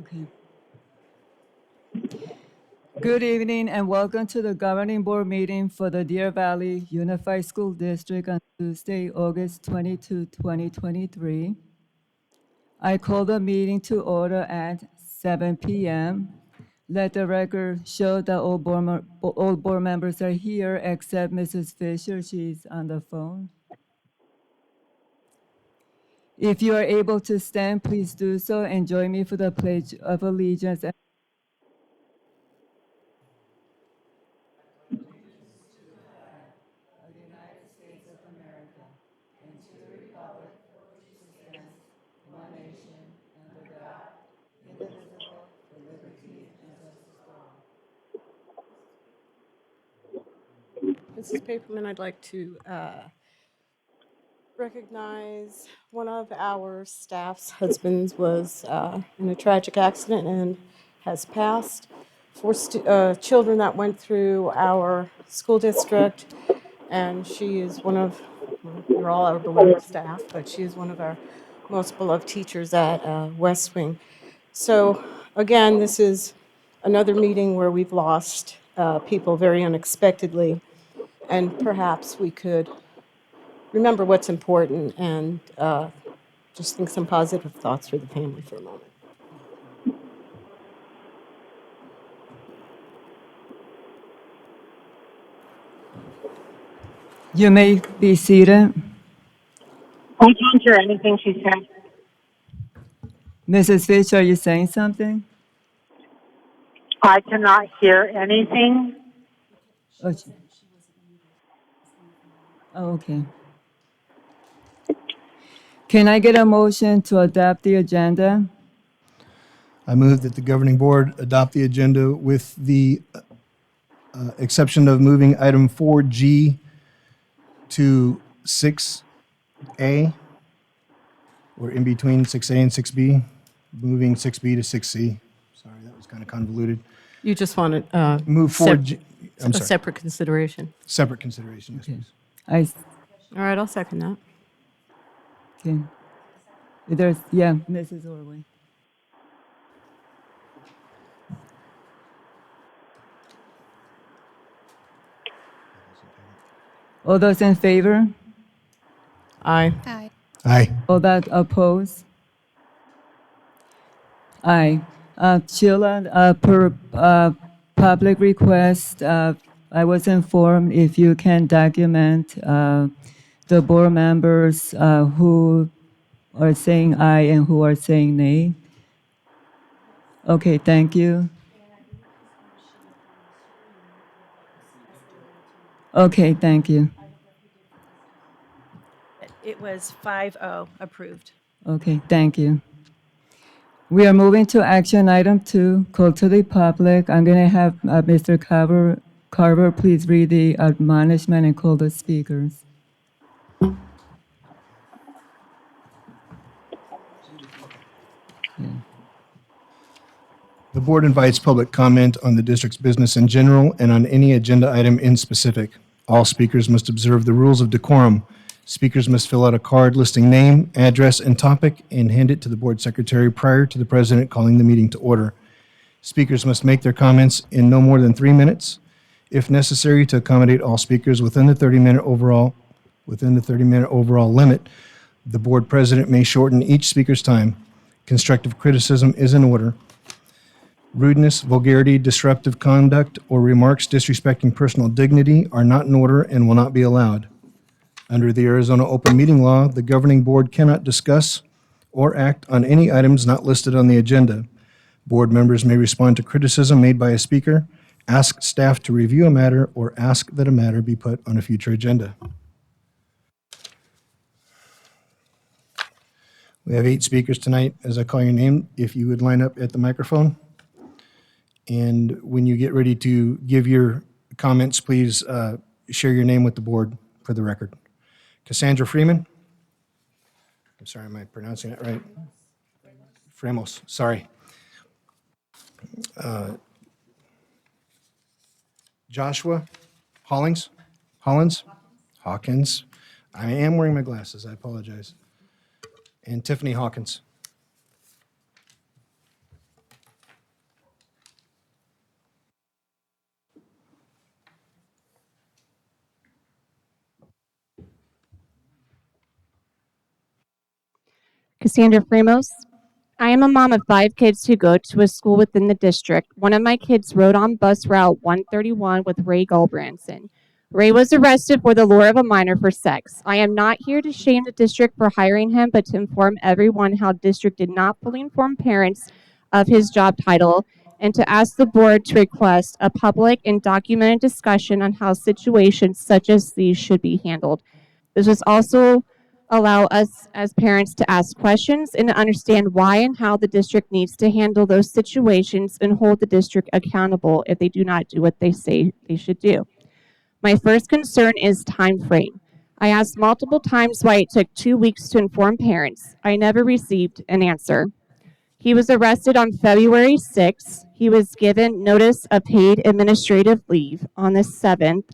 Okay. Good evening and welcome to the Governing Board meeting for the Deer Valley Unified School District on Tuesday, August 22, 2023. I call the meeting to order at 7 p.m. Let the record show that all board members are here except Mrs. Fisher. She's on the phone. If you are able to stand, please do so and join me for the Pledge of Allegiance. Mrs. Paperman, I'd like to recognize one of our staff's husbands was in a tragic accident and has passed. Four children that went through our school district, and she is one of, we're all our beloved staff, but she is one of our most beloved teachers at West Wing. So again, this is another meeting where we've lost people very unexpectedly. And perhaps we could remember what's important and just think some positive thoughts for the family for a moment. You may be seated. I can't hear anything she said. Mrs. Fisher, are you saying something? I cannot hear anything. Oh, okay. Can I get a motion to adopt the agenda? I move that the governing board adopt the agenda with the exception of moving item 4G to 6A, or in between 6A and 6B, moving 6B to 6C. Sorry, that was kind of convoluted. You just want to Move 4G, I'm a sorry, separate consideration. separate consideration, yes, please. I, All right, I'll second that. okay. There's, yeah, Mrs. Orway. All those in favor? Aye. Aye. All that oppose? Aye. Sheila, per public request, I was informed if you can document the board members who are saying aye and who are saying nay. Okay, thank you. Okay, thank you. It was 5-0 approved. Okay, thank you. We are moving to action item 2, call to the public. I'm going to have Mr. Carver, please read the admonishment and call the speakers. The board invites public comment on the district's business in general and on any agenda item in specific. All speakers must observe the rules of decorum. Speakers must fill out a card listing name, address, and topic and hand it to the board secretary prior to the president calling the meeting to order. Speakers must make their comments in no more than 3 minutes. If necessary, to accommodate all speakers within the 30-minute overall limit, the board president may shorten each speaker's time. Constructive criticism is in order. Rudeness, vulgarity, disruptive conduct, or remarks disrespecting personal dignity are not in order and will not be allowed. Under the Arizona Open Meeting Law, the governing board cannot discuss or act on any items not listed on the agenda. Board members may respond to criticism made by a speaker, ask staff to review a matter, or ask that a matter be put on a future agenda. We have 8 speakers tonight. As I call your name, if you would line up at the microphone. And when you get ready to give your comments, please share your name with the board for the record. Cassandra Freeman. I'm sorry, am I pronouncing that right? Framos, sorry. Joshua Hawkins. I am wearing my glasses, I apologize. And Tiffany Hawkins. Cassandra Framos. I am a mom of 5 kids who go to a school within the district. One of my kids rode on bus route 131 with Ray Gulbranson. Ray was arrested for the lure of a minor for sex. I am not here to shame the district for hiring him, but to inform everyone how district did not fully inform parents of his job title and to ask the board to request a public and documented discussion on how situations such as these should be handled. This was also allow us as parents to ask questions and to understand why and how the district needs to handle those situations and hold the district accountable if they do not do what they say they should do. My first concern is time frame. I asked multiple times why it took 2 weeks to inform parents. I never received an answer. He was arrested on February 6th. He was given notice of paid administrative leave on the 7th,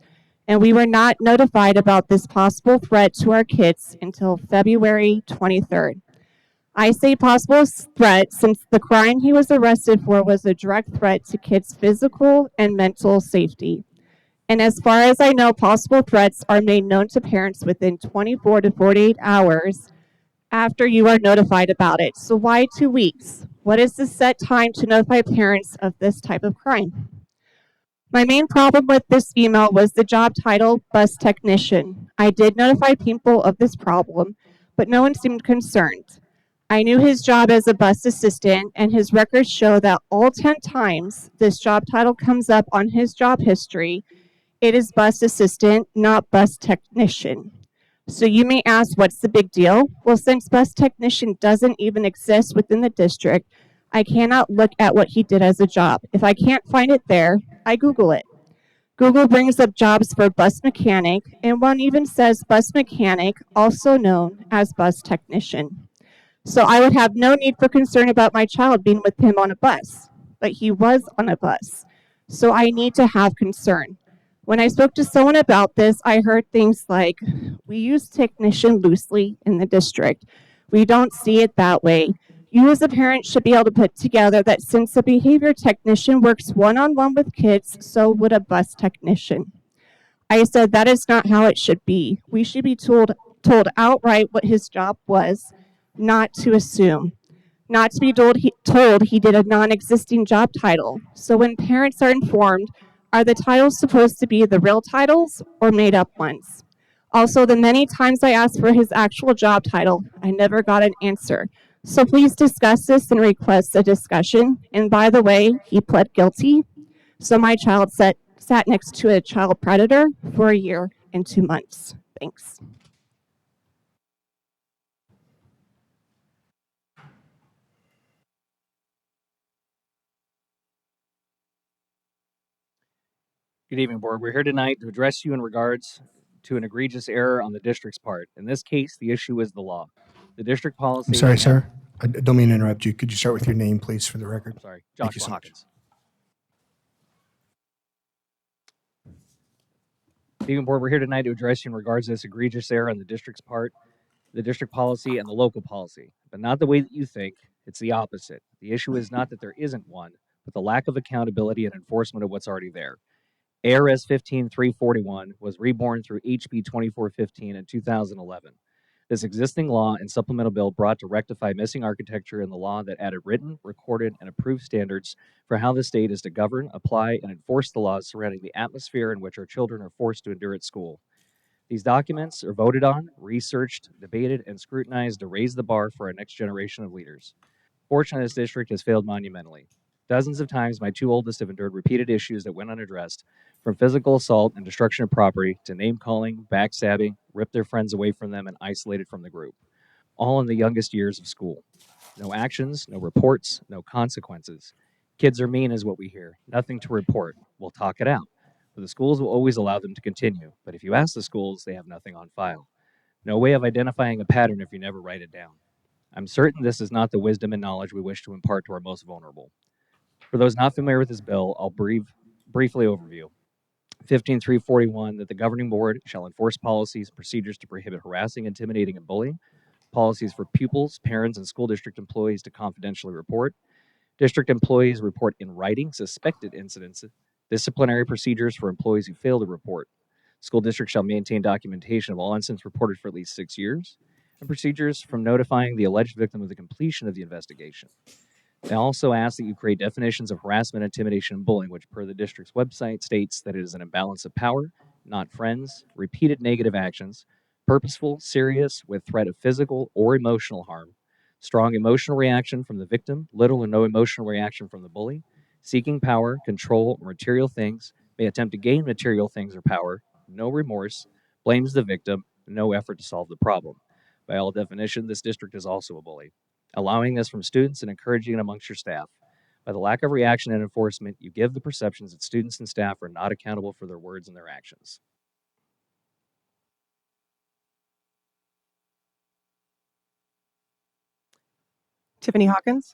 and we were not notified about this possible threat to our kids until February 23rd. I say possible threat since the crime he was arrested for was a direct threat to kids' physical and mental safety. And as far as I know, possible threats are made known to parents within 24 to 48 hours after you are notified about it. So why 2 weeks? What is the set time to notify parents of this type of crime? My main problem with this email was the job title, bus technician. I did notify people of this problem, but no one seemed concerned. I knew his job as a bus assistant, and his records show that all 10 times this job title comes up on his job history, it is bus assistant, not bus technician. So you may ask, what's the big deal? Well, since bus technician doesn't even exist within the district, I cannot look at what he did as a job. If I can't find it there, I Google it. Google brings up jobs for bus mechanic, and one even says bus mechanic, also known as bus technician. So I would have no need for concern about my child being with him on a bus, but he was on a bus. So I need to have concern. When I spoke to someone about this, I heard things like, we use technician loosely in the district. We don't see it that way. You as a parent should be able to put together that since a behavior technician works one-on-one with kids, so would a bus technician. I said that is not how it should be. We should be told outright what his job was, not to assume. Not to be told he did a non-existing job title. So when parents are informed, are the titles supposed to be the real titles or made up ones? Also, the many times I asked for his actual job title, I never got an answer. So please discuss this and request a discussion. And by the way, he pled guilty. So my child sat next to a child predator for a year and 2 months. Thanks. Good evening, Board. We're here tonight to address you in regards to an egregious error on the district's part. In this case, the issue is the law. The district policy. I'm sorry, sir. I don't mean to interrupt you. Could you start with your name, please, for the record? I'm sorry, Thank you Joshua so much. Hawkins. Good evening, Board. We're here tonight to address you in regards to this egregious error on the district's part, the district policy and the local policy, but not the way that you think. It's the opposite. The issue is not that there isn't one, but the lack of accountability and enforcement of what's already there. ARS 15341 was reborn through HB 2415 in 2011. This existing law and supplemental bill brought to rectify missing architecture in the law that added written, recorded, and approved standards for how the state is to govern, apply, and enforce the laws surrounding the atmosphere in which our children are forced to endure at school. These documents are voted on, researched, debated, and scrutinized to raise the bar for our next generation of leaders. Fortunately, this district has failed monumentally. Dozens of times, my 2 oldest have endured repeated issues that went unaddressed, from physical assault and destruction of property to name-calling, backstabbing, ripped their friends away from them, and isolated from the group, all in the youngest years of school. No actions, no reports, no consequences. Kids are mean is what we hear. Nothing to report. We'll talk it out. But the schools will always allow them to continue. But if you ask the schools, they have nothing on file. No way of identifying a pattern if you never write it down. I'm certain this is not the wisdom and knowledge we wish to impart to our most vulnerable. For those not familiar with this bill, I'll briefly overview. 15341, that the governing board shall enforce policies and procedures to prohibit harassing, intimidating, and bullying. Policies for pupils, parents, and school district employees to confidentially report. District employees report in writing suspected incidents. Disciplinary procedures for employees who fail to report. School district shall maintain documentation of all incidents reported for at least 6 years. and procedures from notifying the alleged victim of the completion of the investigation. They also ask that you create definitions of harassment, intimidation, and bullying, which, per the district's website, states that it is an imbalance of power, not friends, repeated negative actions, purposeful, serious, with threat of physical or emotional harm, strong emotional reaction from the victim, little or no emotional reaction from the bully, seeking power, control, or material things, may attempt to gain material things or power, no remorse, blames the victim, no effort to solve the problem. By all definition, this district is also a bully. Allowing this from students and encouraging it amongst your staff. By the lack of reaction and enforcement, you give the perceptions that students and staff are not accountable for their words and their actions. Tiffany Hawkins.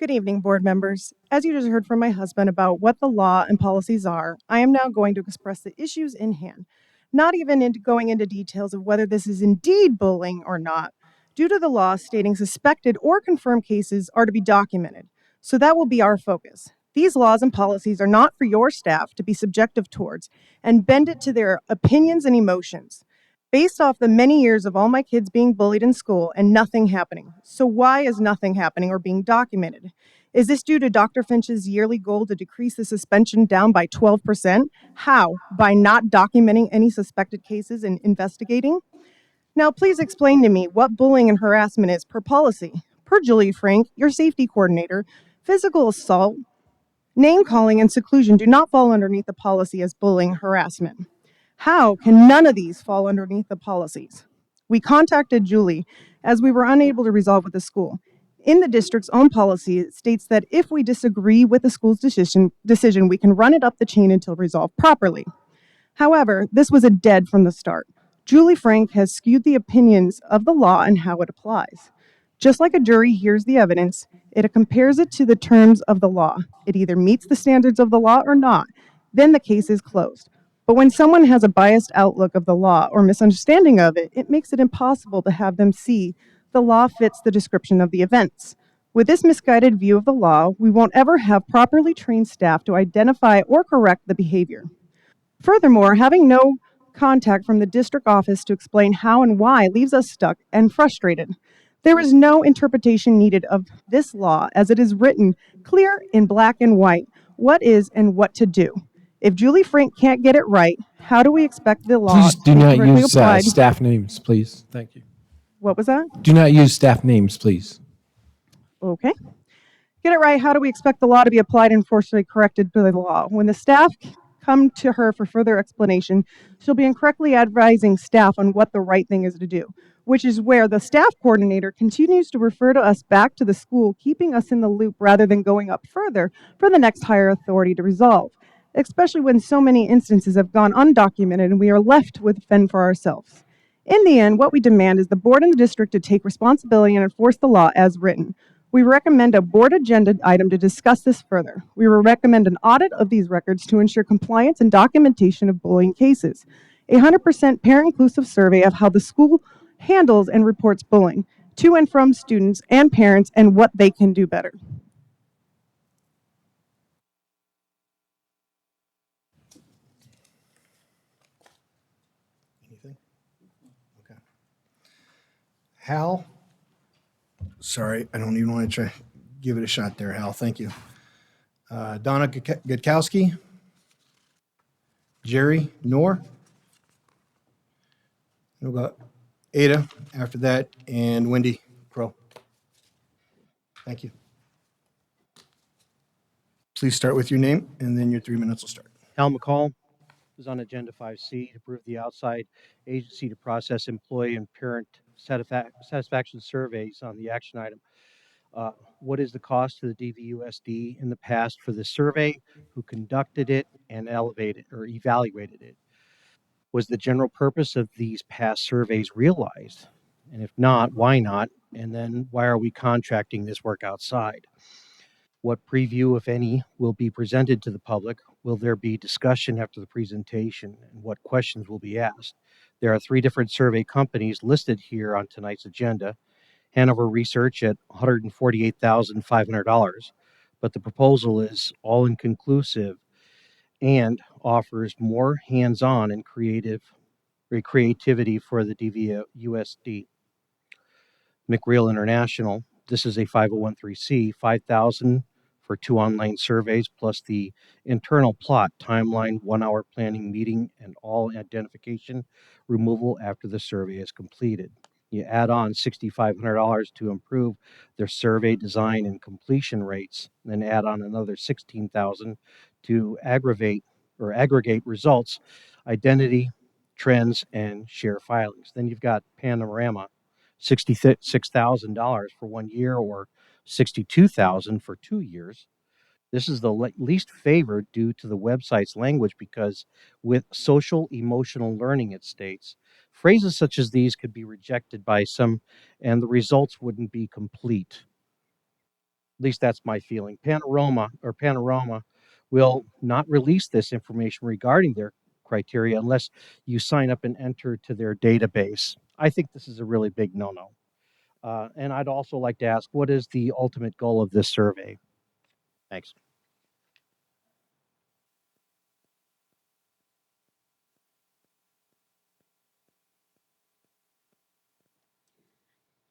Good evening, board members. As you just heard from my husband about what the law and policies are, I am now going to express the issues in hand, not even into going into details of whether this is indeed bullying or not, due to the law stating suspected or confirmed cases are to be documented. So that will be our focus. These laws and policies are not for your staff to be subjective towards and bend it to their opinions and emotions. Based off the many years of all my kids being bullied in school and nothing happening. So why is nothing happening or being documented? Is this due to Dr. Finch's yearly goal to decrease the suspension down by 12%? How? By not documenting any suspected cases and investigating? Now, please explain to me what bullying and harassment is per policy. Per Julie Frank, your safety coordinator, physical assault, name calling, and seclusion do not fall underneath the policy as bullying harassment. How can none of these fall underneath the policies? We contacted Julie as we were unable to resolve with the school. In the district's own policy, it states that if we disagree with the school's decision, we can run it up the chain until resolved properly. However, this was a dead from the start. Julie Frank has skewed the opinions of the law and how it applies. Just like a jury hears the evidence, it compares it to the terms of the law. It either meets the standards of the law or not. Then the case is closed. But when someone has a biased outlook of the law or misunderstanding of it, it makes it impossible to have them see the law fits the description of the events. With this misguided view of the law, we won't ever have properly trained staff to identify or correct the behavior. Furthermore, having no contact from the district office to explain how and why leaves us stuck and frustrated. There is no interpretation needed of this law as it is written clear in black and white what is and what to do. If Julie Frank can't get it right, how do we expect the law Please do to be not correctly use applied? staff names, please. Thank you. What was that? Do not use staff names, please. Okay. Get it right. How do we expect the law to be applied and forcefully corrected by the law? When the staff come to her for further explanation, she'll be incorrectly advising staff on what the right thing is to do, which is where the staff coordinator continues to refer to us back to the school, keeping us in the loop rather than going up further for the next higher authority to resolve, especially when so many instances have gone undocumented and we are left with fend for ourselves. In the end, what we demand is the board and the district to take responsibility and enforce the law as written. We recommend a board agenda item to discuss this further. We will recommend an audit of these records to ensure compliance and documentation of bullying cases. A 100% parent-inclusive survey of how the school handles and reports bullying to and from students and parents and what they can do better. Anything? Okay. Hal? Sorry, I don't even want to try give it a shot there, Hal. Thank you. Donna Gutkowski? Jerry Knorr? We'll go Ada after that, and Wendy Crow. Thank you. Please start with your name, and then your 3 minutes will start. Hal McCall is on Agenda 5C to approve the outside agency to process employee and parent satisfaction surveys on the action item. What is the cost to the DVUSD in the past for this survey? Who conducted it and evaluated it? Was the general purpose of these past surveys realized? And if not, why not? And then why are we contracting this work outside? What preview, if any, will be presented to the public? Will there be discussion after the presentation? And what questions will be asked? There are 3 different survey companies listed here on tonight's agenda. Hanover Research at $148,500, but the proposal is all inconclusive and offers more hands-on and creative creativity for the DVUSD. McReal International, this is a 501c, 5,000 for 2 online surveys plus the internal plot, timeline, 1-hour planning meeting, and all identification removal after the survey is completed. You add on $6,500 to improve their survey design and completion rates, then add on another $16,000 to aggregate results, identity, trends, and share filings. Then you've got Panorama, $66,000 for 1 year or $62,000 for 2 years. This is the least favored due to the website's language because with social emotional learning, it states, phrases such as these could be rejected by some and the results wouldn't be complete. At least that's my feeling. Panorama will not release this information regarding their criteria unless you sign up and enter to their database. I think this is a really big no-no. And I'd also like to ask, what is the ultimate goal of this survey? Thanks.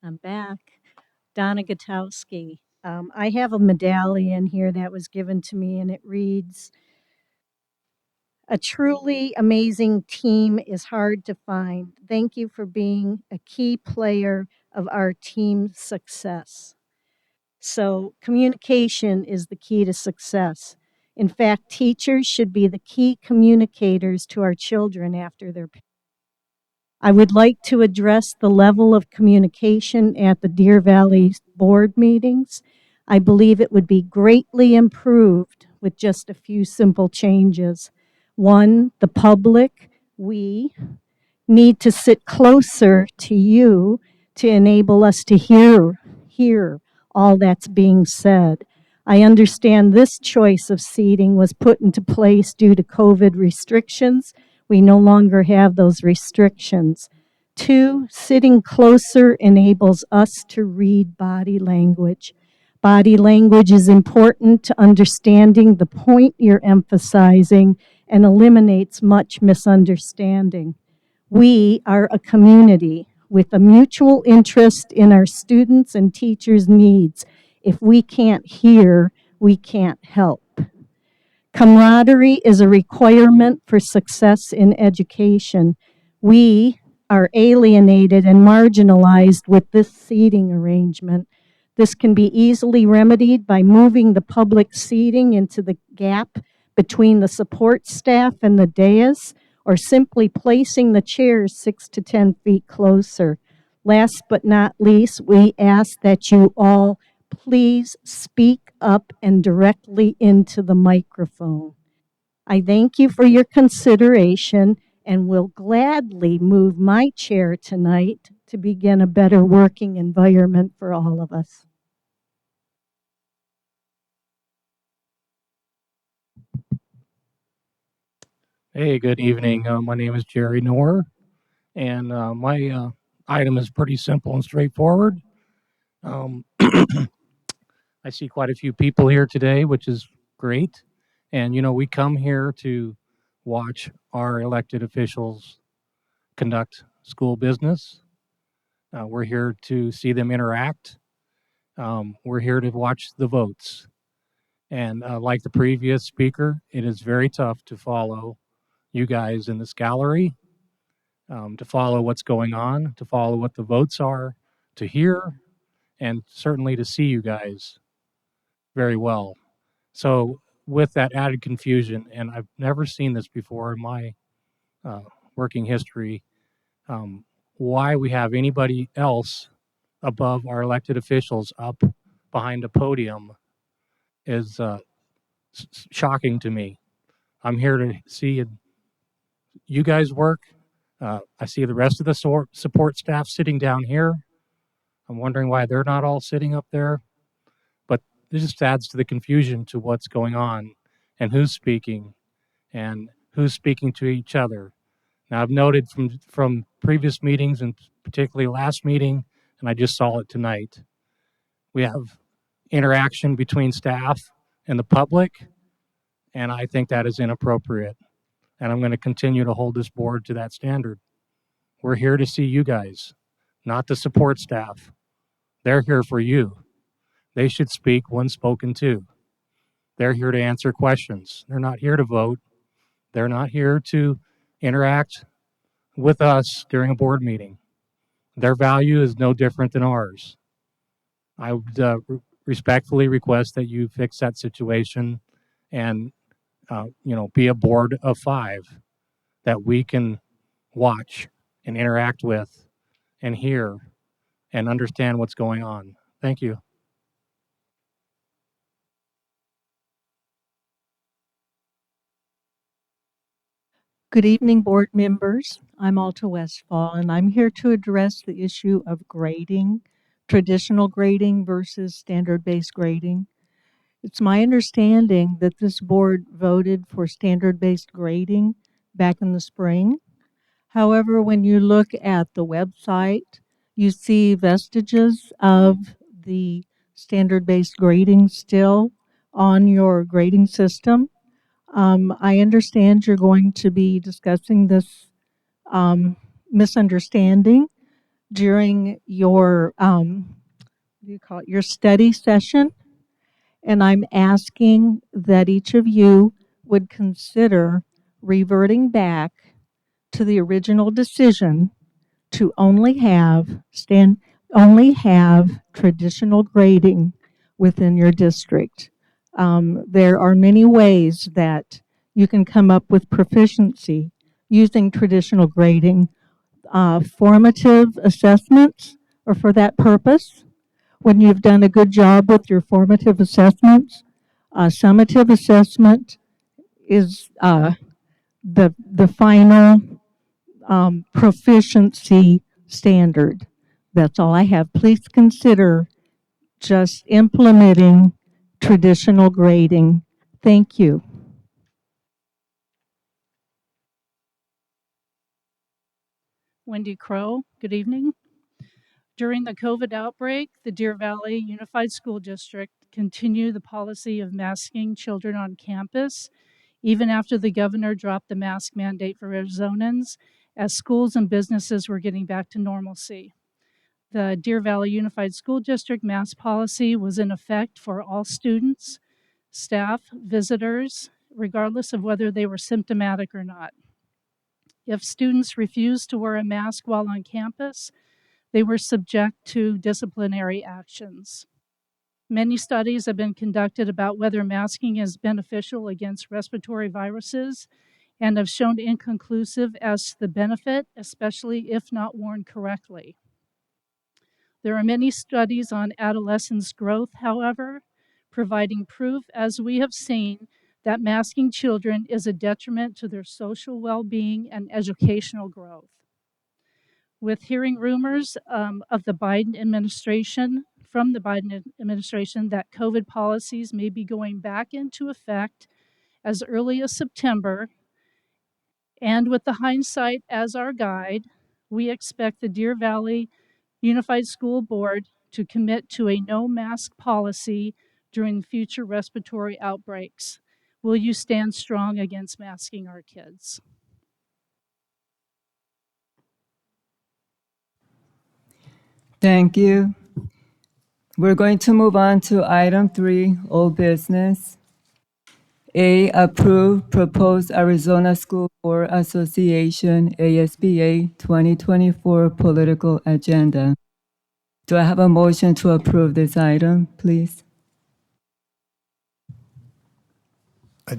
I'm back. Donna Gutowski. I have a medallion here that was given to me, and it reads, "A truly amazing team is hard to find. Thank you for being a key player of our team's success." So, communication is the key to success. In fact, teachers should be the key communicators to our children after their. I would like to address the level of communication at the Deer Valley board meetings. I believe it would be greatly improved with just a few simple changes. One, the public, we, need to sit closer to you to enable us to hear all that's being said. I understand this choice of seating was put into place due to COVID restrictions. We no longer have those restrictions. Two, sitting closer enables us to read body language. Body language is important to understanding the point you're emphasizing and eliminates much misunderstanding. We are a community with a mutual interest in our students' and teachers' needs. If we can't hear, we can't help. Camaraderie is a requirement for success in education. We are alienated and marginalized with this seating arrangement. This can be easily remedied by moving the public seating into the gap between the support staff and the dais, or simply placing the chairs 6 to 10 feet closer. Last but not least, we ask that you all please speak up and directly into the microphone. I thank you for your consideration and will gladly move my chair tonight to begin a better working environment for all of us. Hey, good evening. My name is Jerry Noor, and my item is pretty simple and straightforward. I see quite a few people here today, which is great. And, you know, we come here to watch our elected officials conduct school business. We're here to see them interact. We're here to watch the votes. And like the previous speaker, it is very tough to follow you guys in this gallery, to follow what's going on, to follow what the votes are, to hear, and certainly to see you guys very well. So with that added confusion, and I've never seen this before in my working history, why we have anybody else above our elected officials up behind a podium is shocking to me. I'm here to see you guys work. I see the rest of the support staff sitting down here. I'm wondering why they're not all sitting up there. But this just adds to the confusion to what's going on and who's speaking to each other. Now, I've noted from previous meetings and particularly last meeting, and I just saw it tonight, we have interaction between staff and the public, and I think that is inappropriate. And I'm going to continue to hold this board to that standard. We're here to see you guys, not the support staff. They're here for you. They should speak when spoken to. They're here to answer questions. They're not here to vote. They're not here to interact with us during a board meeting. Their value is no different than ours. I would respectfully request that you fix that situation and, be a board of 5 that we can watch and interact with and hear and understand what's going on. Thank you. Good evening, board members. I'm Alta Westfall, and I'm here to address the issue of grading, traditional grading versus standard-based grading. It's my understanding that this board voted for standard-based grading back in the spring. However, when you look at the website, you see vestiges of the standard-based grading still on your grading system. I understand you're going to be discussing this misunderstanding during your what do you call it, your study session, and I'm asking that each of you would consider reverting back to the original decision to only have traditional grading within your district. There are many ways that you can come up with proficiency using traditional grading. Formative assessments are for that purpose. When you've done a good job with your formative assessments, summative assessment is the final proficiency standard. That's all I have. Please consider just implementing traditional grading. Thank you. Wendy Crow, good evening. During the COVID outbreak, the Deer Valley Unified School District continued the policy of masking children on campus, even after the governor dropped the mask mandate for Arizonans, as schools and businesses were getting back to normalcy. The Deer Valley Unified School District mask policy was in effect for all students, staff, visitors, regardless of whether they were symptomatic or not. If students refused to wear a mask while on campus, they were subject to disciplinary actions. Many studies have been conducted about whether masking is beneficial against respiratory viruses and have shown inconclusive as to the benefit, especially if not worn correctly. There are many studies on adolescents' growth, however, providing proof, as we have seen, that masking children is a detriment to their social well-being and educational growth. With hearing rumors of the Biden administration, from the Biden administration, that COVID policies may be going back into effect as early as September, and with the hindsight as our guide, we expect the Deer Valley Unified School Board to commit to a no mask policy during future respiratory outbreaks. Will you stand strong against masking our kids? Thank you. We're going to move on to item 3, old business. A, approve proposed Arizona School Board Association ASBA 2024 political agenda. Do I have a motion to approve this item, please?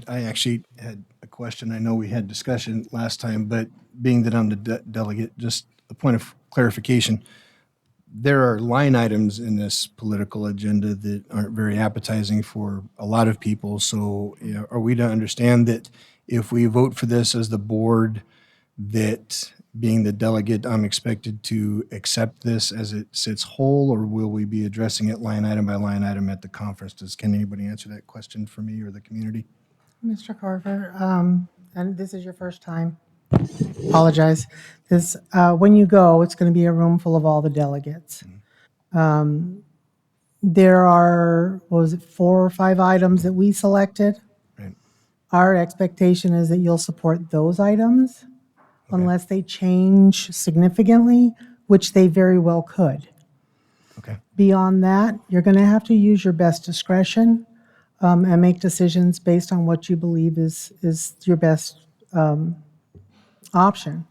I actually had a question. I know we had discussion last time, but being that I'm the delegate, just a point of clarification. There are line items in this political agenda that aren't very appetizing for a lot of people. So, are we to understand that if we vote for this as the board, that being the delegate, I'm expected to accept this as it sits whole, or will we be addressing it line item by line item at the conference? Can anybody answer that question for me or the community? Mr. Carver, and this is your first time. Apologize. When you go, it's going to be a room full of all the delegates. There are, 4 or 5 items that we selected. Right. Our expectation is that you'll support those items. unless they change significantly, which they very well could. Okay. Beyond that, you're going to have to use your best discretion and make decisions based on what you believe is your best option.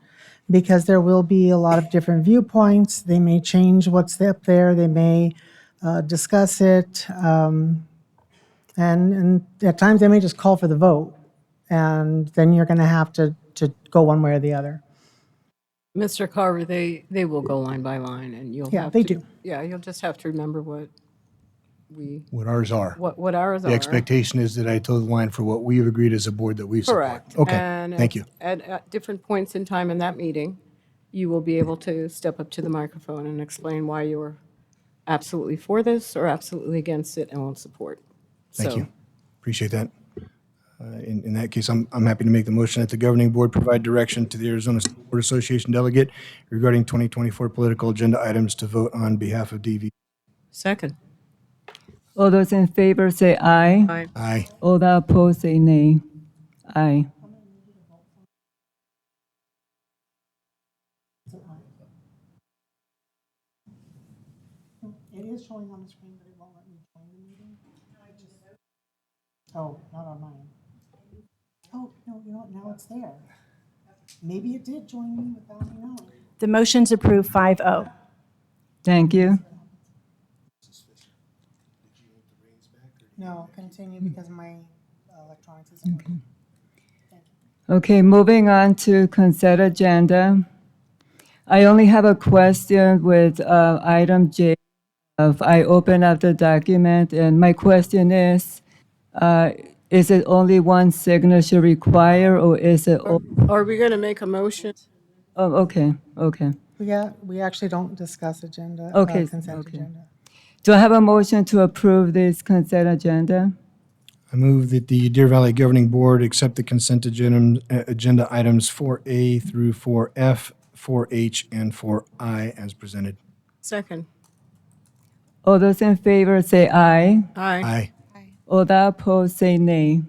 Because there will be a lot of different viewpoints. They may change what's up there. They may discuss it. And at times they may just call for the vote. And then you're going to have to go one way or the other. Mr. Carver, they will go line by line, and you'll Yeah, have they to. do. Yeah, you'll just have to remember what What ours are. what ours The are. expectation is that I toe the line for what we've agreed as a board that we support. Correct. Okay, And thank you. At different points in time in that meeting, you will be able to step up to the microphone and explain why you're absolutely for this or absolutely against it and won't support. Thank So, you. Appreciate that. In that case, I'm happy to make the motion that the governing board provide direction to the Arizona State Board Association delegate regarding 2024 political agenda items to vote on behalf of DV. Second. All those in favor say aye. Aye. Aye. All that oppose say nay. Aye. It is showing on the screen, but it won't let me join the meeting. Oh, not on mine. Oh, no, you know what, now it's there. Maybe it did join me without me knowing. The motion's approved 5-0. Thank you. No, continue because my electronics isn't working. Okay, moving on to consent agenda. I only have a question with item J. I open up the document, and my question is it only one signature required, or is it? Are we going to make a motion? Oh, okay, okay. We actually don't discuss agenda, Okay, consent okay. agenda. Do I have a motion to approve this consent agenda? I move that the Deer Valley Governing Board accept the consent agenda items 4A through 4F, 4H, and 4I as presented. Second. All those in favor say aye. Aye. Aye. All that opposed say nay.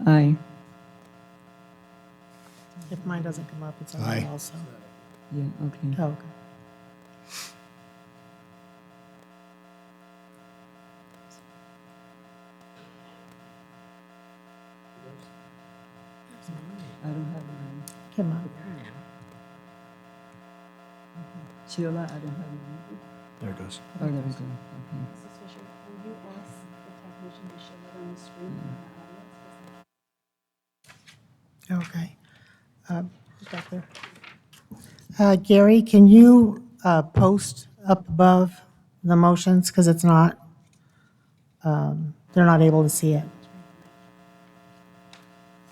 Aye. If mine doesn't come up, it's on Aye. there also. Yeah, okay. Oh, okay. I don't have mine. Come on. Sheila, I don't have mine. There it goes. Oh, there we go. Mrs. Fisher, will you ask the technician to show it on the screen on the audience? Okay. Who's back there? Gary, can you post up above the motions? Because it's not, they're not able to see it.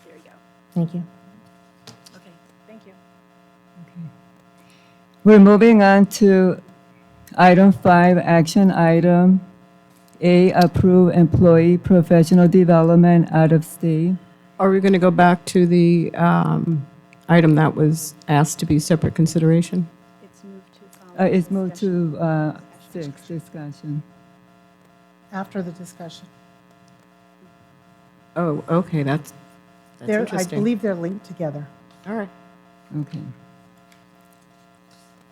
There you go. Thank you. Okay, thank you. We're moving on to item 5, action item A, approve employee professional development out of state. Are we going to go back to the item that was asked to be separate consideration? It's moved to following It's moved discussion. to 6, discussion. After the discussion. Oh, okay, that's I interesting. believe they're linked together. All right. Okay.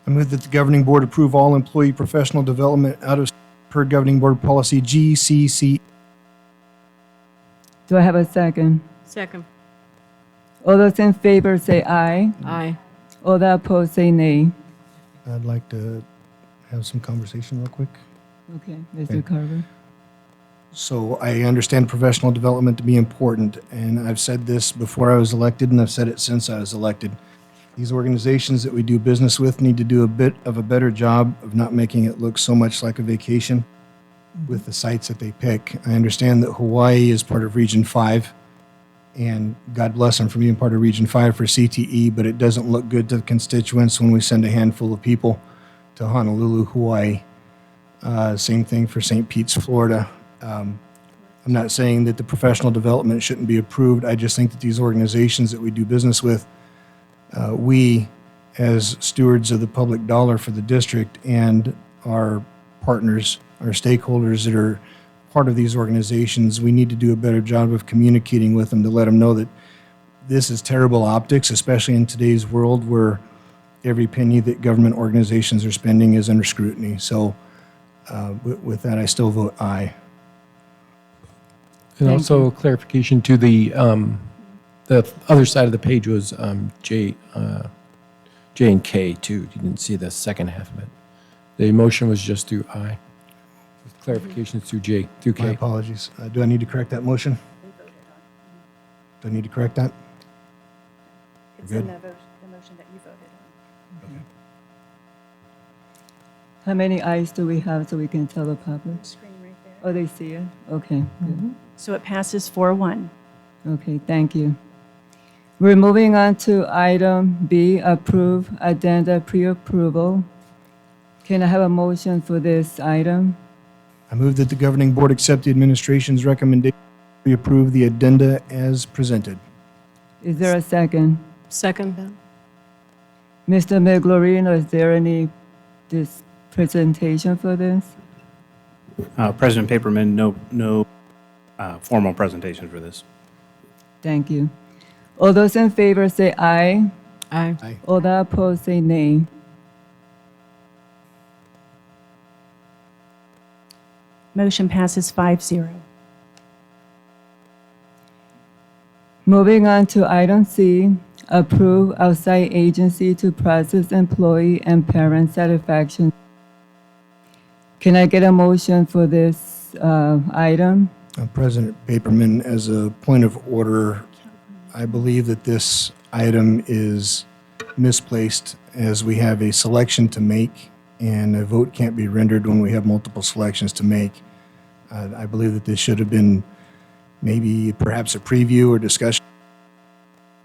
I move that the governing board approve all employee professional development out of per governing board policy GCC. Do I have a second? Second. All those in favor say aye. Aye. All that opposed say nay. I'd like to have some conversation real quick. Okay, Mr. Carver. So I understand professional development to be important, and I've said this before I was elected, and I've said it since I was elected. These organizations that we do business with need to do a bit of a better job of not making it look so much like a vacation with the sites that they pick. I understand that Hawaii is part of Region 5, and God bless them for being part of Region 5 for CTE, but it doesn't look good to the constituents when we send a handful of people to Honolulu, Hawaii. Same thing for St. Pete's, Florida. I'm not saying that the professional development shouldn't be approved. I just think that these organizations that we do business with, we, as stewards of the public dollar for the district and our partners, our stakeholders that are part of these organizations, we need to do a better job of communicating with them to let them know that this is terrible optics, especially in today's world where every penny that government organizations are spending is under scrutiny. So with that, I still vote aye. And Thank also you. a clarification to the other side of the page was J and K too. You didn't see the second half of it. The motion was just through I. With clarifications through J, through My K. apologies. Do I need to correct that motion? Do I need to correct that? It's Good. in the motion that you voted on. How many ayes do we have so we can tell the public? Screen right there. Oh, they see it? Okay, good. So it passes 4-1. Okay, thank you. We're moving on to item B, approve addenda pre-approval. Can I have a motion for this item? I move that the governing board accept the administration's recommendation to approve the addenda as presented. Is there a second? Second, Ben? Mr. Miglorino, is there any presentation for this? President Paperman, no formal presentation for this. Thank you. All those in favor say aye. Aye. Aye. All that opposed say nay. Motion passes 5-0. Moving on to item C, approve outside agency to process employee and parent satisfaction. Can I get a motion for this item? President Paperman, as a point of order, I believe that this item is misplaced as we have a selection to make and a vote can't be rendered when we have multiple selections to make. I believe that this should have been maybe perhaps a preview or discussion,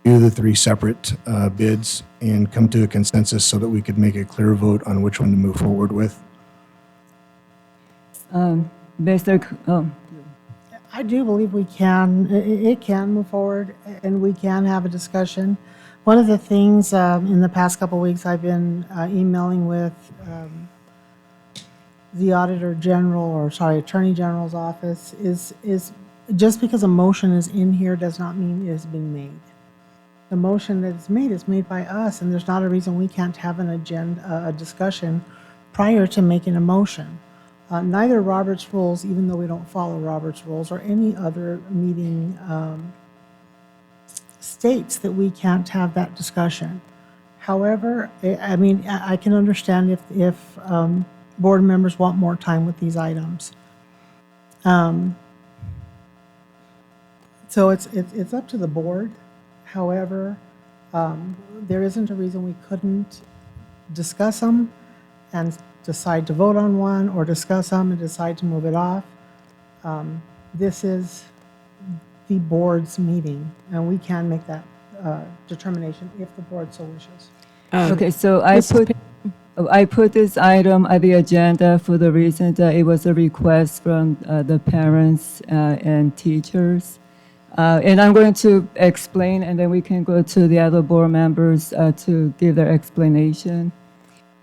do the three separate bids and come to a consensus so that we could make a clear vote on which one to move forward with. I do believe we can, it can move forward and we can have a discussion. One of the things in the past couple of weeks I've been emailing with the Auditor General, or sorry, Attorney General's office is just because a motion is in here does not mean it has been made. The motion that is made by us, and there's not a reason we can't have an agenda, a discussion prior to making a motion. Neither Robert's rules, even though we don't follow Robert's rules, or any other meeting states that we can't have that discussion. However, I mean, I can understand if board members want more time with these items. So it's up to the board. However, there isn't a reason we couldn't discuss them and decide to vote on one, or discuss them and decide to move it off. This is the board's meeting, and we can make that determination if the board so wishes. Okay, so I put this item on the agenda for the reason that it was a request from the parents and teachers. And I'm going to explain, and then we can go to the other board members to give their explanation.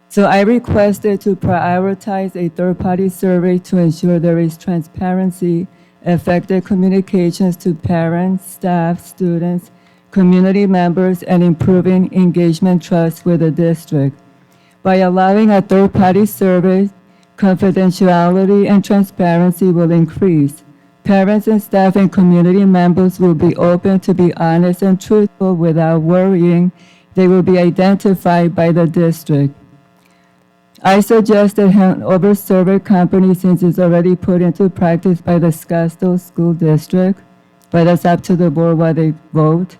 So I requested to prioritize a third-party survey to ensure there is transparency, effective communications to parents, staff, students, community members, and improving engagement trust with the district. By allowing a third-party survey, confidentiality and transparency will increase. Parents and staff and community members will be open to be honest and truthful without worrying they will be identified by the district. I suggested Hanover Survey Company since it's already put into practice by the Scottsdale School District, but it's up to the board what they vote.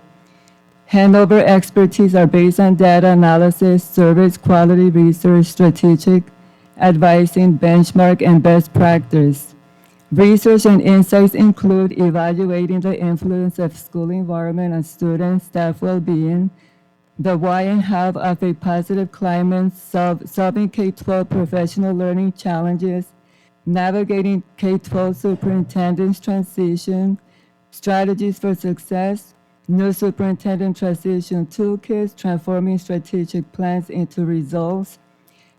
Hanover expertise are based on data analysis, service quality research, strategic advising, benchmark, and best practice. Research and insights include evaluating the influence of school environment on student staff well-being, the why and how of a positive climate, solving K-12 professional learning challenges, navigating K-12 superintendent's transition, strategies for success, new superintendent transition toolkits, transforming strategic plans into results,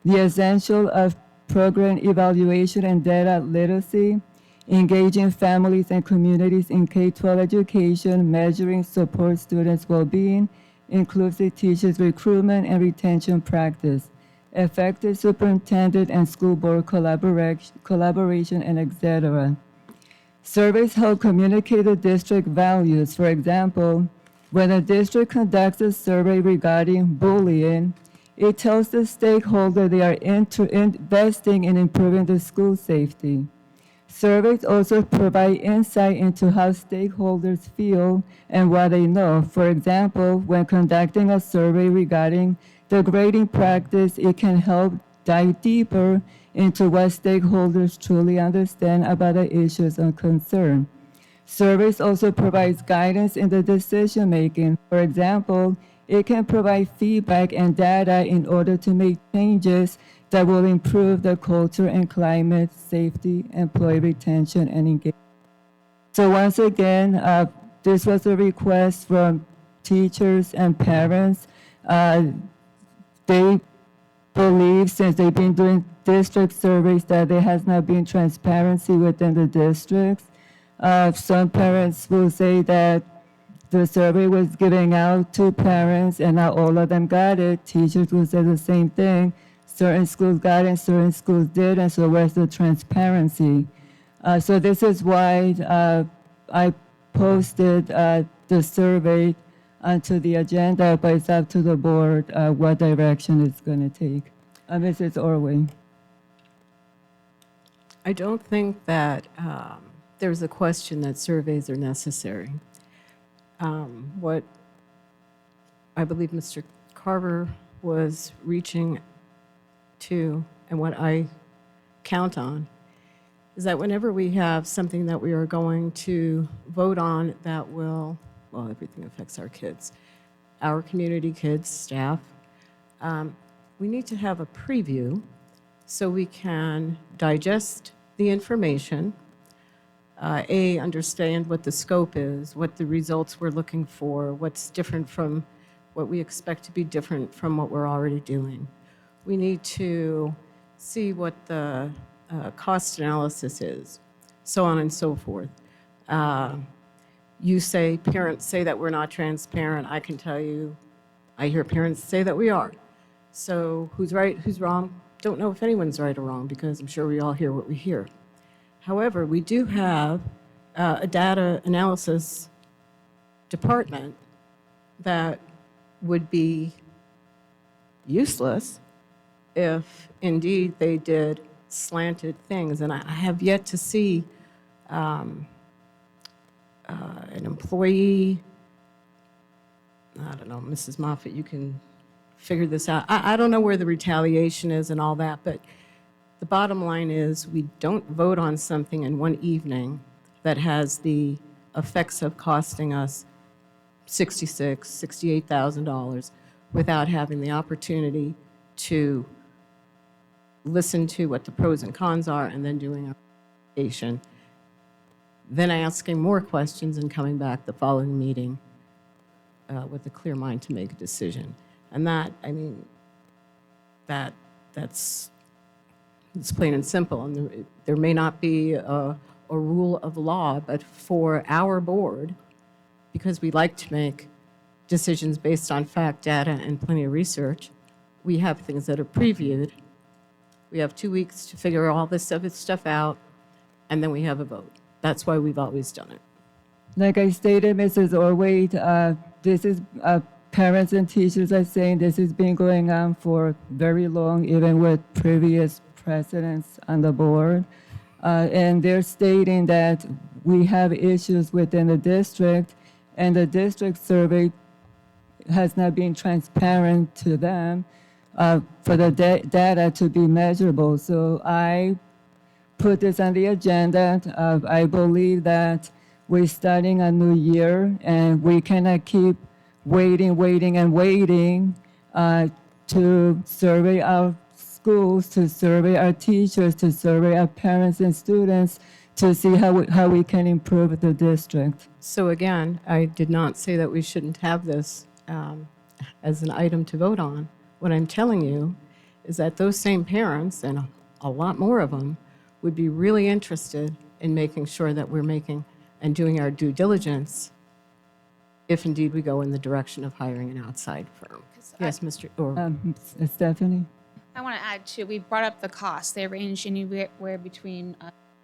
the essential of program evaluation and data literacy, engaging families and communities in K-12 education, measuring support students' well-being, inclusive teachers recruitment and retention practice, effective superintendent and school board collaboration, and etc. Surveys help communicate the district values. For example, when a district conducts a survey regarding bullying, it tells the stakeholder they are investing in improving the school safety. Surveys also provide insight into how stakeholders feel and what they know. For example, when conducting a survey regarding the grading practice, it can help dive deeper into what stakeholders truly understand about the issues of concern. Surveys also provides guidance in the decision making. For example, it can provide feedback and data in order to make changes that will improve the culture and climate, safety, employee retention, and engagement. So once again, this was a request from teachers and parents. They believe, since they've been doing district surveys, that there has not been transparency within the districts. Some parents will say that the survey was given out to parents and not all of them got it. Teachers will say the same thing. Certain schools got it, certain schools didn't, so where's the transparency? So this is why I posted the survey onto the agenda, but it's up to the board what direction it's going to take. Mrs. Orway. I don't think that there's a question that surveys are necessary. What I believe Mr. Carver was reaching to, and what I count on, is that whenever we have something that we are going to vote on that will, well, everything affects our kids, our community kids, staff, we need to have a preview so we can digest the information, understand what the scope is, what the results we're looking for, what's different from what we expect to be different from what we're already doing. We need to see what the cost analysis is, so on and so forth. You say, parents say that we're not transparent. I can tell you, I hear parents say that we are. So who's right, who's wrong? Don't know if anyone's right or wrong, because I'm sure we all hear what we hear. However, we do have a data analysis department that would be useless if indeed they did slanted things. And I have yet to see an employee, I don't know, Mrs. Moffett, you can figure this out. I don't know where the retaliation is and all that, but the bottom line is we don't vote on something in one evening that has the effects of costing us $66,000, $68,000 without having the opportunity to listen to what the pros and cons are and then doing a presentation, then asking more questions and coming back the following meeting with a clear mind to make a decision. And that, I mean, that's it's plain and simple. And there may not be a rule of law, but for our board, because we like to make decisions based on fact, data, and plenty of research, we have things that are previewed. We have 2 weeks to figure all this stuff out, and then we have a vote. That's why we've always done it. Like I stated, Mrs. Orway, this is parents and teachers are saying this has been going on for very long, even with previous presidents on the board. And they're stating that we have issues within the district, and the district survey has not been transparent to them for the data to be measurable. So I put this on the agenda. I believe that we're starting a new year, and we cannot keep waiting to survey our schools, to survey our teachers, to survey our parents and students, to see how we can improve the district. So again, I did not say that we shouldn't have this as an item to vote on. What I'm telling you is that those same parents, and a lot more of them, would be really interested in making sure that we're making and doing our due diligence if indeed we go in the direction of hiring an outside firm. Yes, Mr. Or Stephanie? I want to add too, we brought up the cost. They range anywhere between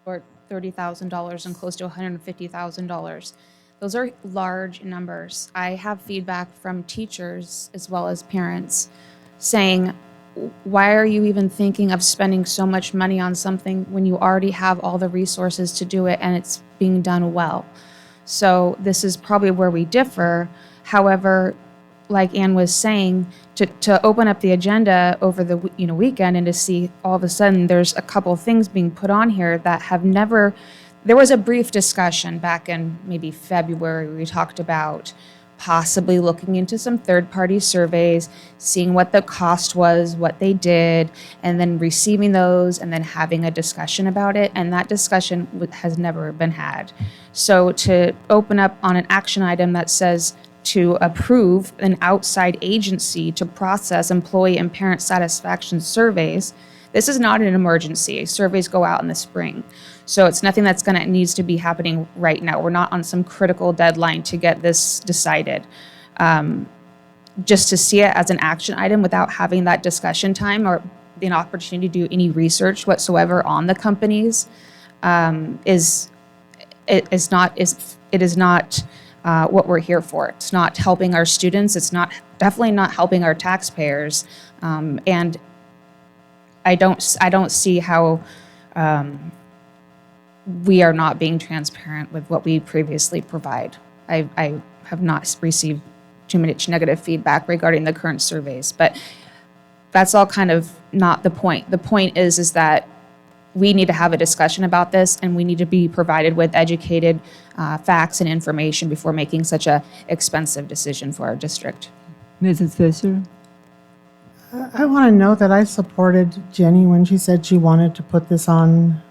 or $30,000 and close to $150,000. Those are large numbers. I have feedback from teachers as well as parents saying, why are you even thinking of spending so much money on something when you already have all the resources to do it and it's being done well? So this is probably where we differ. However, like Ann was saying, to open up the agenda over the weekend and to see all of a sudden there's a couple things being put on here that have never. There was a brief discussion back in maybe February where we talked about possibly looking into some third-party surveys, seeing what the cost was, what they did, and then receiving those and then having a discussion about it. And that discussion has never been had. So to open up on an action item that says to approve an outside agency to process employee and parent satisfaction surveys, this is not an emergency. Surveys go out in the spring. So it's nothing that's needs to be happening right now. We're not on some critical deadline to get this decided. Just to see it as an action item without having that discussion time or an opportunity to do any research whatsoever on the companies is not what we're here for. It's not helping our students. It's definitely not helping our taxpayers. And I don't see how we are not being transparent with what we previously provide. I have not received too much negative feedback regarding the current surveys, but that's all kind of not the point. The point is that we need to have a discussion about this, and we need to be provided with educated facts and information before making such a expensive decision for our district. Mrs. Fisher? I want to note that I supported Jenny when she said she wanted to put this on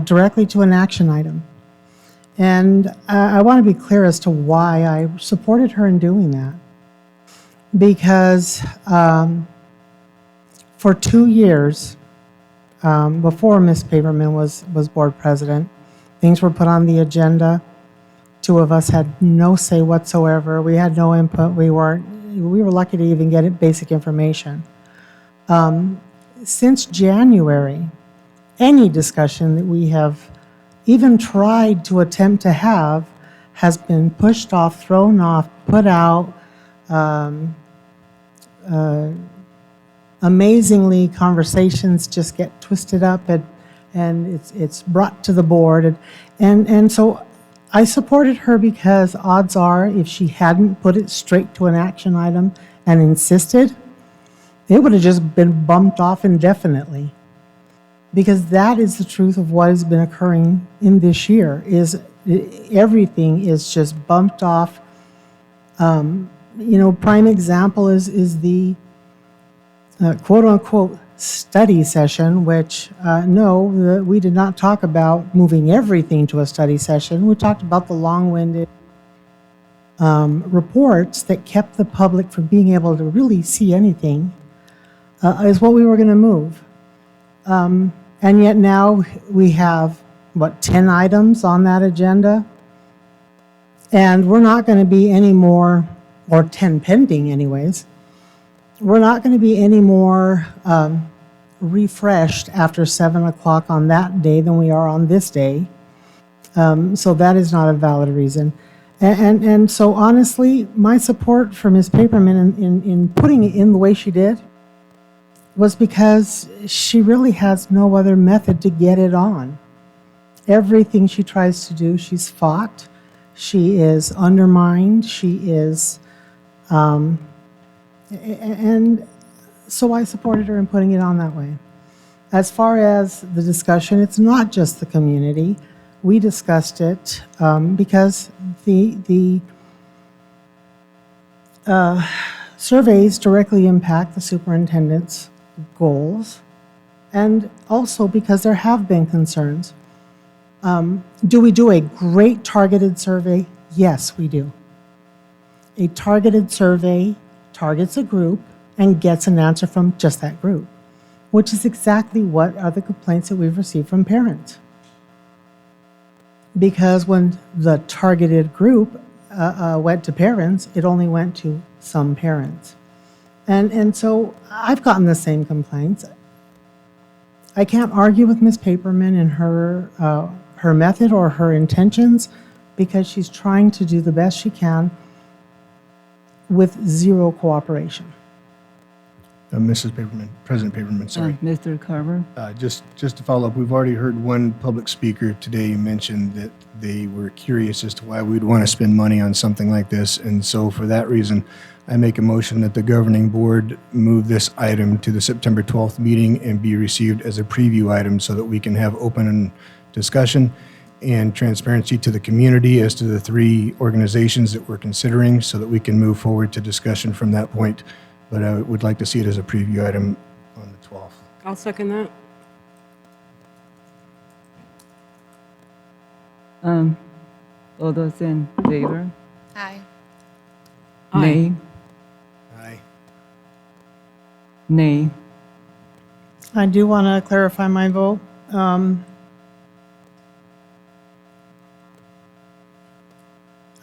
directly to an action item. And I want to be clear as to why I supported her in doing that. Because for 2 years, before Ms. Paperman was board president, things were put on the agenda. 2 of us had no say whatsoever. We had no input. We were lucky to even get basic information. Since January, any discussion that we have even tried to attempt to have has been pushed off, thrown off, put out. Amazingly, conversations just get twisted up and it's brought to the board. And so I supported her because odds are if she hadn't put it straight to an action item and insisted, it would have just been bumped off indefinitely. Because that is the truth of what has been occurring in this year, is everything is just bumped off. Prime example is the quote-unquote study session, which, we did not talk about moving everything to a study session. We talked about the long-winded reports that kept the public from being able to really see anything, is what we were going to move. And yet now we have, 10 items on that agenda? And we're not going to be any more, or 10 pending anyways, we're not going to be any more refreshed after 7 o'clock on that day than we are on this day. So that is not a valid reason. And so honestly, my support for Ms. Paperman in putting it in the way she did was because she really has no other method to get it on. Everything she tries to do, she's fought. She is undermined. She is, and so I supported her in putting it on that way. As far as the discussion, it's not just the community. We discussed it because the surveys directly impact the superintendent's goals, and also because there have been concerns. Do we do a great targeted survey? Yes, we do. A targeted survey targets a group and gets an answer from just that group, which is exactly what are the complaints that we've received from parents. because when the targeted group went to parents, it only went to some parents. And so I've gotten the same complaints. I can't argue with Ms. Paperman and her method or her intentions because she's trying to do the best she can with zero cooperation. Mrs. Paperman, President Paperman, sorry. Mr. Carver? Just to follow up, we've already heard one public speaker today mention that they were curious as to why we'd want to spend money on something like this. And so for that reason, I make a motion that the governing board move this item to the September 12th meeting and be received as a preview item so that we can have open discussion and transparency to the community as to the 3 organizations that we're considering so that we can move forward to discussion from that point. But I would like to see it as a preview item on the 12th. I'll second that. All those in favor? Aye. Nay? Aye. Nay. I do want to clarify my vote.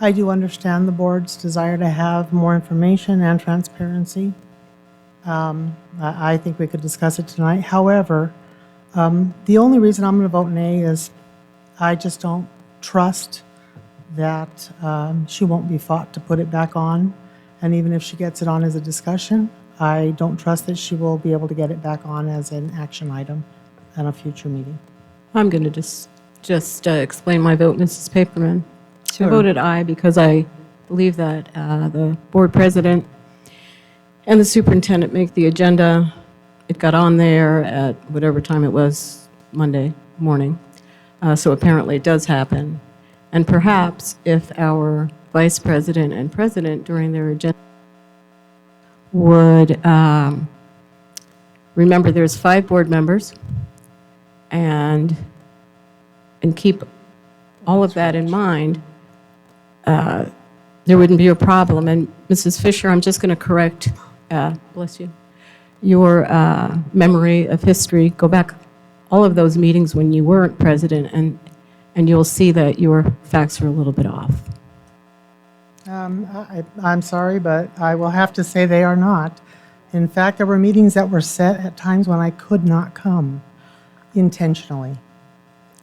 I do understand the board's desire to have more information and transparency. I think we could discuss it tonight. However, the only reason I'm going to vote nay is I just don't trust that she won't be fought to put it back on. And even if she gets it on as a discussion, I don't trust that she will be able to get it back on as an action item at a future meeting. I'm going to just explain my vote, Mrs. Paperman. Sure. I voted aye because I believe that the board president and the superintendent make the agenda. It got on there at whatever time it was, Monday morning. So apparently it does happen. And perhaps if our vice president and president during their agenda would remember there's 5 board members and keep all of that in mind, there wouldn't be a problem. And Mrs. Fisher, I'm just going to correct, bless you, your memory of history. Go back all of those meetings when you weren't president, and you'll see that your facts are a little bit off. I'm sorry, but I will have to say they are not. In fact, there were meetings that were set at times when I could not come intentionally,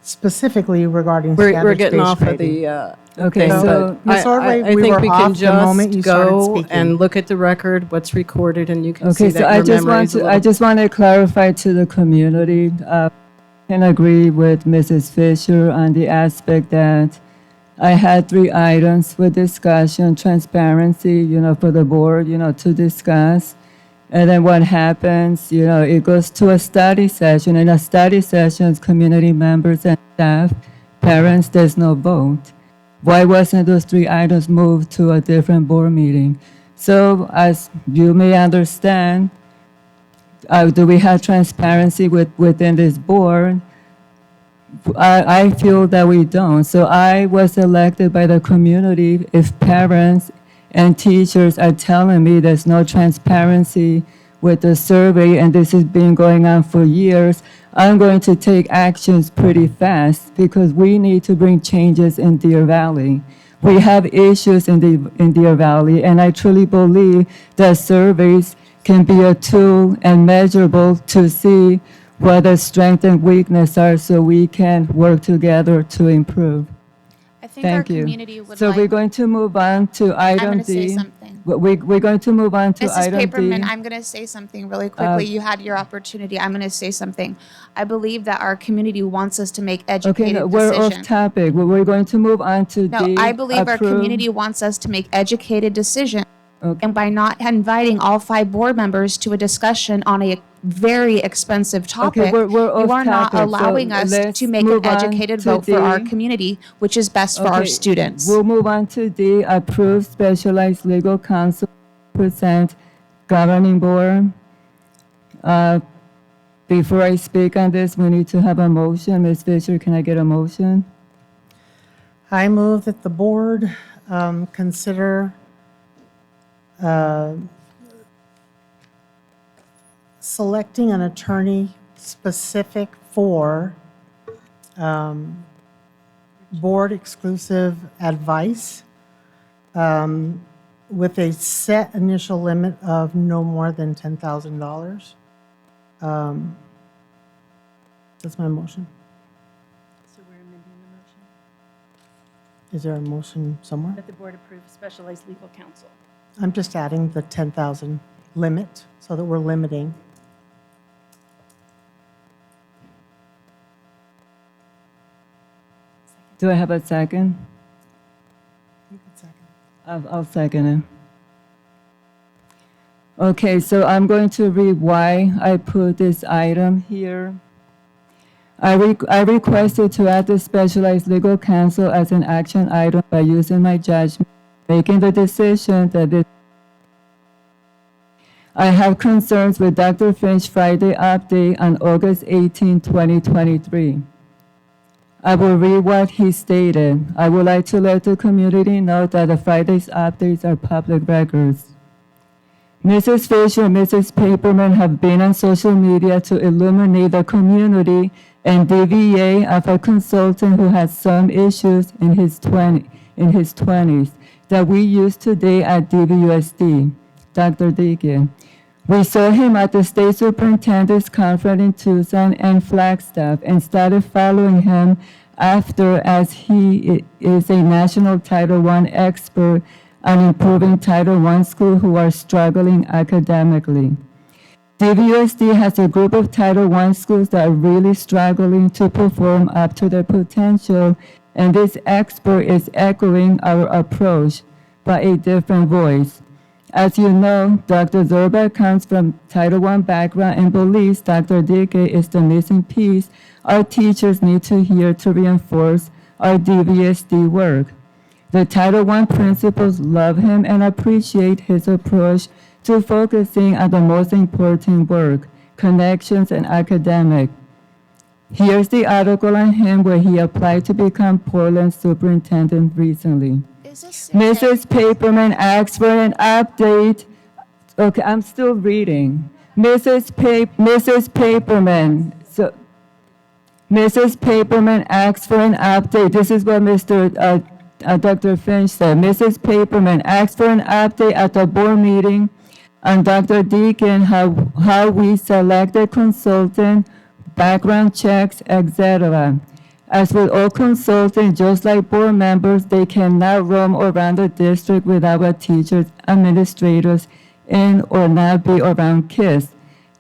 specifically regarding We're standards-based getting off of grading. the Okay, thing, so but Ms. Ordway, I we think were we off can the moment you just started go speaking. and look at the record, what's recorded, and you can see Okay, so that I your just memory want is a to, I little... just want to clarify to the community, can agree with Mrs. Fisher on the aspect that I had 3 items for discussion, transparency, for the board, to discuss. And then what happens, it goes to a study session. In a study session, community members and staff, parents, there's no vote. Why wasn't those 3 items moved to a different board meeting? So as you may understand, do we have transparency within this board? I feel that we don't. So I was elected by the community. If parents and teachers are telling me there's no transparency with the survey and this has been going on for years, I'm going to take actions pretty fast because we need to bring changes in Deer Valley. We have issues in Deer Valley, and I truly believe that surveys can be a tool and measurable to see what the strength and weakness are so we can work together to improve. I think our Thank you. community would So like... we're going to move on to I'm item going to say D. something. We're going to move on to Mrs. item Paperman, D. I'm going to say something really quickly. You had your opportunity. I'm going to say something. I believe that our community wants us to make Okay, educated no, we're off decisions. topic. We're going to move on to No, D. I believe our approve. community wants us to make educated decisions. Okay. And by not inviting all 5 board members to a discussion on a very expensive topic, we're you off are not topic, so allowing us let's to make an move on educated to vote for our D. community, which is best for our Okay, students. We'll move on to D, approve specialized legal counsel, present governing board. Before I speak on this, we need to have a motion. Ms. Fisher, can I get a motion? I move that the board consider selecting an attorney specific for board exclusive advice with a set initial limit of no more than $10,000. That's my motion. So we're amending the motion Is there a motion somewhere? that the board approve specialized legal counsel. I'm just adding the 10,000 limit so that we're limiting. Do I have a second? You can second. I'll second it. Okay, so I'm going to read why I put this item here. I requested to add the specialized legal counsel as an action item by using my judgment, making the decision that I have concerns with Dr. Finch Friday update on August 18, 2023. I will read what he stated. I would like to let the community know that the Friday's updates are public records. Mrs. Fisher and Mrs. Paperman have been on social media to illuminate the community and DVA of a consultant who has some issues in his 20s that we use today at DVUSD, Dr. Deacon. We saw him at the state superintendent's conference in Tucson and Flagstaff and started following him after, as he is a national Title I expert on improving Title I schools who are struggling academically. DVUSD has a group of Title I schools that are really struggling to perform up to their potential, and this expert is echoing our approach by a different voice. As you know, Dr. Zerba comes from Title I background and believes Dr. Dike is the missing piece our teachers need to hear to reinforce our DVSD work. The Title I principals love him and appreciate his approach to focusing on the most important work, connections, and academic. Here's the article on him where he applied to become Portland superintendent recently. Mrs. Paperman asks for an update. Okay, I'm still reading. Mrs. Paperman. So, Mrs. Paperman asks for an update. This is what Dr. Finch said. Mrs. Paperman asks for an update at the board meeting on Dr. Deacon, how we selected consultant, background checks, etc. As with all consultants, just like board members, they cannot roam around the district without a teachers, administrators, in or not be around kids.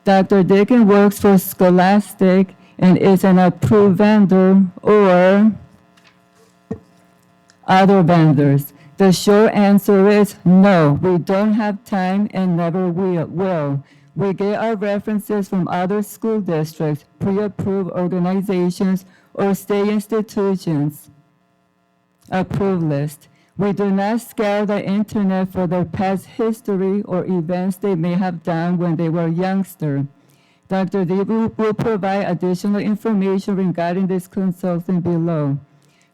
Dr. Deacon works for Scholastic and is an approved vendor or other vendors. The short answer is no, we don't have time and never will. We get our references from other school districts, pre-approved organizations, or state institutions approved list. We do not scour the internet for their past history or events they may have done when they were youngster. Dr. D will provide additional information regarding this consultant below.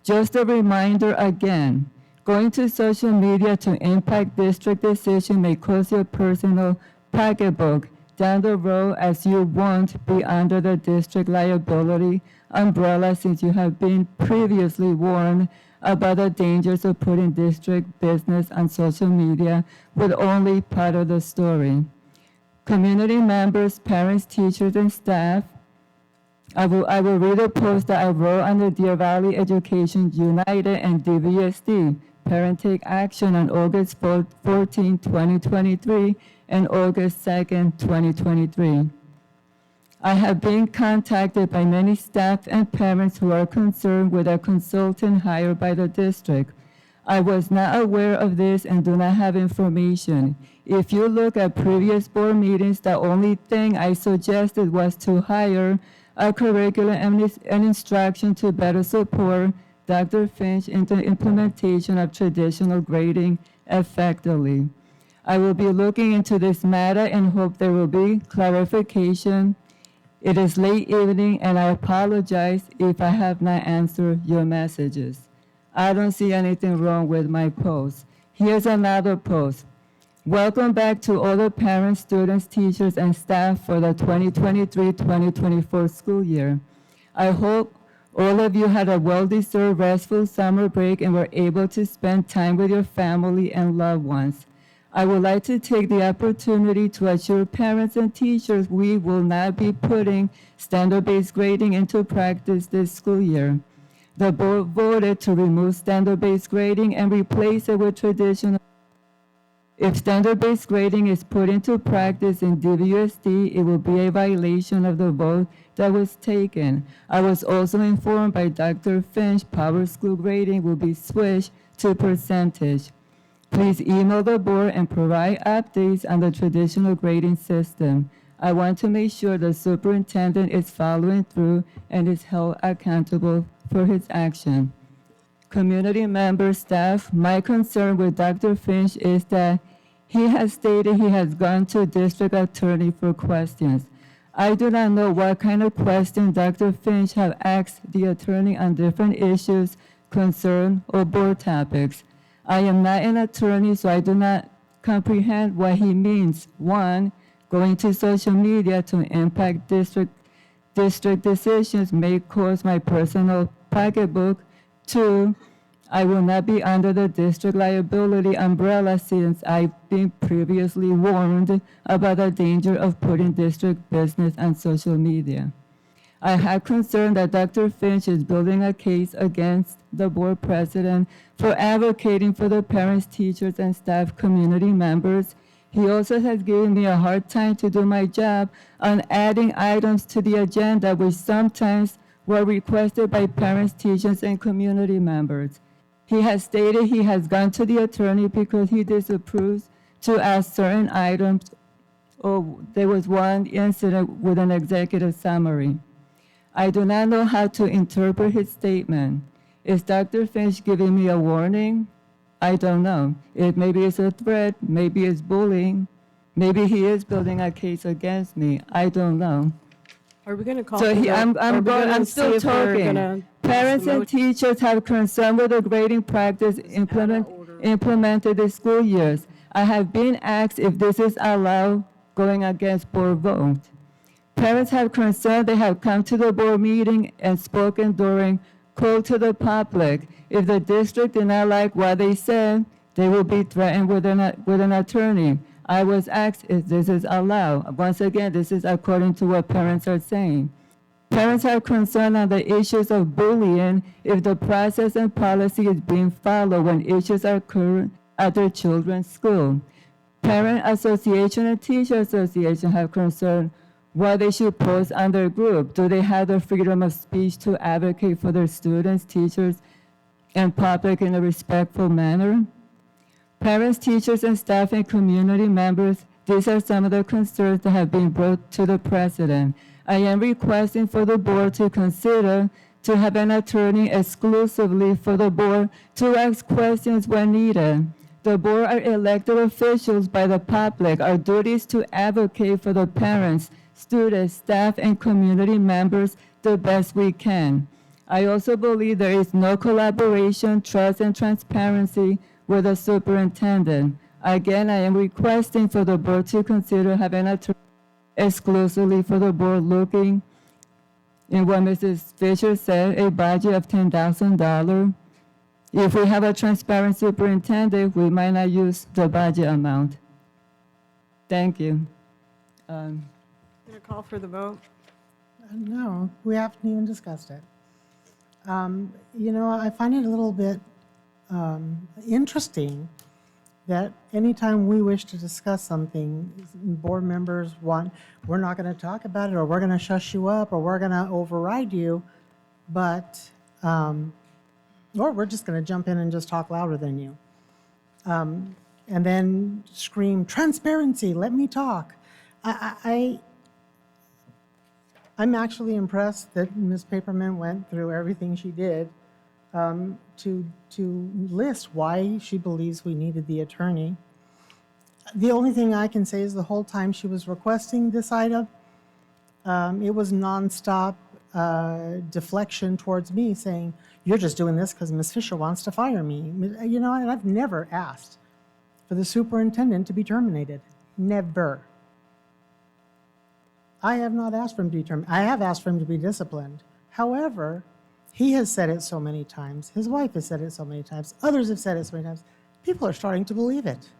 Just a reminder again, going to social media to impact district decision may cost your personal pocketbook down the road, as you won't be under the district liability umbrella since you have been previously warned about the dangers of putting district business on social media with only part of the story. Community members, parents, teachers, and staff, I will read a post that I wrote on the Deer Valley Education United and DVSD. Parent Take Action on August 14, 2023 and August 2nd, 2023. I have been contacted by many staff and parents who are concerned with a consultant hired by the district. I was not aware of this and do not have information. If you look at previous board meetings, the only thing I suggested was to hire a curriculum and instruction to better support Dr. Finch in the implementation of traditional grading effectively. I will be looking into this matter and hope there will be clarification. It is late evening and I apologize if I have not answered your messages. I don't see anything wrong with my post. Here's another post. Welcome back to all the parents, students, teachers, and staff for the 2023-2024 school year. I hope All of you had a well-deserved restful summer break and were able to spend time with your family and loved ones. I would like to take the opportunity to assure parents and teachers we will not be putting standard-based grading into practice this school year. The board voted to remove standard-based grading and replace it with traditional. If standard-based grading is put into practice in DVUSD, it will be a violation of the vote that was taken. I was also informed by Dr. Finch Power School grading will be switched to percentage. Please email the board and provide updates on the traditional grading system. I want to make sure the superintendent is following through and is held accountable for his action. Community members, staff, my concern with Dr. Finch is that he has stated he has gone to district attorney for questions. I do not know what kind of questions Dr. Finch have asked the attorney on different issues, concern, or board topics. I am not an attorney, so I do not comprehend what he means. One, going to social media to impact district decisions may cause my personal pocketbook. Two, I will not be under the district liability umbrella since I've been previously warned about the danger of putting district business on social media. I have concern that Dr. Finch is building a case against the board president for advocating for the parents, teachers, and staff community members. He also has given me a hard time to do my job on adding items to the agenda which sometimes were requested by parents, teachers, and community members. He has stated he has gone to the attorney because he disapproves to add certain items, or there was one incident with an executive summary. I do not know how to interpret his statement. Is Dr. Finch giving me a warning? I don't know. Maybe it's a threat, maybe it's bullying, maybe he is building a case against me. I don't know. Are we going to call So for the- are we I'm gonna see still if we're talking. gonna Parents and teachers have concern with the grading practice implemented this school years. I have been asked if this is allowed going against board vote. Parents have concern. They have come to the board meeting and spoken during quote to the public. If the district did not like what they said, they will be threatened with an attorney. I was asked if this is allowed. Once again, this is according to what parents are saying. Parents are concerned on the issues of bullying if the process and policy is being followed when issues occur at their children's school. Parent Association and Teacher Association have concern what they should post on their group. Do they have the freedom of speech to advocate for their students, teachers, and public in a respectful manner? Parents, teachers, and staff and community members, these are some of the concerns that have been brought to the president. I am requesting for the board to consider to have an attorney exclusively for the board to ask questions when needed. The board are elected officials by the public. Our duty is to advocate for the parents, students, staff, and community members the best we can. I also believe there is no collaboration, trust, and transparency with the superintendent. Again, I am requesting for the board to consider having an attorney exclusively for the board looking in what Mrs. Fisher said, a budget of $10,000. If we have a transparent superintendent, we might not use the budget amount. Thank you. Going to call for the vote? No, we haven't even discussed it. You know, I find it a little bit interesting that anytime we wish to discuss something, board members want, we're not going to talk about it, or we're going to shush you up, or we're going to override you, but, or we're just going to jump in and just talk louder than you. And then scream, transparency, let me talk. I'm actually impressed that Ms. Paperman went through everything she did to list why she believes we needed the attorney. The only thing I can say is the whole time she was requesting this item, it was nonstop deflection towards me saying, you're just doing this because Ms. Fisher wants to fire me. You know, and I've never asked for the superintendent to be terminated. Never. I have not asked for him to be terminated. I have asked for him to be disciplined. However, He has said it so many times. His wife has said it so many times. Others have said it so many times. People are starting to believe it.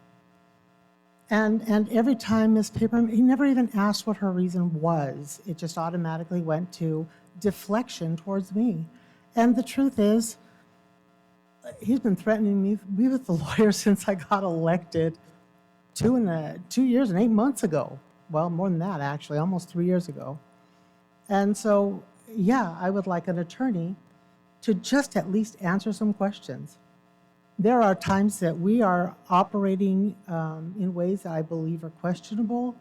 And every time Ms. Paperman, he never even asked what her reason was. It just automatically went to deflection towards me. And the truth is, he's been threatening me with the lawyer since I got elected 2 years and 8 months ago. Well, more than that, actually, almost 3 years ago. And so, yeah, I would like an attorney to just at least answer some questions. There are times that we are operating in ways that I believe are questionable.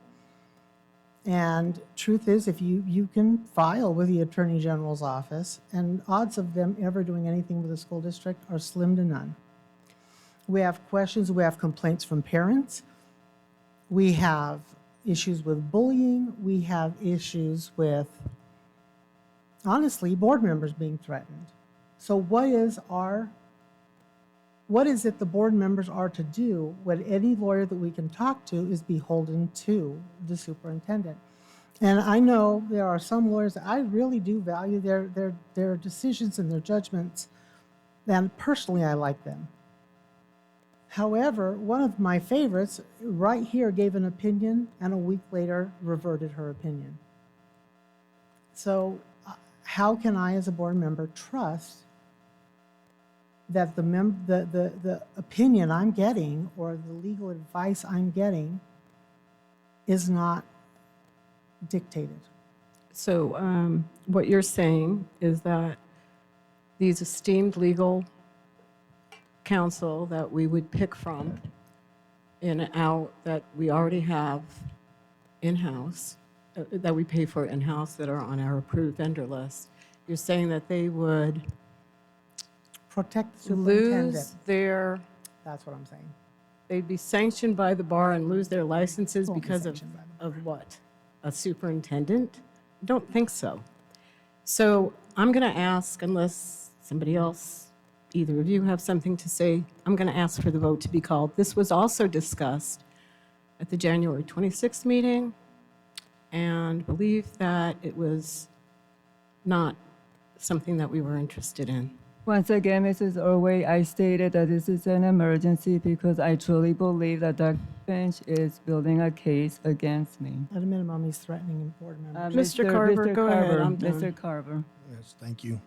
And truth is, if you can file with the Attorney General's office, and odds of them ever doing anything with the school district are slim to none. We have questions, we have complaints from parents, we have issues with bullying, we have issues with, honestly, board members being threatened. So what is it the board members are to do when any lawyer that we can talk to is beholden to the superintendent? And I know there are some lawyers that I really do value their decisions and their judgments, and personally I like them. However, one of my favorites right here gave an opinion and a week later reverted her opinion. So how can I as a board member trust that the opinion I'm getting or the legal advice I'm getting is not dictated? So what you're saying is that these esteemed legal counsel that we would pick from in and out, that we already have in-house, that we pay for in-house, that are on our approved vendor list, you're saying that they would protect the superintendent. lose their, That's what I'm saying. they'd be sanctioned by the bar and lose their licenses Won't be because sanctioned by the of what? A superintendent? Don't think so. So I'm going to ask, unless somebody else, either of you have something to say, I'm going to ask for the vote to be called. This was also discussed at the January 26th meeting, and believe that it was not something that we were interested in. Once again, Mrs. Orway, I stated that this is an emergency because I truly believe that Dr. Finch is building a case against me. At a minimum, he's threatening board members. Mr. Carver, go ahead, I'm done. Mr. Carver. Yes, thank you.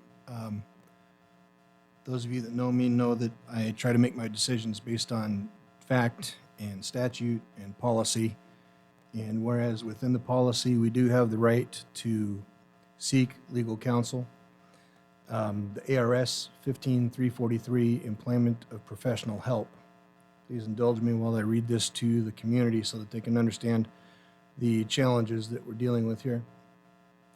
Those of you that know me know that I try to make my decisions based on fact and statute and policy. And whereas within the policy, we do have the right to seek legal counsel, the ARS 15343, employment of professional help. Please indulge me while I read this to the community so that they can understand the challenges that we're dealing with here.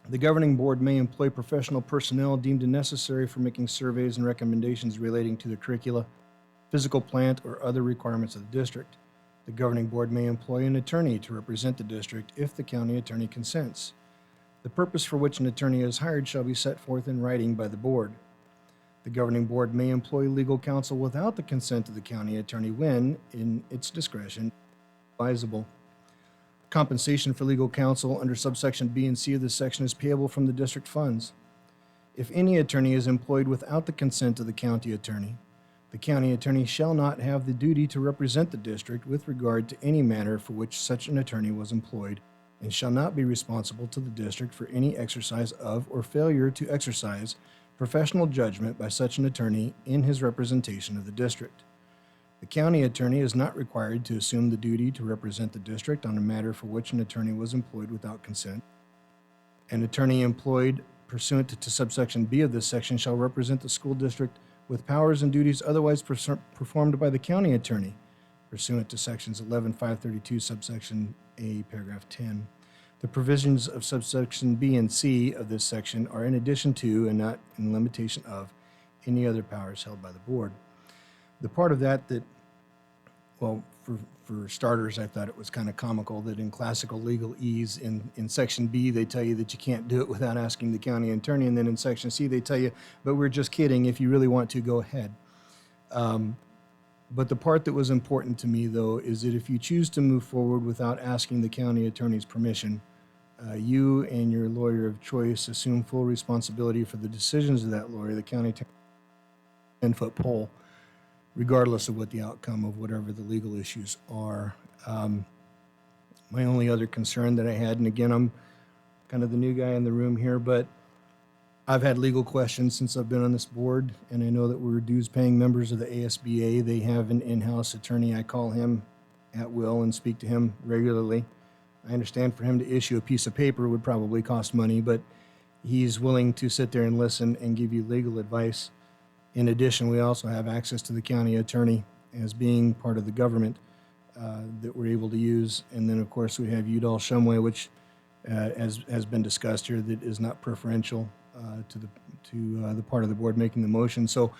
The governing board may employ professional personnel deemed necessary for making surveys and recommendations relating to the curricula, physical plant, or other requirements of the district. The governing board may employ an attorney to represent the district if the county attorney consents. The purpose for which an attorney is hired shall be set forth in writing by the board. The governing board may employ legal counsel without the consent of the county attorney when, in its discretion, advisable. Compensation for legal counsel under subsection B and C of this section is payable from the district funds. If any attorney is employed without the consent of the county attorney shall not have the duty to represent the district with regard to any matter for which such an attorney was employed, and shall not be responsible to the district for any exercise of or failure to exercise professional judgment by such an attorney in his representation of the district. The county attorney is not required to assume the duty to represent the district on a matter for which an attorney was employed without consent. An attorney employed pursuant to subsection B of this section shall represent the school district with powers and duties otherwise performed by the county attorney pursuant to sections 11.532 subsection A, paragraph 10. The provisions of subsection B and C of this section are in addition to and not in limitation of any other powers held by the board. The part of that, well, for starters, I thought it was kind of comical that in classical legalese, in section B, they tell you that you can't do it without asking the county attorney, and then in section C, they tell you, but we're just kidding, if you really want to, go ahead. But the part that was important to me, though, is that if you choose to move forward without asking the county attorney's permission, You and your lawyer of choice assume full responsibility for the decisions of that lawyer, the county 10-foot pole, regardless of what the outcome of whatever the legal issues are. My only other concern that I had, and again, I'm kind of the new guy in the room here, but I've had legal questions since I've been on this board, and I know that we're dues-paying members of the ASBA. They have an in-house attorney. I call him at will and speak to him regularly. I understand for him to issue a piece of paper would probably cost money, but he's willing to sit there and listen and give you legal advice. In addition, we also have access to the county attorney as being part of the government that we're able to use. And then, of course, we have Udall Shumway, which has been discussed here, that is not preferential to the part of the board making the motion. So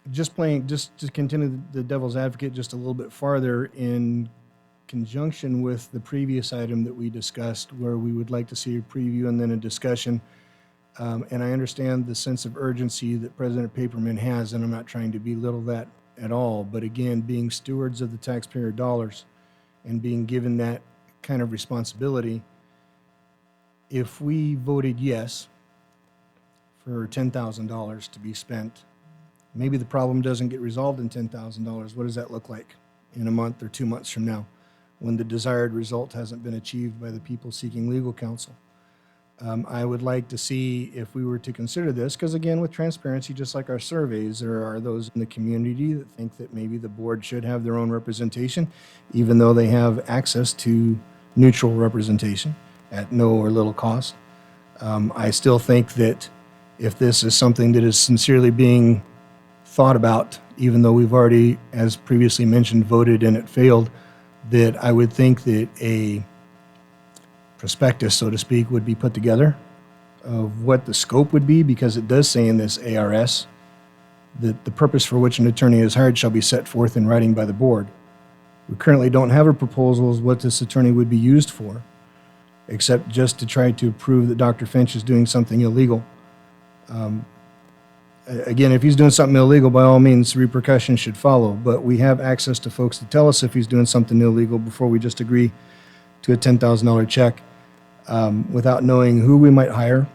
just to continue the devil's advocate just a little bit farther, in conjunction with the previous item that we discussed, where we would like to see a preview and then a discussion. And I understand the sense of urgency that President Paperman has, and I'm not trying to belittle that at all. But again, being stewards of the taxpayer dollars and being given that kind of responsibility, if we voted yes for $10,000 to be spent, maybe the problem doesn't get resolved in $10,000. What does that look like in a month or 2 months from now, when the desired result hasn't been achieved by the people seeking legal counsel? I would like to see, if we were to consider this, because again, with transparency, just like our surveys, there are those in the community that think that maybe the board should have their own representation, even though they have access to neutral representation at no or little cost. I still think that if this is something that is sincerely being thought about, even though we've already, as previously mentioned, voted and it failed, that I would think that a prospectus, so to speak, would be put together of what the scope would be, because it does say in this ARS that the purpose for which an attorney is hired shall be set forth in writing by the board. We currently don't have a proposal as what this attorney would be used for, except just to try to prove that Dr. Finch is doing something illegal. Again, if he's doing something illegal, by all means, repercussions should follow. But we have access to folks to tell us if he's doing something illegal before we just agree to a $10,000 check, without knowing who we might hire,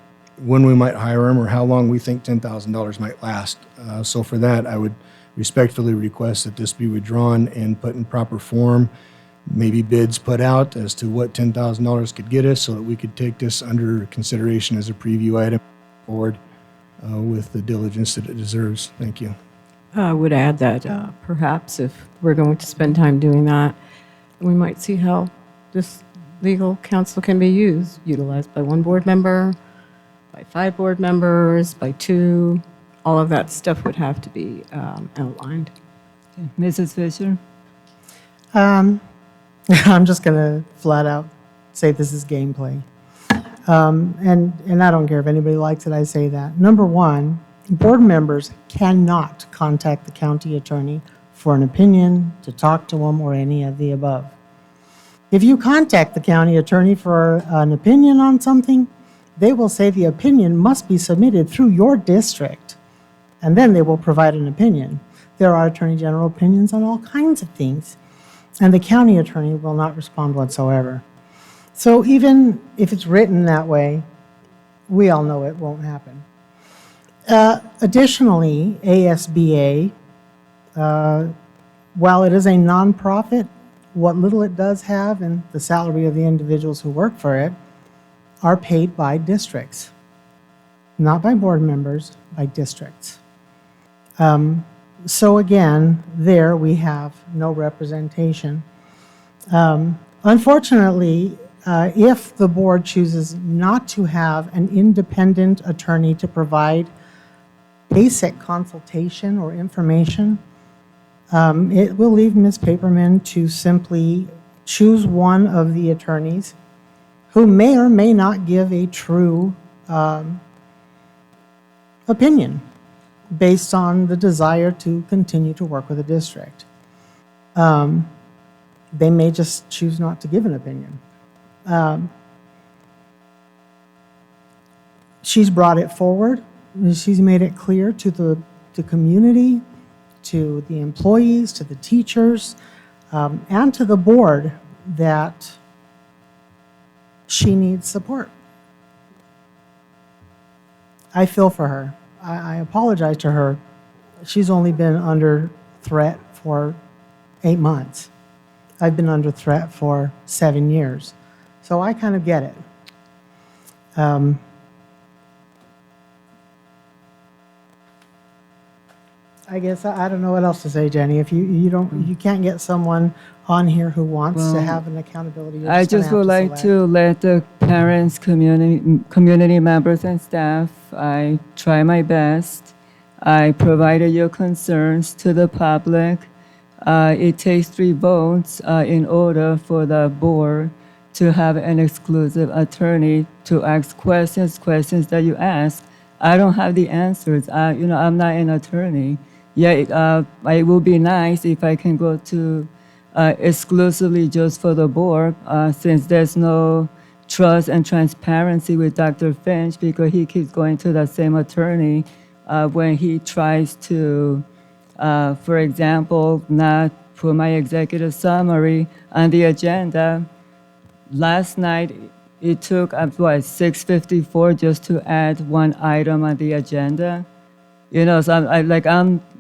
when we might hire him, or how long we think $10,000 might last. So for that, I would respectfully request that this be withdrawn and put in proper form, maybe bids put out as to what $10,000 could get us, so that we could take this under consideration as a preview item forward with the diligence that it deserves. Thank you. I would add that perhaps if we're going to spend time doing that, we might see how this legal counsel can be utilized by one board member, by 5 board members, by 2. All of that stuff would have to be outlined. Okay. Mrs. Fisher? I'm just going to flat out say this is gameplay. And I don't care if anybody likes it, I say that. Number one, board members cannot contact the county attorney for an opinion, to talk to them, or any of the above. If you contact the county attorney for an opinion on something, they will say the opinion must be submitted through your district, and then they will provide an opinion. There are attorney general opinions on all kinds of things, and the county attorney will not respond whatsoever. So even if it's written that way, we all know it won't happen. Additionally, ASBA, while it is a nonprofit, what little it does have and the salary of the individuals who work for it are paid by districts, not by board members, by districts. So again, there we have no representation. Unfortunately, if the board chooses not to have an independent attorney to provide basic consultation or information, it will leave Ms. Paperman to simply choose one of the attorneys who may or may not give a true opinion based on the desire to continue to work with the district. They may just choose not to give an opinion. She's brought it forward. She's made it clear to the community, to the employees, to the teachers, and to the board that she needs support. I feel for her. I apologize to her. She's only been under threat for 8 months. I've been under threat for 7 years. So I kind of get it. I guess I don't know what else to say, Jenny. If you can't get someone on here who wants to Well, have an accountability, you're I just gonna just have would like select. to let the parents, community members and staff, I try my best. I provided your concerns to the public. It takes 3 votes in order for the board to have an exclusive attorney to ask questions that you ask. I don't have the answers. I'm not an attorney. Yeah, it would be nice if I can go to exclusively just for the board, since there's no trust and transparency with Dr. Finch because he keeps going to the same attorney when he tries to, for example, not put my executive summary on the agenda. Last night, it took, 6:54 just to add one item on the agenda. So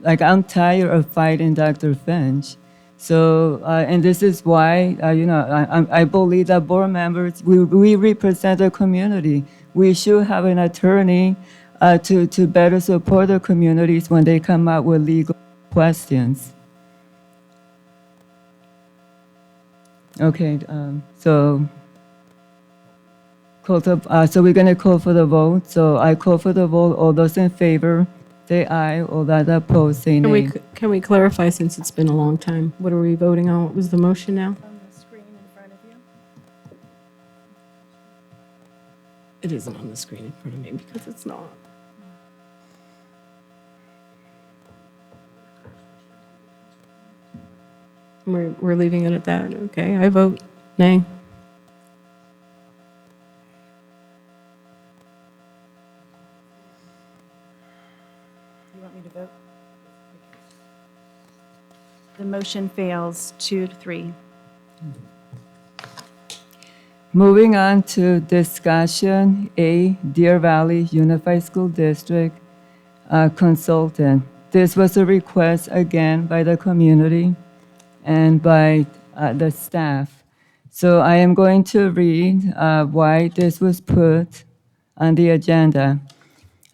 I'm tired of fighting Dr. Finch. So, and this is why, I believe that board members, we represent the community. We should have an attorney to better support the communities when they come up with legal questions. Okay, so so we're going to call for the vote. So I call for the vote. All those in favor, say aye. All that opposed, say nay. Can we clarify, since it's been a long time, what are we voting on? What was the motion now? On the screen in front of you. It isn't on the screen in front of me because it's not. We're leaving it at that. Okay, I vote nay. You want me to vote? The motion fails 2-3. Moving on to discussion A, Deer Valley Unified School District consultant. This was a request again by the community and by the staff. So I am going to read why this was put on the agenda.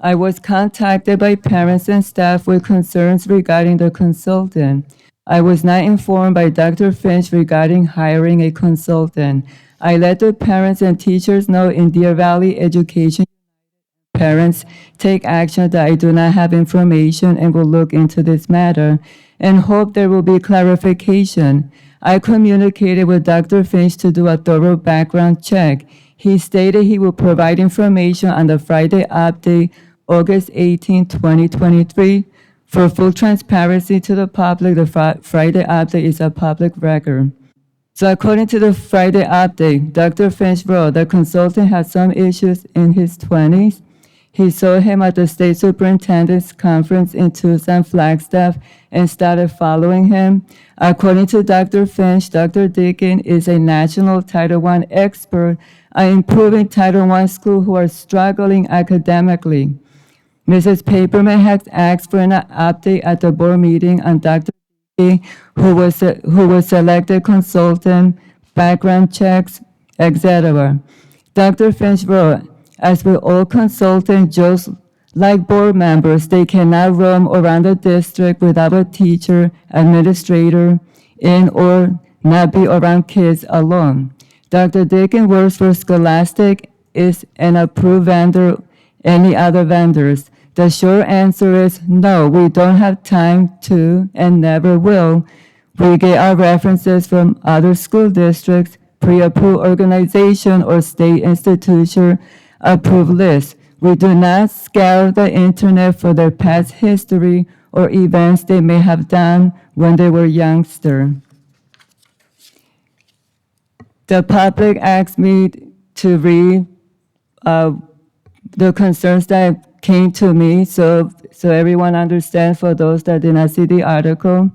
I was contacted by parents and staff with concerns regarding the consultant. I was not informed by Dr. Finch regarding hiring a consultant. I let the parents and teachers know in Deer Valley Education parents take action that I do not have information and will look into this matter and hope there will be clarification. I communicated with Dr. Finch to do a thorough background check. He stated he will provide information on the Friday update, August 18, 2023. For full transparency to the public, the Friday update is a public record. So according to the Friday update, Dr. Finch wrote the consultant had some issues in his 20s. He saw him at the state superintendent's conference in Tucson, Flagstaff, and started following him. According to Dr. Finch, Dr. Deacon is a national Title I expert on improving Title I schools who are struggling academically. Mrs. Paperman had asked for an update at the board meeting on Dr. Deacon, who was selected consultant, background checks, etc. Dr. Finch wrote, as with all consultants, just like board members, they cannot roam around the district without a teacher, administrator, in or not be around kids alone. Dr. Deacon works for Scholastic, is an approved vendor, any other vendors. The short answer is no, we don't have time to and never will. We get our references from other school districts, pre-approved organization or state institution approved list. We do not scour the internet for their past history or events they may have done when they were youngster. The public asked me to read the concerns that came to me, so everyone understands for those that did not see the article.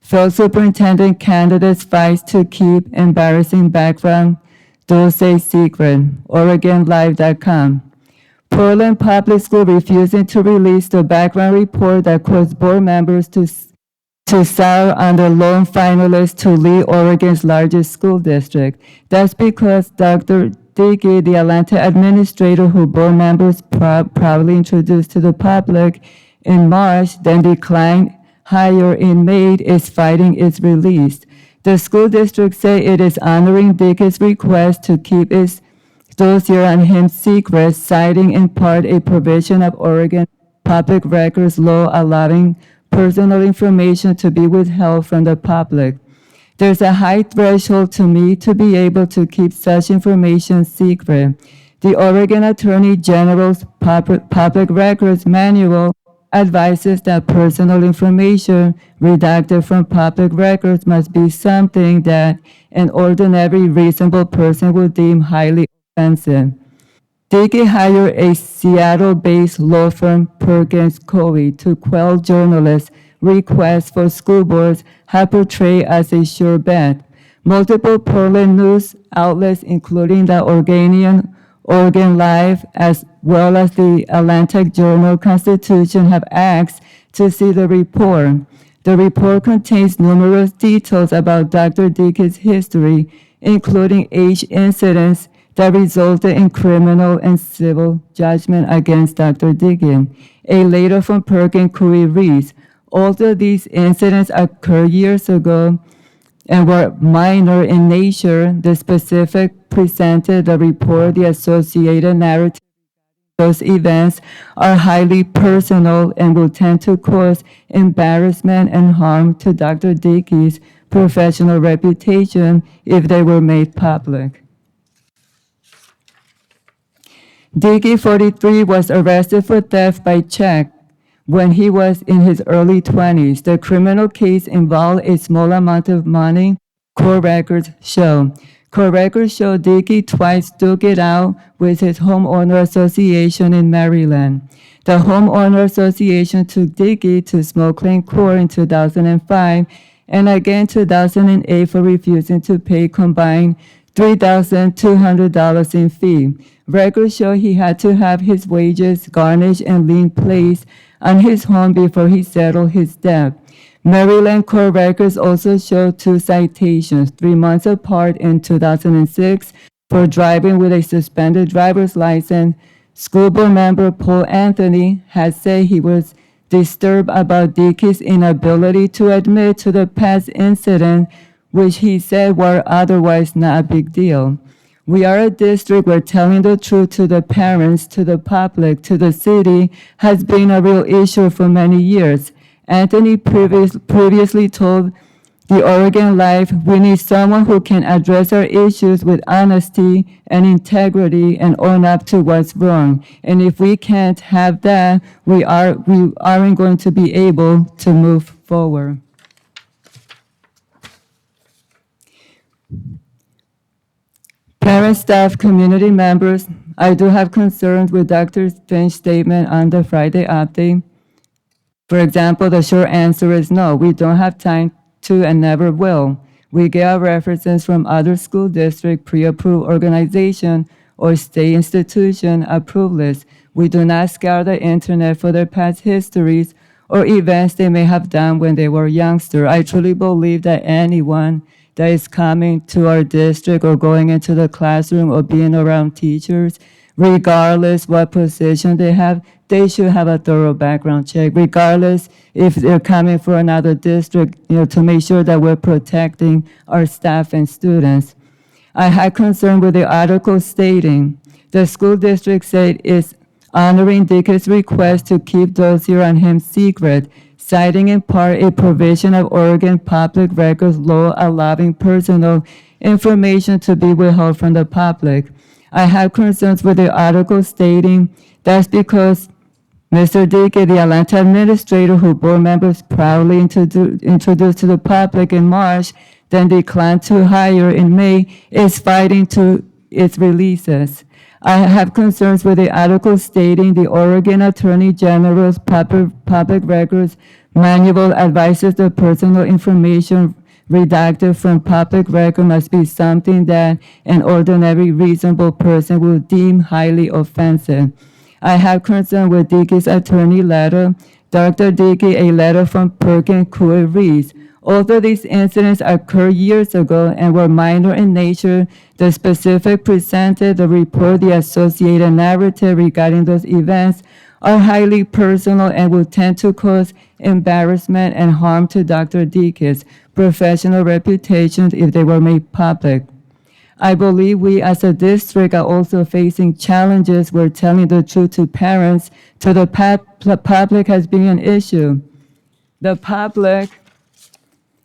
Field superintendent candidates fight to keep embarrassing background Dulce Secret, OregonLive.com. Portland Public School refusing to release the background report that caused board members to serve under lone finalists to lead Oregon's largest school district. That's because Dr. Dickey, the Atlanta administrator who board members proudly introduced to the public in March, then declined hire in May, is fighting its release. The school district say it is honoring Dickey's request to keep its dossier on him secret, citing in part a provision of Oregon public records law allowing personal information to be withheld from the public. There's a high threshold to me to be able to keep such information secret. The Oregon Attorney General's public records manual advises that personal information redacted from public records must be something that an ordinary reasonable person would deem highly offensive. Dickey hired a Seattle-based law firm, Perkins Coie, to quell journalists' requests for school boards have portrayed as a sure bet. Multiple Portland news outlets, including the Oregonian, Oregon Live, as well as the Atlantic Journal-Constitution, have asked to see the report. The report contains numerous details about Dr. Dickey's history, including age incidents that resulted in criminal and civil judgment against Dr. Dickey. A letter from Perkins Coie reads, although these incidents occurred years ago and were minor in nature, the specific presented the report, the associated narrative, those events are highly personal and will tend to cause embarrassment and harm to Dr. Dickey's professional reputation if they were made public. Dickey, 43, was arrested for theft by check when he was in his early 20s. The criminal case involved a small amount of money, court records show. Court records show Dickey twice took it out with his homeowner association in Maryland. The homeowner association took Dickey to smoke claim court in 2005 and again 2008 for refusing to pay combined $3,200 in fee. Records show he had to have his wages garnished and lien placed on his home before he settled his debt. Maryland court records also show 2 citations, 3 months apart in 2006 for driving with a suspended driver's license. School board member Paul Anthony has said he was disturbed about Dickey's inability to admit to the past incident, which he said were otherwise not a big deal. We are a district where telling the truth to the parents, to the public, to the city has been a real issue for many years. Anthony previously told the Oregon Live, we need someone who can address our issues with honesty and integrity and own up to what's wrong. And if we can't have that, we aren't going to be able to move forward. Parents, staff, community members, I do have concerns with Dr. Finch's statement on the Friday update. For example, the short answer is no, we don't have time to and never will. We get our references from other school district pre-approved organization or state institution approved list. We do not scour the internet for their past histories or events they may have done when they were youngster. I truly believe that anyone that is coming to our district or going into the classroom or being around teachers, regardless what position they have, they should have a thorough background check, regardless if they're coming for another district, to make sure that we're protecting our staff and students. I had concern with the article stating the school district said it's honoring Dickey's request to keep dossier on him secret, citing in part a provision of Oregon public records law allowing personal information to be withheld from the public. I have concerns with the article stating that's because Mr. Dickey, the Atlanta administrator who board members proudly introduced to the public in March, then declined to hire in May, is fighting to its releases. I have concerns with the article stating the Oregon Attorney General's public records manual advises the personal information redacted from public record must be something that an ordinary reasonable person would deem highly offensive. I have concern with Dickey's attorney letter. Dr. Dickey, a letter from Perkins Coie reads, although these incidents occurred years ago and were minor in nature, the specific presented, the report, the associated narrative regarding those events are highly personal and will tend to cause embarrassment and harm to Dr. Dickey's professional reputation if they were made public. I believe we as a district are also facing challenges where telling the truth to parents, to the public has been an issue. The public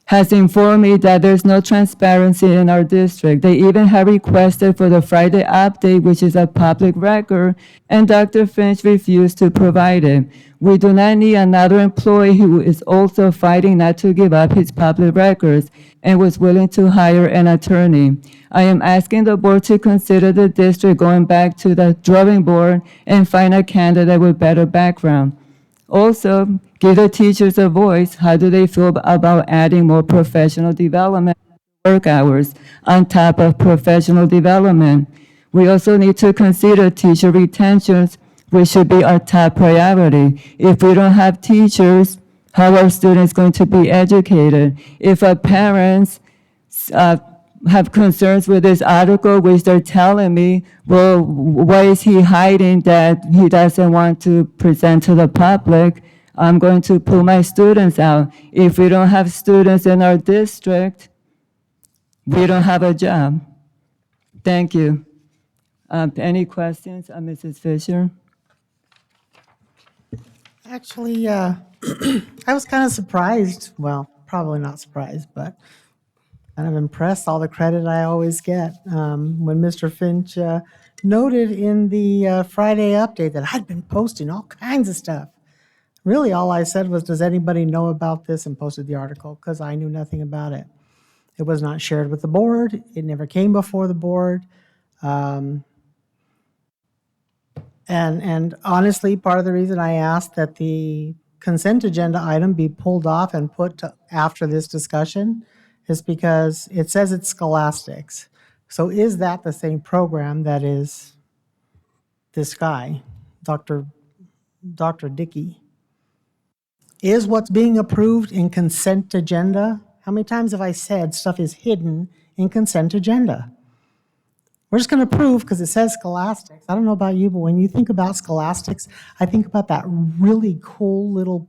has informed me that there's no transparency in our district. They even have requested for the Friday update, which is a public record, and Dr. Finch refused to provide it. We do not need another employee who is also fighting not to give up his public records and was willing to hire an attorney. I am asking the board to consider the district going back to the drawing board and find a candidate with better background. Also, give the teachers a voice. How do they feel about adding more professional development work hours on top of professional development? We also need to consider teacher retentions, which should be our top priority. If we don't have teachers, how are students going to be educated? If our parents have concerns with this article, which they're telling me, well, why is he hiding that he doesn't want to present to the public? I'm going to pull my students out. If we don't have students in our district, we don't have a job. Thank you. Any questions, Mrs. Fisher? Actually, I was kind of surprised. Well, probably not surprised, but kind of impressed, all the credit I always get, when Mr. Finch noted in the Friday update that I'd been posting all kinds of stuff. Really, all I said was, does anybody know about this, and posted the article, because I knew nothing about it. It was not shared with the board. It never came before the board. And honestly, part of the reason I asked that the consent agenda item be pulled off and put to after this discussion is because it says it's scholastics. So is that the same program that is this guy, Dr. Dickey? Is what's being approved in consent agenda? How many times have I said stuff is hidden in consent agenda? We're just going to approve because it says scholastics. I don't know about you, but when you think about scholastics, I think about that really cool little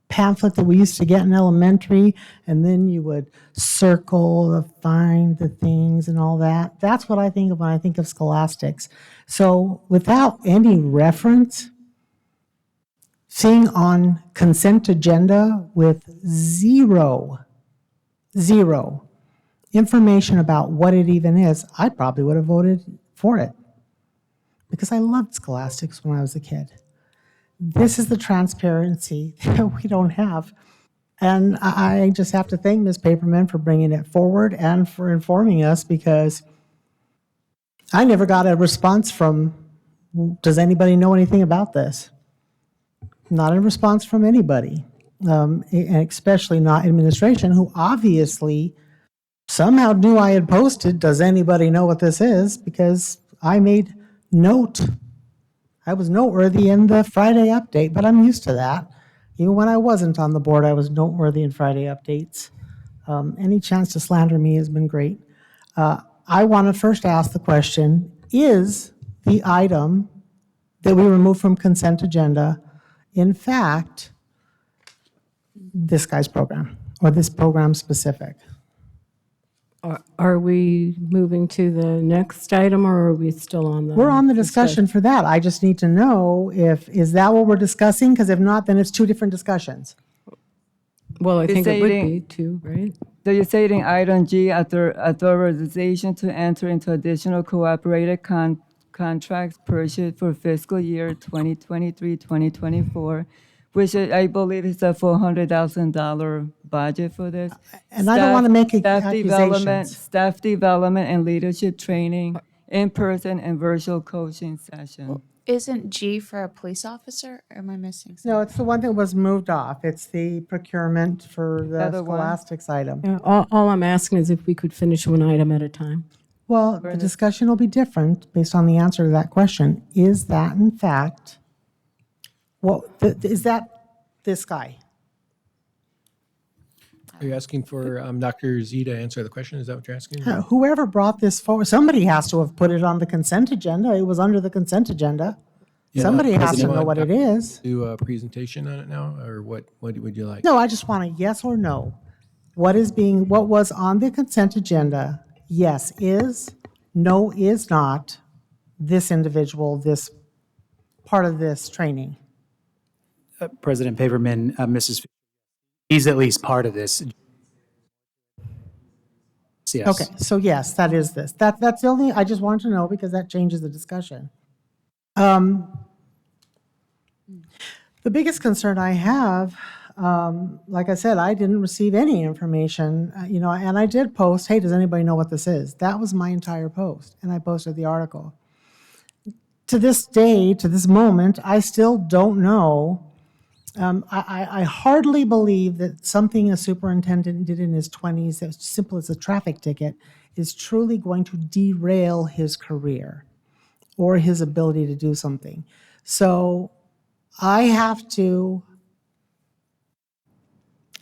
pamphlet that we used to get in elementary, and then you would circle, find the things and all that. That's what I think of when I think of scholastics. So without any reference, seeing on consent agenda with zero information about what it even is, I probably would have voted for it because I loved scholastics when I was a kid. This is the transparency that we don't have. And I just have to thank Ms. Paperman for bringing it forward and for informing us, because I never got a response from, does anybody know anything about this? Not a response from anybody, and especially not administration, who obviously somehow knew I had posted, does anybody know what this is? Because I made note. I was noteworthy in the Friday update, but I'm used to that. Even when I wasn't on the board, I was noteworthy in Friday updates. Any chance to slander me has been great. I want to first ask the question, is the item that we removed from consent agenda, in fact, this guy's program, or this program specific? Are we moving to the next item, or are we still on the? We're on the discussion for that. I just need to know is that what we're discussing? Because if not, then it's two different discussions. Well, I think it would be too, right? So you're saying item G, authorization to enter into additional cooperative contracts purchase for fiscal year 2023-2024, which I believe is a $400,000 budget for this. And I don't want to make accusations. Staff development and leadership training, in-person and virtual coaching session. Isn't G for a police officer? Or am I missing something? No, it's the one that was moved off. It's the procurement for the Other one? scholastics item. Yeah, all I'm asking is if we could finish one item at a time. Well, the discussion will be different based on the answer to that question. Is that in fact, is that this guy? Are you asking for Dr. Z to answer the question? Is that what you're asking? Whoever brought this forward, somebody has to have put it on the consent agenda. It was under the consent agenda. Yeah, Somebody has to President, know what it is. Do a presentation on it now, or what would you like? No, I just want a yes or no. What was on the consent agenda? Yes is, no is not this individual, this part of this training. President Paperman, Mrs. He's at least part of this. Yes. Okay, so yes, that is this. That's the only, I just wanted to know because that changes the discussion. The biggest concern I have, like I said, I didn't receive any information, and I did post, hey, does anybody know what this is? That was my entire post, and I posted the article. To this day, to this moment, I still don't know. I hardly believe that something a superintendent did in his 20s, as simple as a traffic ticket, is truly going to derail his career or his ability to do something. So I have to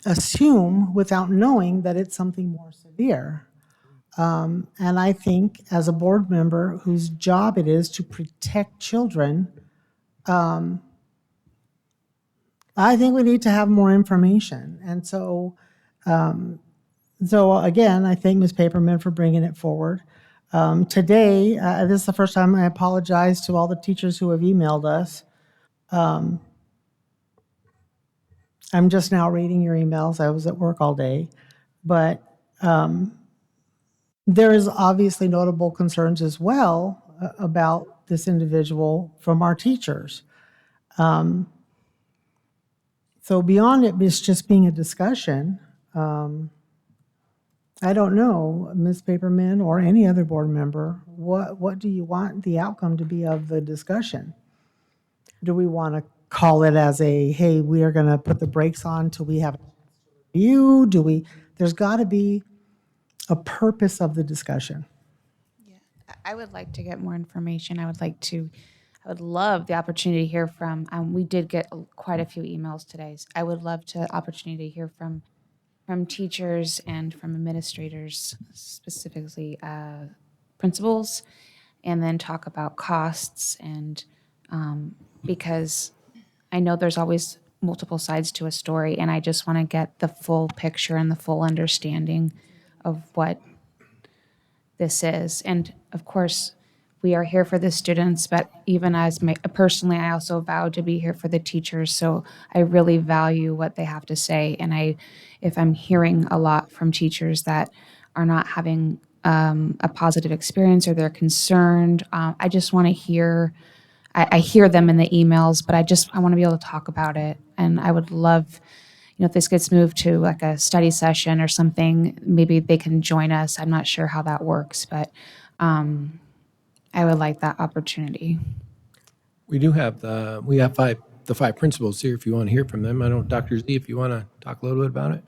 assume without knowing that it's something more severe. And I think as a board member whose job it is to protect children, I think we need to have more information. And so again, I thank Ms. Paperman for bringing it forward. Today, this is the first time I apologize to all the teachers who have emailed us. I'm just now reading your emails. I was at work all day. But there is obviously notable concerns as well about this individual from our teachers. So beyond it just being a discussion, I don't know, Ms. Paperman or any other board member, what do you want the outcome to be of the discussion? Do we want to call it as a, hey, we are going to put the brakes on till we have a review? There's got to be a purpose of the discussion. I would like to get more information. I would love the opportunity to hear from, we did get quite a few emails today. So I would love the opportunity to hear from teachers and from administrators, specifically principals, and then talk about costs and because I know there's always multiple sides to a story, and I just want to get the full picture and the full understanding of what this is. And of course, we are here for the students, but even as personally, I also vow to be here for the teachers. So I really value what they have to say. And if I'm hearing a lot from teachers that are not having a positive experience or they're concerned, I just want to hear. I hear them in the emails, but I want to be able to talk about it. And I would love, if this gets moved to like a study session or something, maybe they can join us. I'm not sure how that works, but I would like that opportunity. We do have the five principals here if you want to hear from them. I don't, Dr. Z, if you want to talk a little bit about it.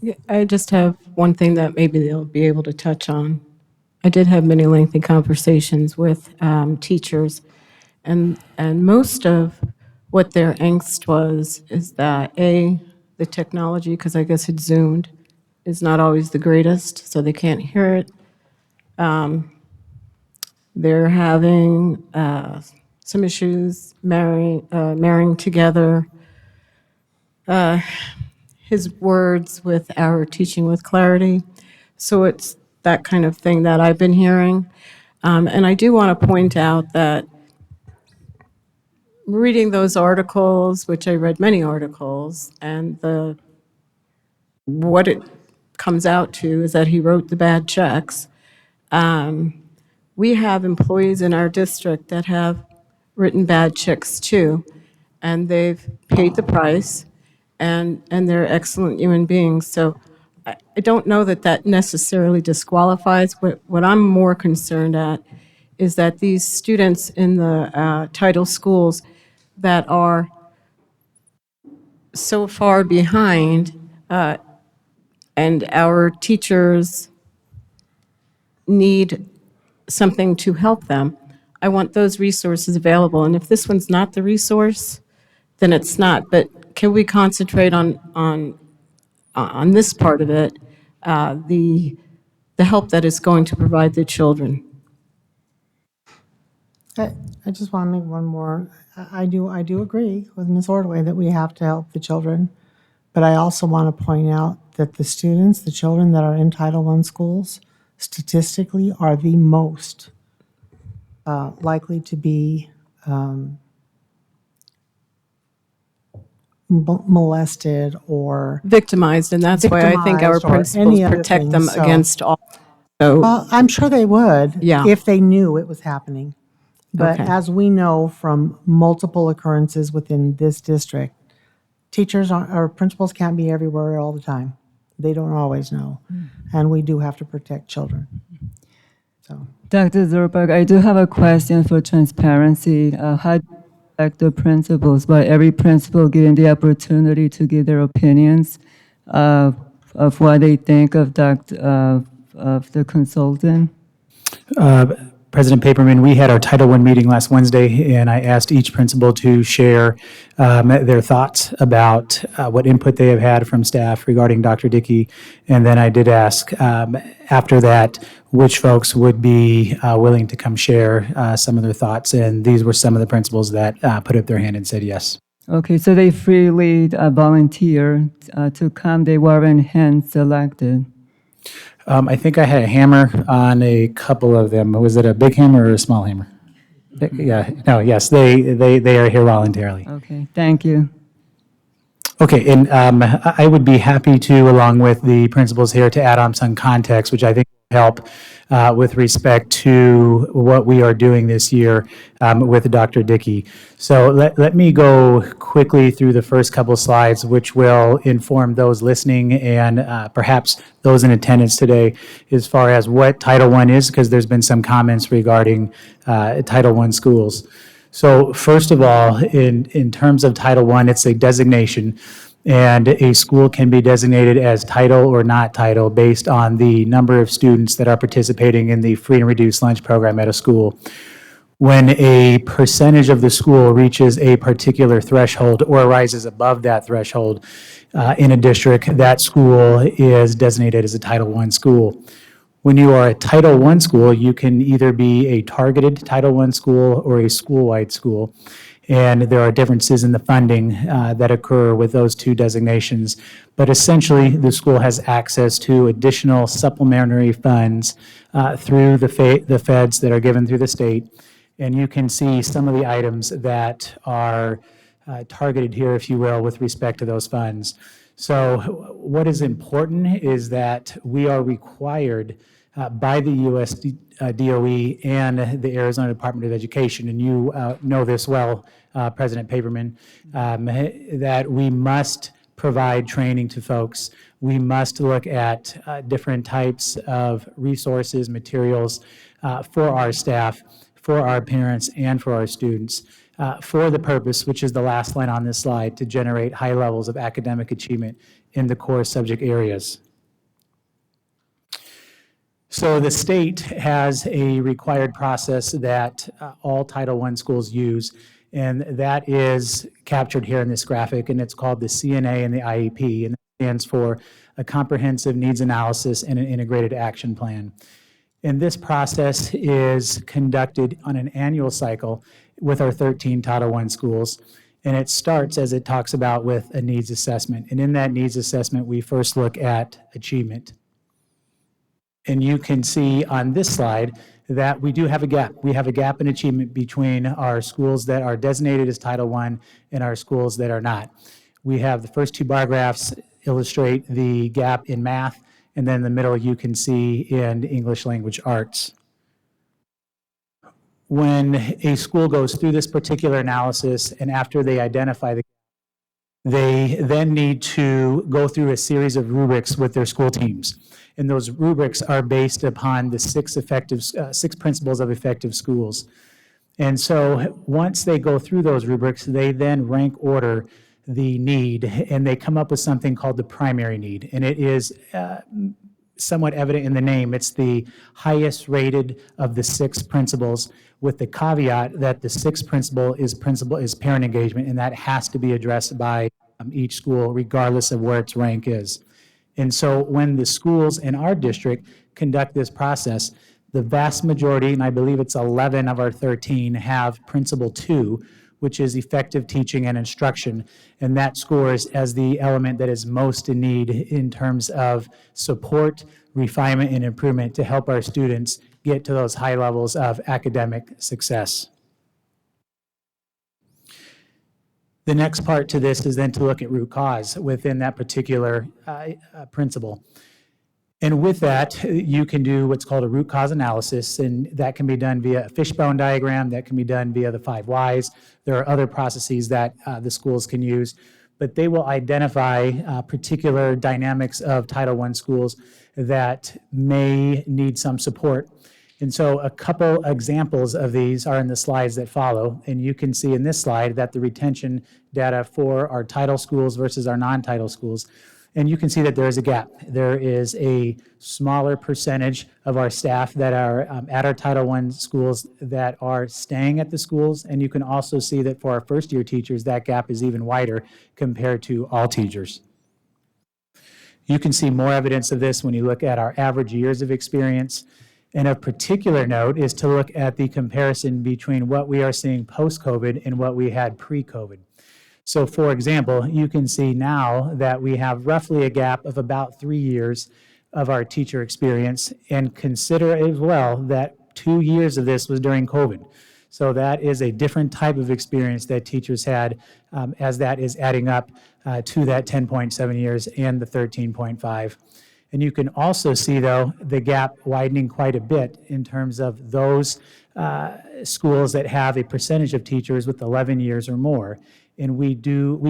Yeah, I just have one thing that maybe they'll be able to touch on. I did have many lengthy conversations with teachers, and most of what their angst was is that, the technology, because I guess it's Zoomed, is not always the greatest, so they can't hear it. They're having some issues marrying together his words with our teaching with clarity. So it's that kind of thing that I've been hearing. And I do want to point out that reading those articles, which I read many articles, and what it comes out to is that he wrote the bad checks. We have employees in our district that have written bad checks too, and they've paid the price, and they're excellent human beings. So I don't know that necessarily disqualifies. What I'm more concerned at is that these students in the title schools that are so far behind, and our teachers need something to help them, I want those resources available. And if this one's not the resource, then it's not. But can we concentrate on this part of it, the help that is going to provide the children? I just want to make one more. I do agree with Ms. Ordway that we have to help the children, but I also want to point out that the students, the children that are in Title I schools, statistically are the most likely to be molested or Victimized, and that's why I think our victimized or principals any other protect thing. them So- against all. So, Well, I'm sure they would Yeah. if they knew it was happening. But Okay. as we know from multiple occurrences within this district, teachers or principals can't be everywhere all the time. They don't always know. And we do have to protect children. So, Dr. Zerberg, I do have a question for transparency. How do you elect the principals? By every principal given the opportunity to give their opinions of what they think of of the consultant? President Paperman, we had our Title I meeting last Wednesday, and I asked each principal to share their thoughts about what input they have had from staff regarding Dr. Dickey. And then I did ask after that which folks would be willing to come share some of their thoughts. And these were some of the principals that put up their hand and said yes. Okay, so they freely volunteer to come. They weren't hand selected. I think I had a hammer on a couple of them. Was it a big hammer or a small hammer? Yeah, no, yes, they are here voluntarily. Okay, thank you. Okay, and I would be happy to, along with the principals here, to add on some context, which I think will help with respect to what we are doing this year with Dr. Dickey. So let me go quickly through the first couple slides, which will inform those listening and perhaps those in attendance today as far as what Title I is, because there's been some comments regarding Title I schools. So first of all, in terms of Title I, it's a designation, and a school can be designated as title or not title based on the number of students that are participating in the free and reduced lunch program at a school. When a percentage of the school reaches a particular threshold or rises above that threshold in a district, that school is designated as a Title I school. When you are a Title I school, you can either be a targeted Title I school or a school-wide school. And there are differences in the funding that occur with those two designations. But essentially, the school has access to additional supplementary funds through the feds that are given through the state. And you can see some of the items that are targeted here, if you will, with respect to those funds. So what is important is that we are required by the U.S. DOE and the Arizona Department of Education, and you know this well, President Paperman, that we must provide training to folks. We must look at different types of resources, materials for our staff, for our parents, and for our students, for the purpose, which is the last line on this slide, to generate high levels of academic achievement in the core subject areas. So the state has a required process that all Title I schools use, and that is captured here in this graphic, and it's called the CNA and the IEP, and it stands for a comprehensive needs analysis and an integrated action plan. And this process is conducted on an annual cycle with our 13 Title I schools. And it starts, as it talks about, with a needs assessment. And in that needs assessment, we first look at achievement. And you can see on this slide that we do have a gap. We have a gap in achievement between our schools that are designated as Title I and our schools that are not. We have the first two bar graphs illustrate the gap in math, and then in the middle you can see in English language arts. When a school goes through this particular analysis and after they identify the They then need to go through a series of rubrics with their school teams. And those rubrics are based upon the six principles of effective schools. And so once they go through those rubrics, they then rank order the need, and they come up with something called the primary need. And it is somewhat evident in the name. It's the highest rated of the six principles, with the caveat that the sixth principle is parent engagement, and that has to be addressed by each school, regardless of where its rank is. And so when the schools in our district conduct this process, the vast majority, and I believe it's 11 of our 13, have Principle 2, which is effective teaching and instruction. And that scores as the element that is most in need in terms of support, refinement, and improvement to help our students get to those high levels of academic success. The next part to this is then to look at root cause within that particular principle. And with that, you can do what's called a root cause analysis, and that can be done via a fishbone diagram, that can be done via the 5 whys. There are other processes that the schools can use, but they will identify particular dynamics of Title I schools that may need some support. And so a couple examples of these are in the slides that follow, and you can see in this slide that the retention data for our title schools versus our non-title schools. And you can see that there is a gap. There is a smaller percentage of our staff that are at our Title I schools that are staying at the schools. And you can also see that for our first-year teachers, that gap is even wider compared to all teachers. You can see more evidence of this when you look at our average years of experience. And of particular note is to look at the comparison between what we are seeing post-COVID and what we had pre-COVID. So for example, you can see now that we have roughly a gap of about 3 years of our teacher experience, and consider as well that 2 years of this was during COVID. So that is a different type of experience that teachers had as that is adding up to that 10.7 years and the 13.5. And you can also see, though, the gap widening quite a bit in terms of those schools that have a percentage of teachers with 11 years or more. And we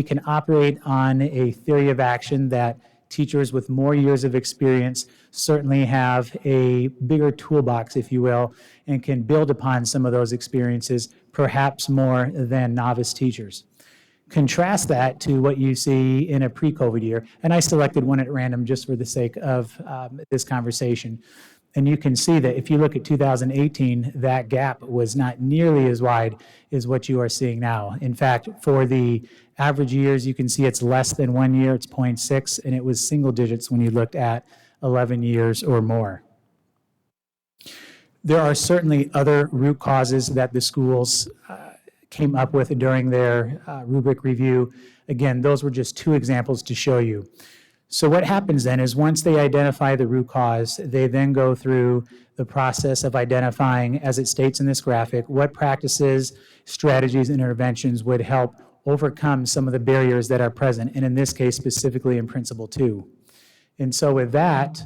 can operate on a theory of action that teachers with more years of experience certainly have a bigger toolbox, if you will, and can build upon some of those experiences, perhaps more than novice teachers. Contrast that to what you see in a pre-COVID year, and I selected one at random just for the sake of this conversation. And you can see that if you look at 2018, that gap was not nearly as wide as what you are seeing now. In fact, for the average years, you can see it's less than 1 year, it's 0.6, and it was single digits when you looked at 11 years or more. There are certainly other root causes that the schools came up with during their rubric review. Again, those were just 2 examples to show you. So what happens then is once they identify the root cause, they then go through the process of identifying, as it states in this graphic, what practices, strategies, and interventions would help overcome some of the barriers that are present, and in this case, specifically in Principle 2. And so with that,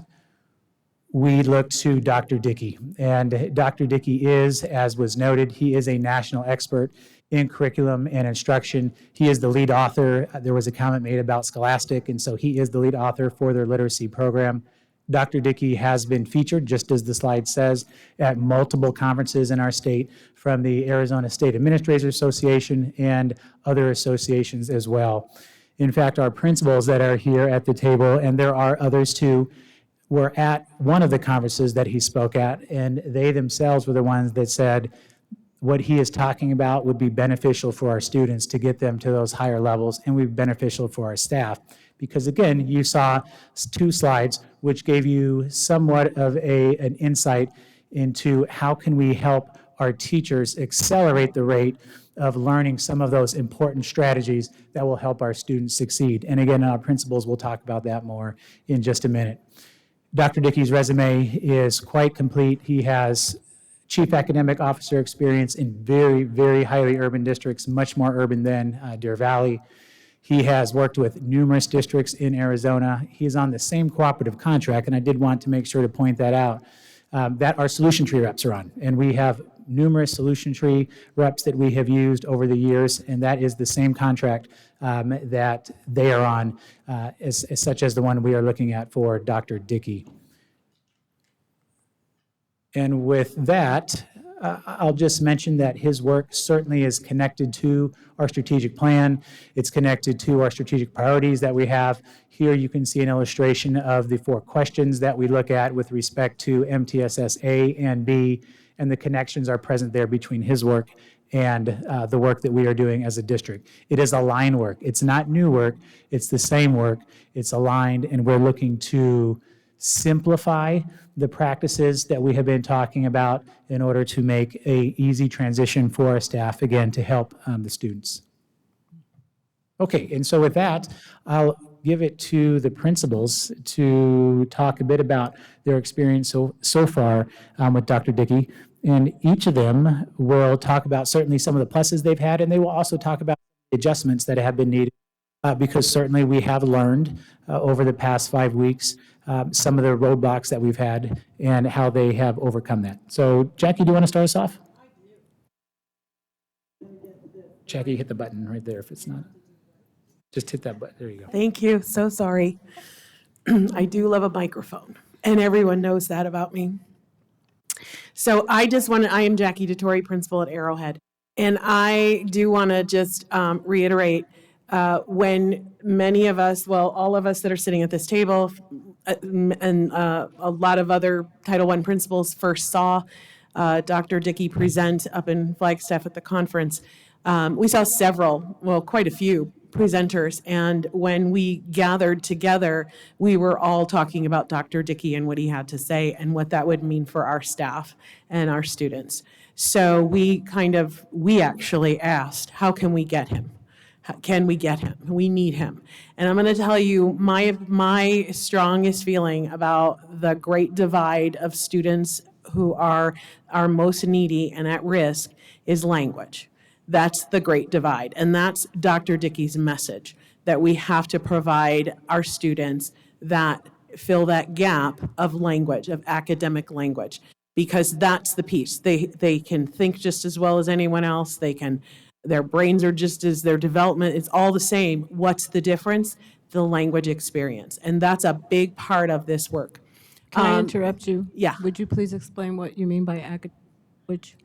we look to Dr. Dickey. And Dr. Dickey is, as was noted, he is a national expert in curriculum and instruction. He is the lead author. There was a comment made about Scholastic, and so he is the lead author for their literacy program. Dr. Dickey has been featured, just as the slide says, at multiple conferences in our state, from the Arizona State Administrators Association and other associations as well. In fact, our principals that are here at the table, and there are others too, were at one of the conferences that he spoke at, and they themselves were the ones that said what he is talking about would be beneficial for our students to get them to those higher levels, and would be beneficial for our staff. Because again, you saw 2 slides which gave you somewhat of an insight into how can we help our teachers accelerate the rate of learning some of those important strategies that will help our students succeed. And again, our principals will talk about that more in just a minute. Dr. Dickey's resume is quite complete. He has chief academic officer experience in very, very highly urban districts, much more urban than Deer Valley. He has worked with numerous districts in Arizona. He's on the same cooperative contract, and I did want to make sure to point that out, that our solution tree reps are on. And we have numerous solution tree reps that we have used over the years, and that is the same contract that they are on, such as the one we are looking at for Dr. Dickey. And with that, I'll just mention that his work certainly is connected to our strategic plan. It's connected to our strategic priorities that we have. Here you can see an illustration of the 4 questions that we look at with respect to MTSS A and B, and the connections are present there between his work and the work that we are doing as a district. It is aligned work. It's not new work. It's the same work. It's aligned, and we're looking to simplify the practices that we have been talking about in order to make a easy transition for our staff, again, to help the students. Okay, and so with that, I'll give it to the principals to talk a bit about their experience so far with Dr. Dickey. And each of them will talk about certainly some of the pluses they've had, and they will also talk about the adjustments that have been needed, because certainly we have learned over the past 5 weeks some of the roadblocks that we've had and how they have overcome that. So Jackie, do you want to start us off? Jackie, hit the button right there if it's not. Just hit that button. There you go. Thank you. So sorry. I do love a microphone, and everyone knows that about me. So I am Jackie DeTore, principal at Arrowhead, and I do want to just reiterate when many of us, well, all of us that are sitting at this table and a lot of other Title I principals first saw Dr. Dickey present up in Flagstaff at the conference, we saw quite a few presenters, and when we gathered together, we were all talking about Dr. Dickey and what he had to say and what that would mean for our staff and our students. So we actually asked, how can we get him? Can we get him? We need him. And I'm going to tell you my strongest feeling about the great divide of students who are most needy and at risk is language. That's the great divide. And that's Dr. Dickey's message, that we have to provide our students that fill that gap of language, of academic language, because that's the piece. They can think just as well as anyone else. Their brains are just as their development, it's all the same. What's the difference? The language experience. And that's a big part of this work. Can I interrupt you? Yeah. Would you please explain what you mean by language?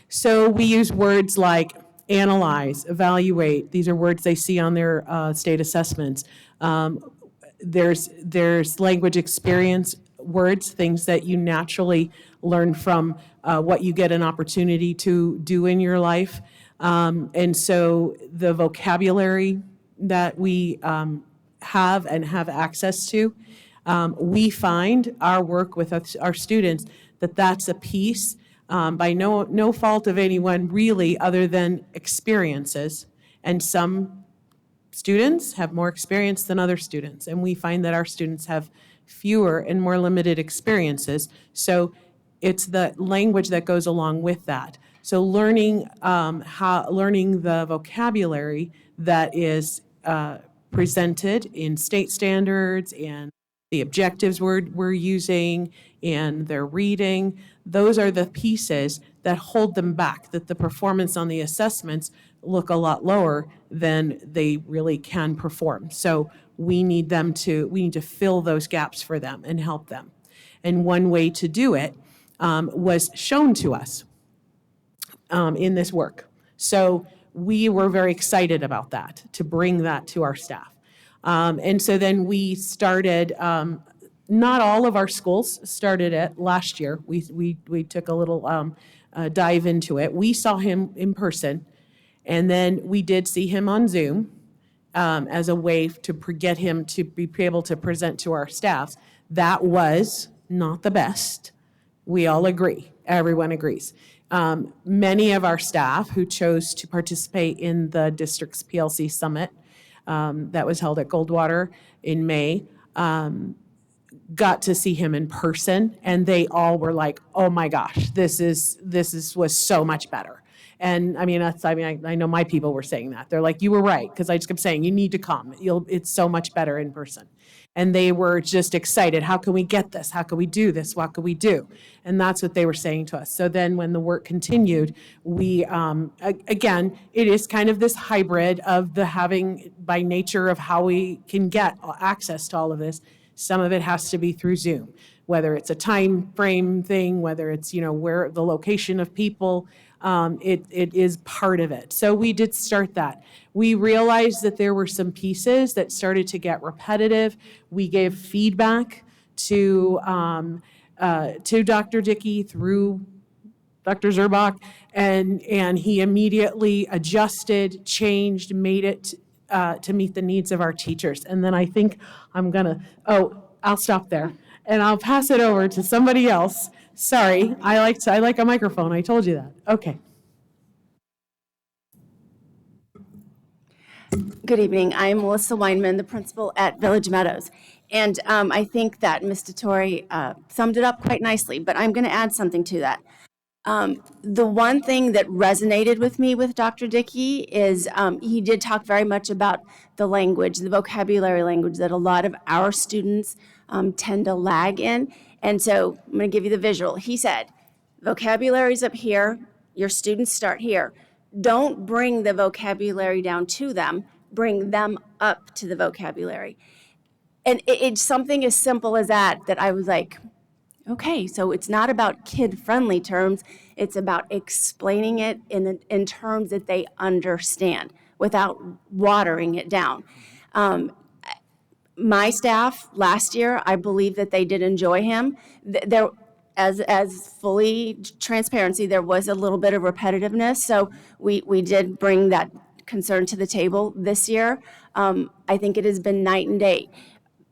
So we use words like analyze, evaluate. These are words they see on their state assessments. There's language experience words, things that you naturally learn from what you get an opportunity to do in your life. And so the vocabulary that we have and have access to, we find our work with our students that's a piece by no fault of anyone really other than experiences. And some students have more experience than other students, and we find that our students have fewer and more limited experiences. So it's the language that goes along with that. So learning the vocabulary that is presented in state standards and the objectives we're using and their reading, those are the pieces that hold them back, that the performance on the assessments look a lot lower than they really can perform. So we need to fill those gaps for them and help them. And one way to do it was shown to us in this work. So we were very excited about that, to bring that to our staff. And so then we started, not all of our schools started it last year. We took a little dive into it. We saw him in person, and then we did see him on Zoom as a way to get him to be able to present to our staffs. That was not the best. We all agree. Everyone agrees. Many of our staff who chose to participate in the district's PLC summit that was held at Goldwater in May got to see him in person, and they all were like, "Oh my gosh, this was so much better." And I mean, I know my people were saying that. They're like, you were right, because I just kept saying, you need to come. It's so much better in person. And they were just excited. How can we get this? How can we do this? What can we do? And that's what they were saying to us. So then when the work continued, we, again, it is kind of this hybrid of the having, by nature of how we can get access to all of this. Some of it has to be through Zoom, whether it's a time frame thing, whether it's, where the location of people, it is part of it. So we did start that. We realized that there were some pieces that started to get repetitive. We gave feedback to Dr. Dickey through Dr. Zerbach, and he immediately adjusted, changed, made it to meet the needs of our teachers. And then I think I'll stop there and I'll pass it over to somebody else. Sorry, I like a microphone. I told you that. Okay. Good evening. I'm Melissa Weinman, the principal at Village Meadows. And I think that Ms. Dettori summed it up quite nicely, but I'm going to add something to that. The one thing that resonated with me with Dr. Dickey is he did talk very much about the language, the vocabulary language that a lot of our students tend to lag in. And so I'm going to give you the visual. He said, vocabulary's up here, your students start here. Don't bring the vocabulary down to them, bring them up to the vocabulary. And it's something as simple as that I was like, okay, so it's not about kid-friendly terms, it's about explaining it in terms that they understand without watering it down. My staff last year, I believe that they did enjoy him. There, as fully transparency, there was a little bit of repetitiveness, so we did bring that concern to the table this year. I think it has been night and day.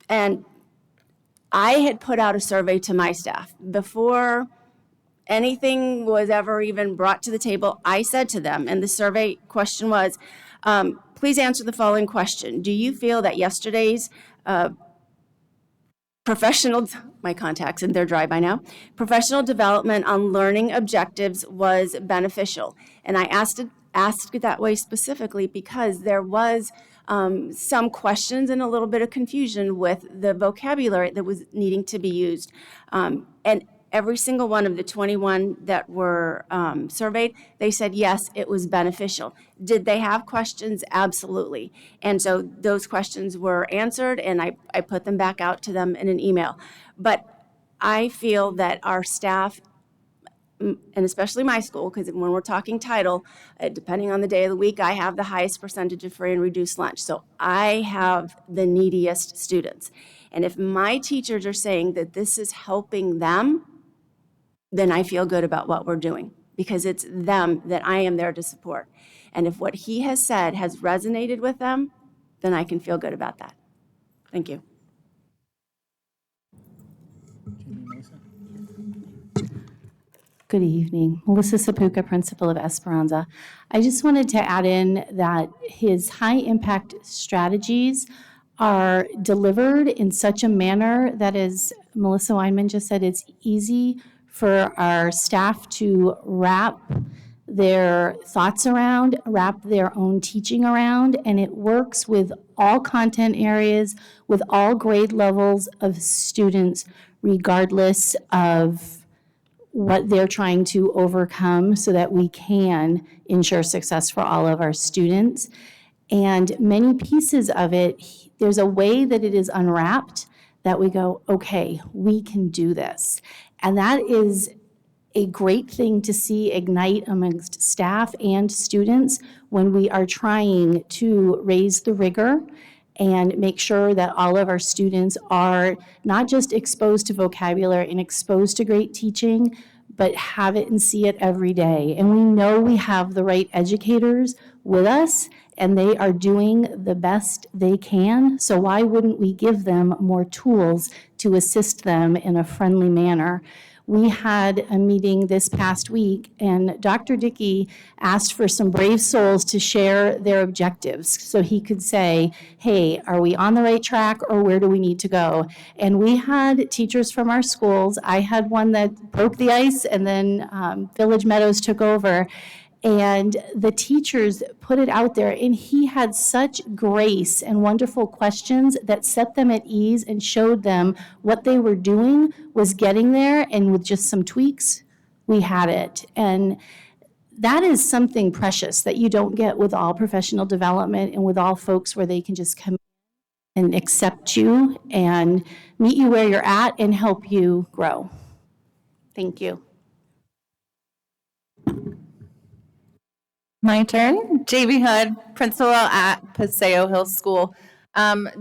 And I had put out a survey to my staff before anything was ever even brought to the table. I said to them, and the survey question was, please answer the following question. Do you feel that yesterday's my contacts and they're dry by now, professional development on learning objectives was beneficial? And I asked it that way specifically because there was some questions and a little bit of confusion with the vocabulary that was needing to be used. And every single one of the 21 that were surveyed, they said, yes, it was beneficial. Did they have questions? Absolutely. And so those questions were answered, and I put them back out to them in an email. But I feel that our staff, and especially my school, because when we're talking title, depending on the day of the week, I have the highest percentage of free and reduced lunch. So I have the neediest students. And if my teachers are saying that this is helping them, then I feel good about what we're doing, because it's them that I am there to support. And if what he has said has resonated with them, then I can feel good about that. Thank you. Good evening. Melissa Sapuka, principal of Esperanza. I just wanted to add in that his high-impact strategies are delivered in such a manner that, as Melissa Weinman just said, it's easy for our staff to wrap their thoughts around, wrap their own teaching around, and it works with all content areas, with all grade levels of students, regardless of what they're trying to overcome, so that we can ensure success for all of our students. And many pieces of it, there's a way that it is unwrapped that we go, okay, we can do this. And that is a great thing to see ignite amongst staff and students when we are trying to raise the rigor and make sure that all of our students are not just exposed to vocabulary and exposed to great teaching, but have it and see it every day. And we know we have the right educators with us, and they are doing the best they can. So why wouldn't we give them more tools to assist them in a friendly manner? We had a meeting this past week, and Dr. Dickey asked for some brave souls to share their objectives so he could say, hey, are we on the right track, or where do we need to go? And we had teachers from our schools. I had one that broke the ice, and then Village Meadows took over. And the teachers put it out there, and he had such grace and wonderful questions that set them at ease and showed them what they were doing was getting there, and with just some tweaks, we had it. And that is something precious that you don't get with all professional development and with all folks, where they can just come and accept you and meet you where you're at and help you grow. Thank you. My turn. JV Hood, principal at Paseo Hill School.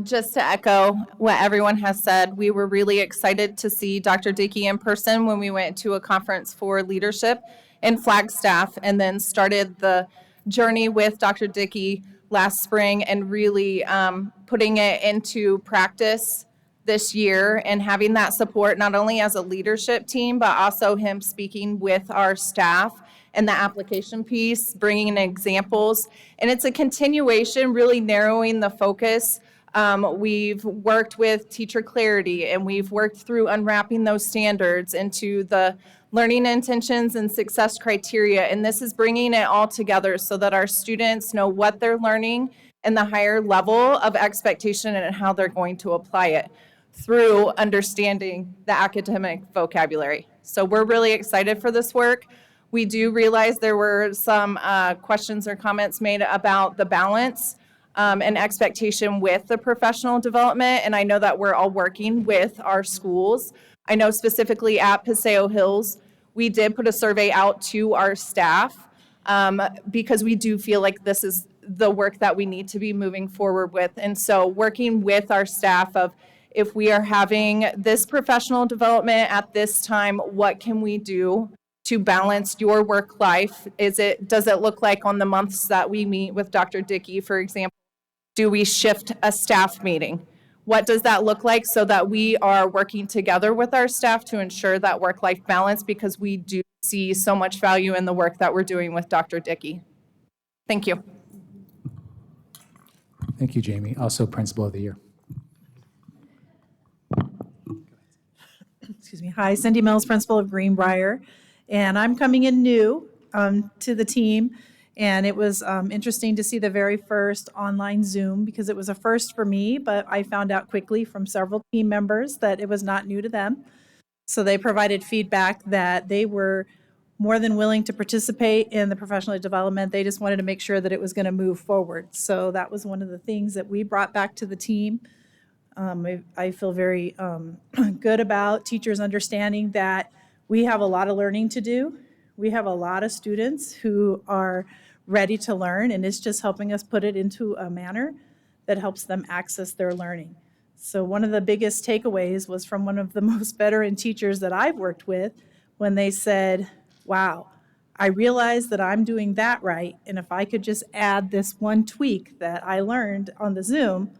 Just to echo what everyone has said, we were really excited to see Dr. Dickey in person when we went to a conference for leadership in Flagstaff, and then started the journey with Dr. Dickey last spring, and really putting it into practice this year, and having that support not only as a leadership team, but also him speaking with our staff and the application piece, bringing in examples. And it's a continuation, really narrowing the focus. We've worked with teacher clarity, and we've worked through unwrapping those standards into the learning intentions and success criteria. And this is bringing it all together so that our students know what they're learning and the higher level of expectation and how they're going to apply it through understanding the academic vocabulary. So we're really excited for this work. We do realize there were some questions or comments made about the balance and expectation with the professional development, and I know that we're all working with our schools. I know specifically at Paseo Hills, we did put a survey out to our staff because we do feel like this is the work that we need to be moving forward with. And so working with our staff of, if we are having this professional development at this time, what can we do to balance your work life? Does it look like on the months that we meet with Dr. Dickey, for example, do we shift a staff meeting? What does that look like so that we are working together with our staff to ensure that work-life balance, because we do see so much value in the work that we're doing with Dr. Dickey. Thank you. Thank you, Jamie. Also Principal of the Year. Excuse me. Hi, Cindy Mills, Principal of Greenbrier. And I'm coming in new to the team. And it was interesting to see the very first online Zoom, because it was a first for me, but I found out quickly from several team members that it was not new to them. So they provided feedback that they were more than willing to participate in the professional development. They just wanted to make sure that it was going to move forward. So that was one of the things that we brought back to the team. I feel very good about teachers understanding that we have a lot of learning to do. We have a lot of students who are ready to learn, and it's just helping us put it into a manner that helps them access their learning. So one of the biggest takeaways was from one of the most veteran teachers that I've worked with, when they said, wow, I realize that I'm doing that right, and if I could just add this one tweak that I learned on the Zoom,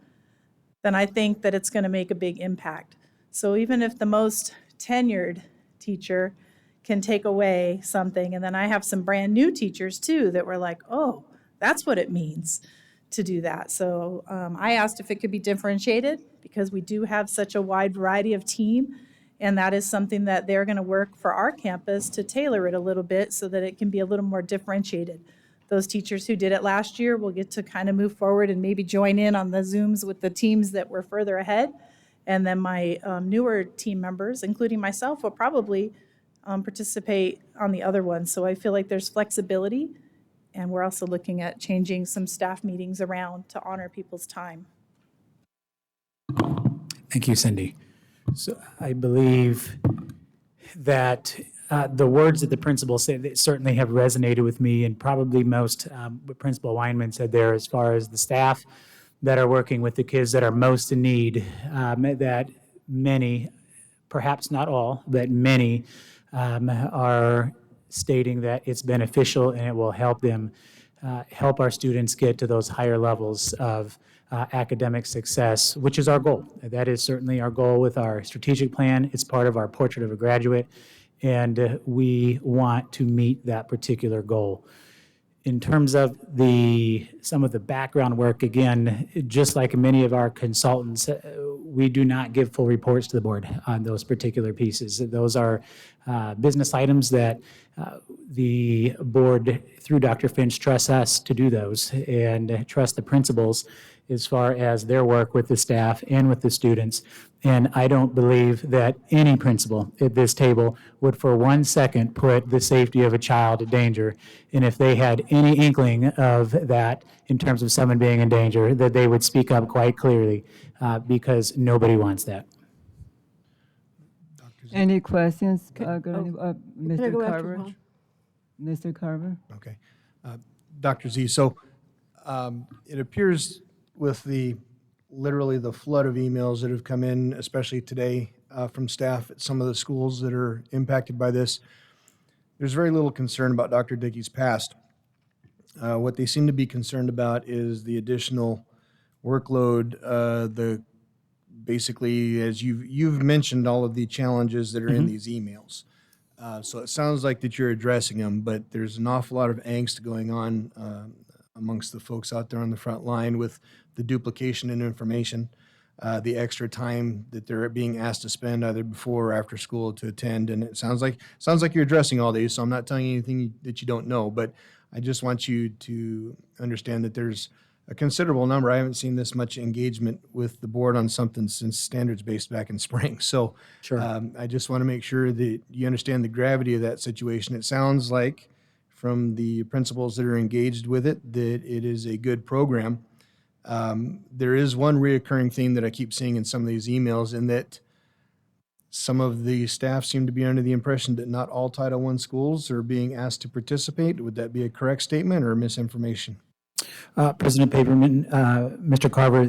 then I think that it's going to make a big impact. So even if the most tenured teacher can take away something, and then I have some brand new teachers too that were like, oh, that's what it means to do that. So I asked if it could be differentiated, because we do have such a wide variety of team, and that is something that they're going to work for our campus to tailor it a little bit so that it can be a little more differentiated. Those teachers who did it last year will get to kind of move forward and maybe join in on the Zooms with the teams that were further ahead. And then my newer team members, including myself, will probably participate on the other ones. So I feel like there's flexibility, and we're also looking at changing some staff meetings around to honor people's time. Thank you, Cindy. So I believe that the words that the principal said that certainly have resonated with me, and probably most what Principal Weinman said there, as far as the staff that are working with the kids that are most in need, that many, perhaps not all, but many are stating that it's beneficial and it will help them help our students get to those higher levels of academic success, which is our goal. That is certainly our goal with our strategic plan. It's part of our Portrait of a Graduate, and we want to meet that particular goal. In terms of some of the background work, again, just like many of our consultants, we do not give full reports to the board on those particular pieces. Those are business items that the board, through Dr. Finch, trusts us to do those and trust the principals as far as their work with the staff and with the students. And I don't believe that any principal at this table would for 1 second put the safety of a child in danger. And if they had any inkling of that in terms of someone being in danger, that they would speak up quite clearly, because nobody wants that. Any questions? Can I Mr. go after Carver? Paul? Mr. Carver? Okay. Dr. Z, so it appears with literally the flood of emails that have come in, especially today from staff at some of the schools that are impacted by this, there's very little concern about Dr. Dickey's past. What they seem to be concerned about is the additional workload, basically, as you've mentioned, all of the challenges that are in these emails. So it sounds like that you're addressing them, but there's an awful lot of angst going on amongst the folks out there on the front line with the duplication in information, the extra time that they're being asked to spend either before or after school to attend. And it sounds like you're addressing all these, so I'm not telling you anything that you don't know, but I just want you to understand that there's a considerable number. I haven't seen this much engagement with the board on something since standards-based back in spring. So Sure. I just want to make sure that you understand the gravity of that situation. It sounds like from the principals that are engaged with it that it is a good program. There is one reoccurring theme that I keep seeing in some of these emails, in that some of the staff seem to be under the impression that not all Title I schools are being asked to participate. Would that be a correct statement or misinformation? President Paperman, Mr. Carver,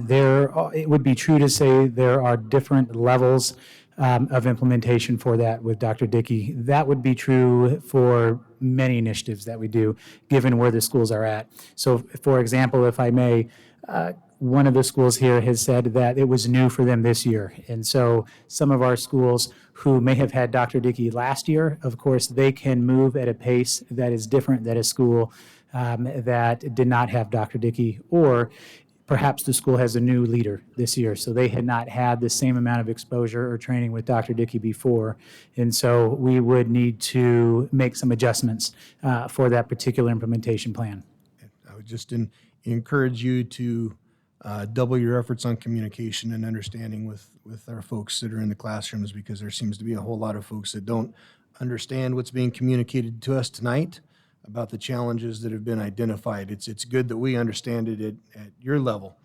it would be true to say there are different levels of implementation for that with Dr. Dickey. That would be true for many initiatives that we do, given where the schools are at. So, for example, if I may, one of the schools here has said that it was new for them this year. And so some of our schools who may have had Dr. Dickey last year, of course, they can move at a pace that is different than a school that did not have Dr. Dickey, or perhaps the school has a new leader this year, so they had not had the same amount of exposure or training with Dr. Dickey before. And so we would need to make some adjustments for that particular implementation plan. I would just encourage you to double your efforts on communication and understanding with our folks that are in the classrooms, because there seems to be a whole lot of folks that don't understand what's being communicated to us tonight about the challenges that have been identified. It's good that we understand it at your level,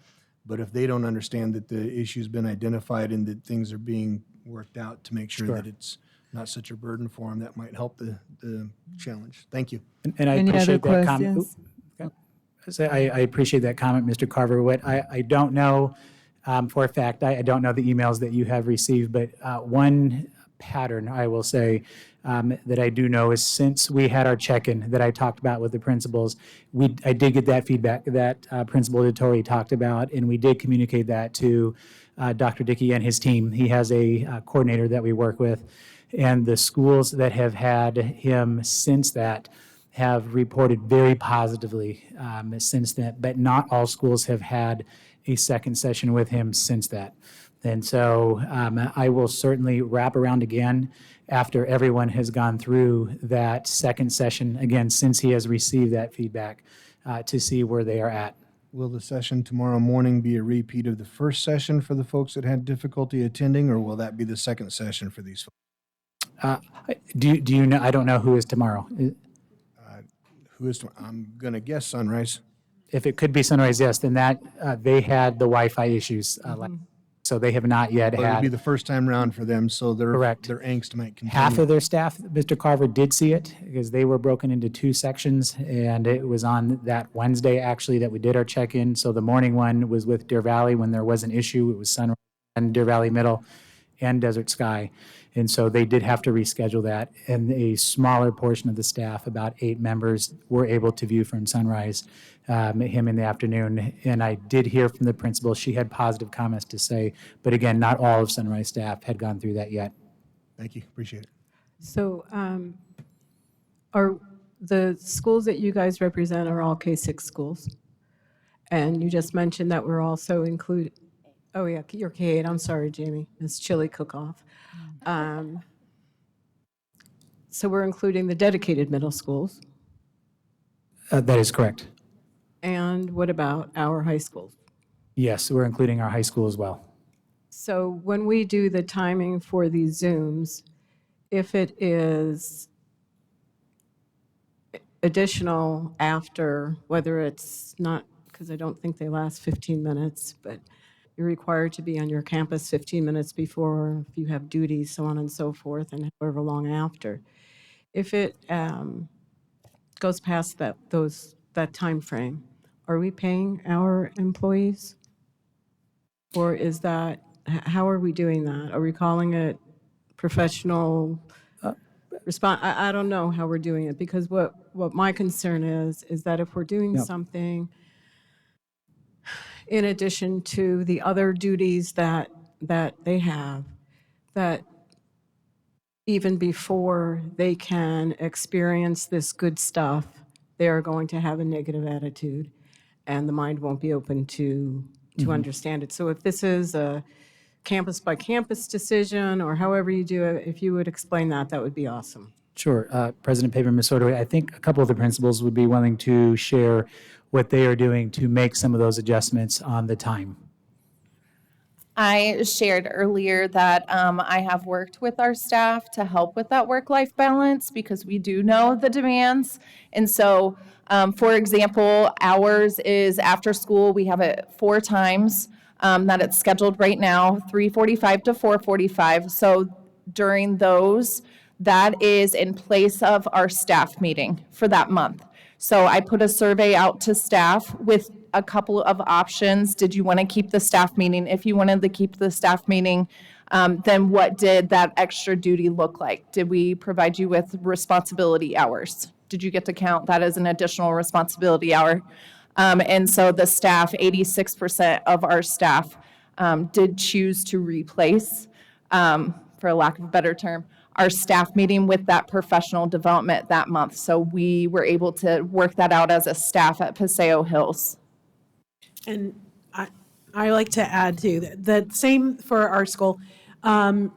but if they don't understand that the issue's been identified and that things are being worked out to make sure that it's not such a burden for them, that might help the challenge. Thank you. And I Any other appreciate that comment. questions? I appreciate that comment, Mr. Carver. What I don't know for a fact, I don't know the emails that you have received, but one pattern, I will say, that I do know is since we had our check-in that I talked about with the principals, I did get that feedback that Principal Dettori talked about, and we did communicate that to Dr. Dickey and his team. He has a coordinator that we work with, and the schools that have had him since that have reported very positively since then, but not all schools have had a second session with him since that. And so I will certainly wrap around again after everyone has gone through that second session, again, since he has received that feedback, to see where they are at. Will the session tomorrow morning be a repeat of the first session for the folks that had difficulty attending, or will that be the second session for these folks? Do you know? I don't know who is tomorrow. I'm going to guess Sunrise. If it could be Sunrise, yes, then that they had the Wi-Fi issues. So they have not yet Well, had. it'll be the first time round for them, so Correct. their angst might continue. Half of their staff, Mr. Carver, did see it because they were broken into two sections, and it was on that Wednesday, actually, that we did our check-in. So the morning one was with Deer Valley when there was an issue. It was Sunrise and Deer Valley Middle and Desert Sky. And so they did have to reschedule that. And a smaller portion of the staff, about 8 members, were able to view from Sunrise, him in the afternoon. And I did hear from the principal. She had positive comments to say, but again, not all of Sunrise staff had gone through that yet. Thank you. Appreciate it. So are the schools that you guys represent are all K-6 schools? And you just mentioned that we're also Oh, yeah, you're K-8. I'm sorry, Jamie. It's chili cook-off. So we're including the dedicated middle schools. That is correct. And what about our high schools? Yes, we're including our high school as well. So when we do the timing for these Zooms, if it is additional after, whether it's not, because I don't think they last 15 minutes, but you're required to be on your campus 15 minutes before, if you have duties, so on and so forth, and however long after. If it goes past that time frame, are we paying our employees? Or is that, how are we doing that? Are we calling it professional response? I don't know how we're doing it, because what my concern is that if we're doing Yep. something in addition to the other duties that they have, that even before they can experience this good stuff, they are going to have a negative attitude, and the mind won't be open to understand it. So if this is a campus by campus decision, or however you do it, if you would explain that, that would be awesome. Sure. President Paper, Ms. Ordway, I think a couple of the principals would be willing to share what they are doing to make some of those adjustments on the time. I shared earlier that I have worked with our staff to help with that work-life balance because we do know the demands. And so, for example, ours is after school. We have it 4 times that it's scheduled right now, 3:45 to 4:45. So during those, that is in place of our staff meeting for that month. So I put a survey out to staff with a couple of options. Did you want to keep the staff meeting? If you wanted to keep the staff meeting, then what did that extra duty look like? Did we provide you with responsibility hours? Did you get to count that as an additional responsibility hour? And so the staff, 86% of our staff did choose to replace, for lack of a better term, our staff meeting with that professional development that month. So we were able to work that out as a staff at Paseo Hills. And I like to add too, that same for our school. And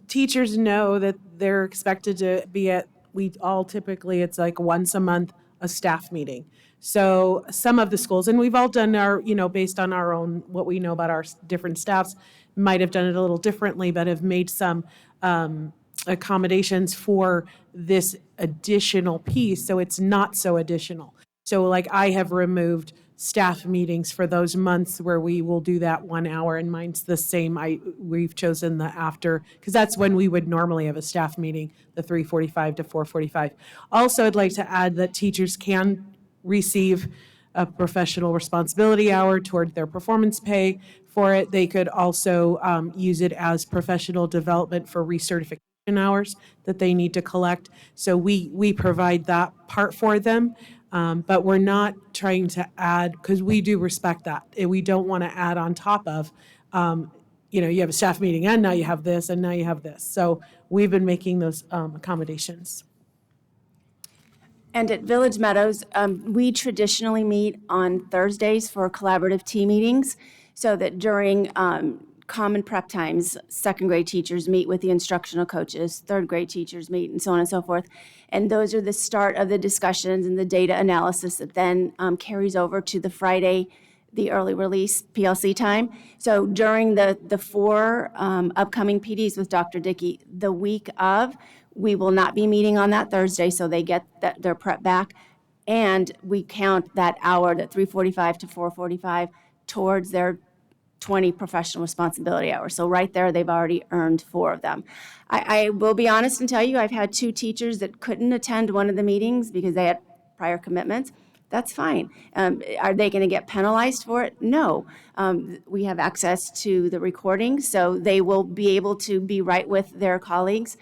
teachers know that they're expected to be at, we all typically, it's like once a month, a staff meeting. So some of the schools, and we've all done our, based on our own, what we know about our different staffs, might have done it a little differently, but have made some accommodations for this additional piece, so it's not so additional. So like I have removed staff meetings for those months where we will do that 1 hour, and mine's the same. We've chosen the after, because that's when we would normally have a staff meeting, the 3:45 to 4:45. Also, I'd like to add that teachers can receive a professional responsibility hour toward their performance pay for it. They could also use it as professional development for recertification hours that they need to collect. So we provide that part for them, but we're not trying to add, because we do respect that. And we don't want to add on top of, you have a staff meeting and now you have this and now you have this. So we've been making those accommodations. And at Village Meadows, we traditionally meet on Thursdays for collaborative team meetings, so that during common prep times, second grade teachers meet with the instructional coaches, third grade teachers meet, and so on and so forth. And those are the start of the discussions and the data analysis that then carries over to the Friday, the early release PLC time. So during the 4 upcoming PDs with Dr. Dickey, the week of, we will not be meeting on that Thursday, so they get their prep back. And we count that hour, that 3:45 to 4:45, towards their 20 professional responsibility hours. So right there, they've already earned 4 of them. I will be honest and tell you, I've had 2 teachers that couldn't attend one of the meetings because they had prior commitments. That's fine. Are they going to get penalized for it? No. We have access to the recording, so they will be able to be right with their colleagues.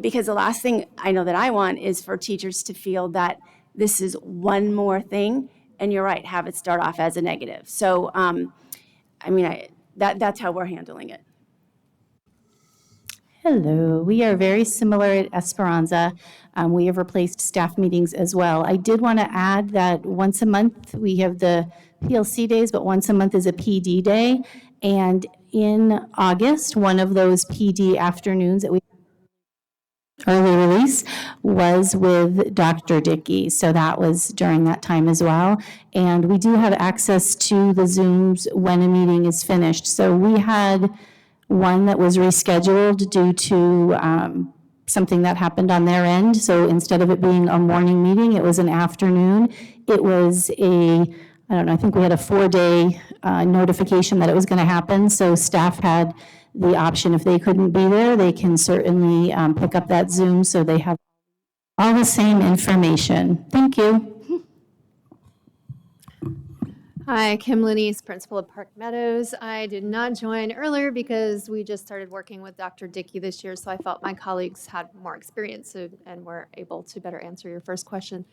Because the last thing I know that I want is for teachers to feel that this is one more thing, and you're right, have it start off as a negative. So, that's how we're handling it. Hello, we are very similar at Esperanza. We have replaced staff meetings as well. I did want to add that once a month, we have the PLC days, but once a month is a PD day. And in August, one of those PD afternoons that we early release was with Dr. Dickey. So that was during that time as well. And we do have access to the Zooms when a meeting is finished. So we had one that was rescheduled due to something that happened on their end. So instead of it being a morning meeting, it was an afternoon. It was I don't know, I think we had a 4-day notification that it was going to happen. So staff had the option, if they couldn't be there, they can certainly pick up that Zoom so they have all the same information. Thank you. Hi, Kim Lenise, principal of Park Meadows. I did not join earlier because we just started working with Dr. Dickey this year, so I felt my colleagues had more experience and were able to better answer your first question.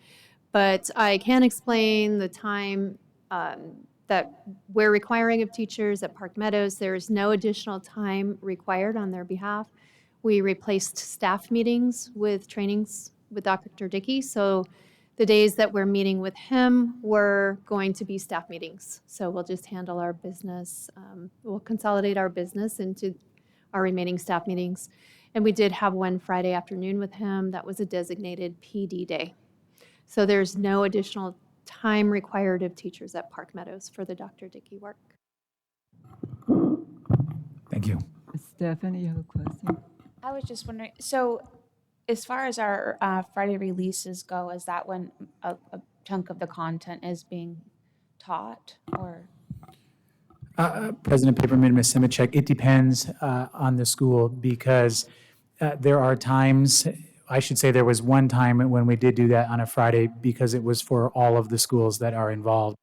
But I can explain the time that we're requiring of teachers at Park Meadows. There is no additional time required on their behalf. We replaced staff meetings with trainings with Dr. Dickey, so the days that we're meeting with him were going to be staff meetings. So we'll just handle our business. We'll consolidate our business into our remaining staff meetings. And we did have one Friday afternoon with him. That was a designated PD day. So there's no additional time required of teachers at Park Meadows for the Dr. Dickey work. Thank you. Stephanie, you have a question? I was just wondering, so as far as our Friday releases go, is that when a chunk of the content is being taught, or? President Paperman, Ms. Simichek, it depends on the school because there are times, I should say there was one time when we did do that on a Friday because it was for all of the schools that are involved.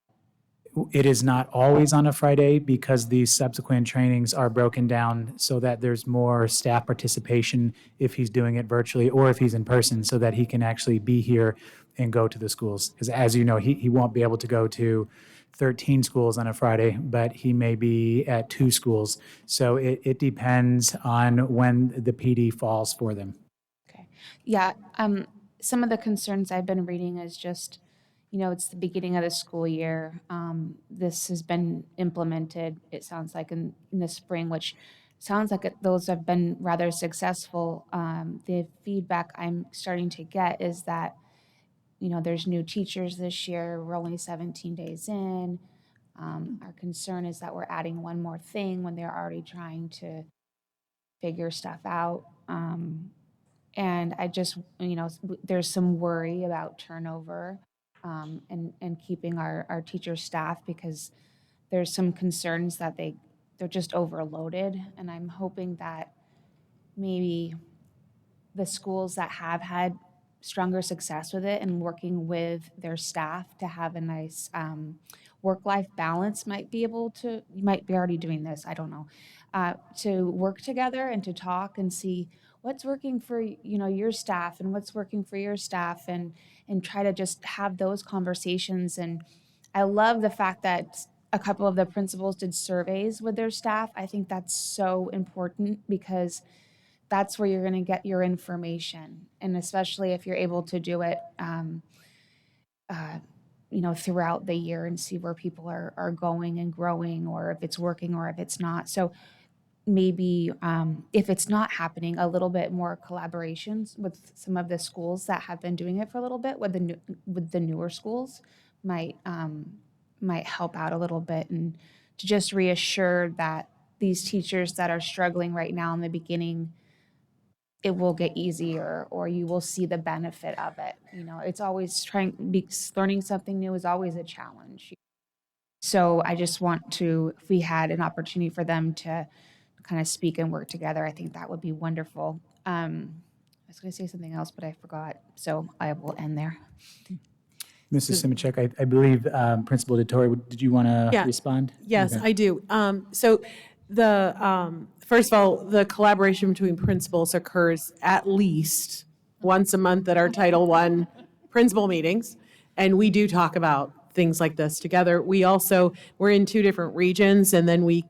It is not always on a Friday because these subsequent trainings are broken down so that there's more staff participation if he's doing it virtually or if he's in person so that he can actually be here and go to the schools. Because as you know, he won't be able to go to 13 schools on a Friday, but he may be at 2 schools. So it depends on when the PD falls for them. Yeah, some of the concerns I've been reading is just, it's the beginning of the school year. This has been implemented, it sounds like, in the spring, which sounds like those have been rather successful. The feedback I'm starting to get is that, there's new teachers this year. We're only 17 days in. Our concern is that we're adding one more thing when they're already trying to figure stuff out. And I just, there's some worry about turnover and keeping our teacher staff because there's some concerns that they're just overloaded. And I'm hoping that maybe the schools that have had stronger success with it and working with their staff to have a nice work-life balance you might be already doing this, I don't know, to work together and to talk and see what's working for your staff and what's working for your staff and try to just have those conversations. And I love the fact that a couple of the principals did surveys with their staff. I think that's so important because that's where you're going to get your information. And especially if you're able to do it, throughout the year and see where people are going and growing or if it's working or if it's not. So maybe if it's not happening, a little bit more collaborations with some of the schools that have been doing it for a little bit with the newer schools might help out a little bit, and to just reassure that these teachers that are struggling right now in the beginning, it will get easier or you will see the benefit of it. It's always learning something new is always a challenge. So I just want to, if we had an opportunity for them to kind of speak and work together, I think that would be wonderful. I was going to say something else, but I forgot. So I will end there. Mrs. Simichek, I believe Principal DeTore, did you want to respond? Yes, Okay. I do. So first of all, the collaboration between principals occurs at least once a month at our Title I principal meetings, and we do talk about things like this together. We're in 2 different regions, and then we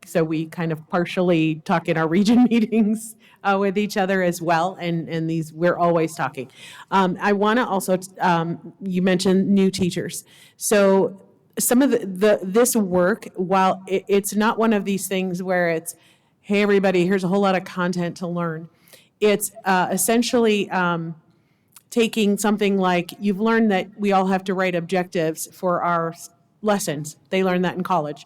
kind of partially talk in our region meetings with each other as well, and we're always talking. I want to also, you mentioned new teachers. So some of this work, while it's not one of these things where it's, hey, everybody, here's a whole lot of content to learn. It's essentially taking something like, you've learned that we all have to write objectives for our lessons. They learn that in college.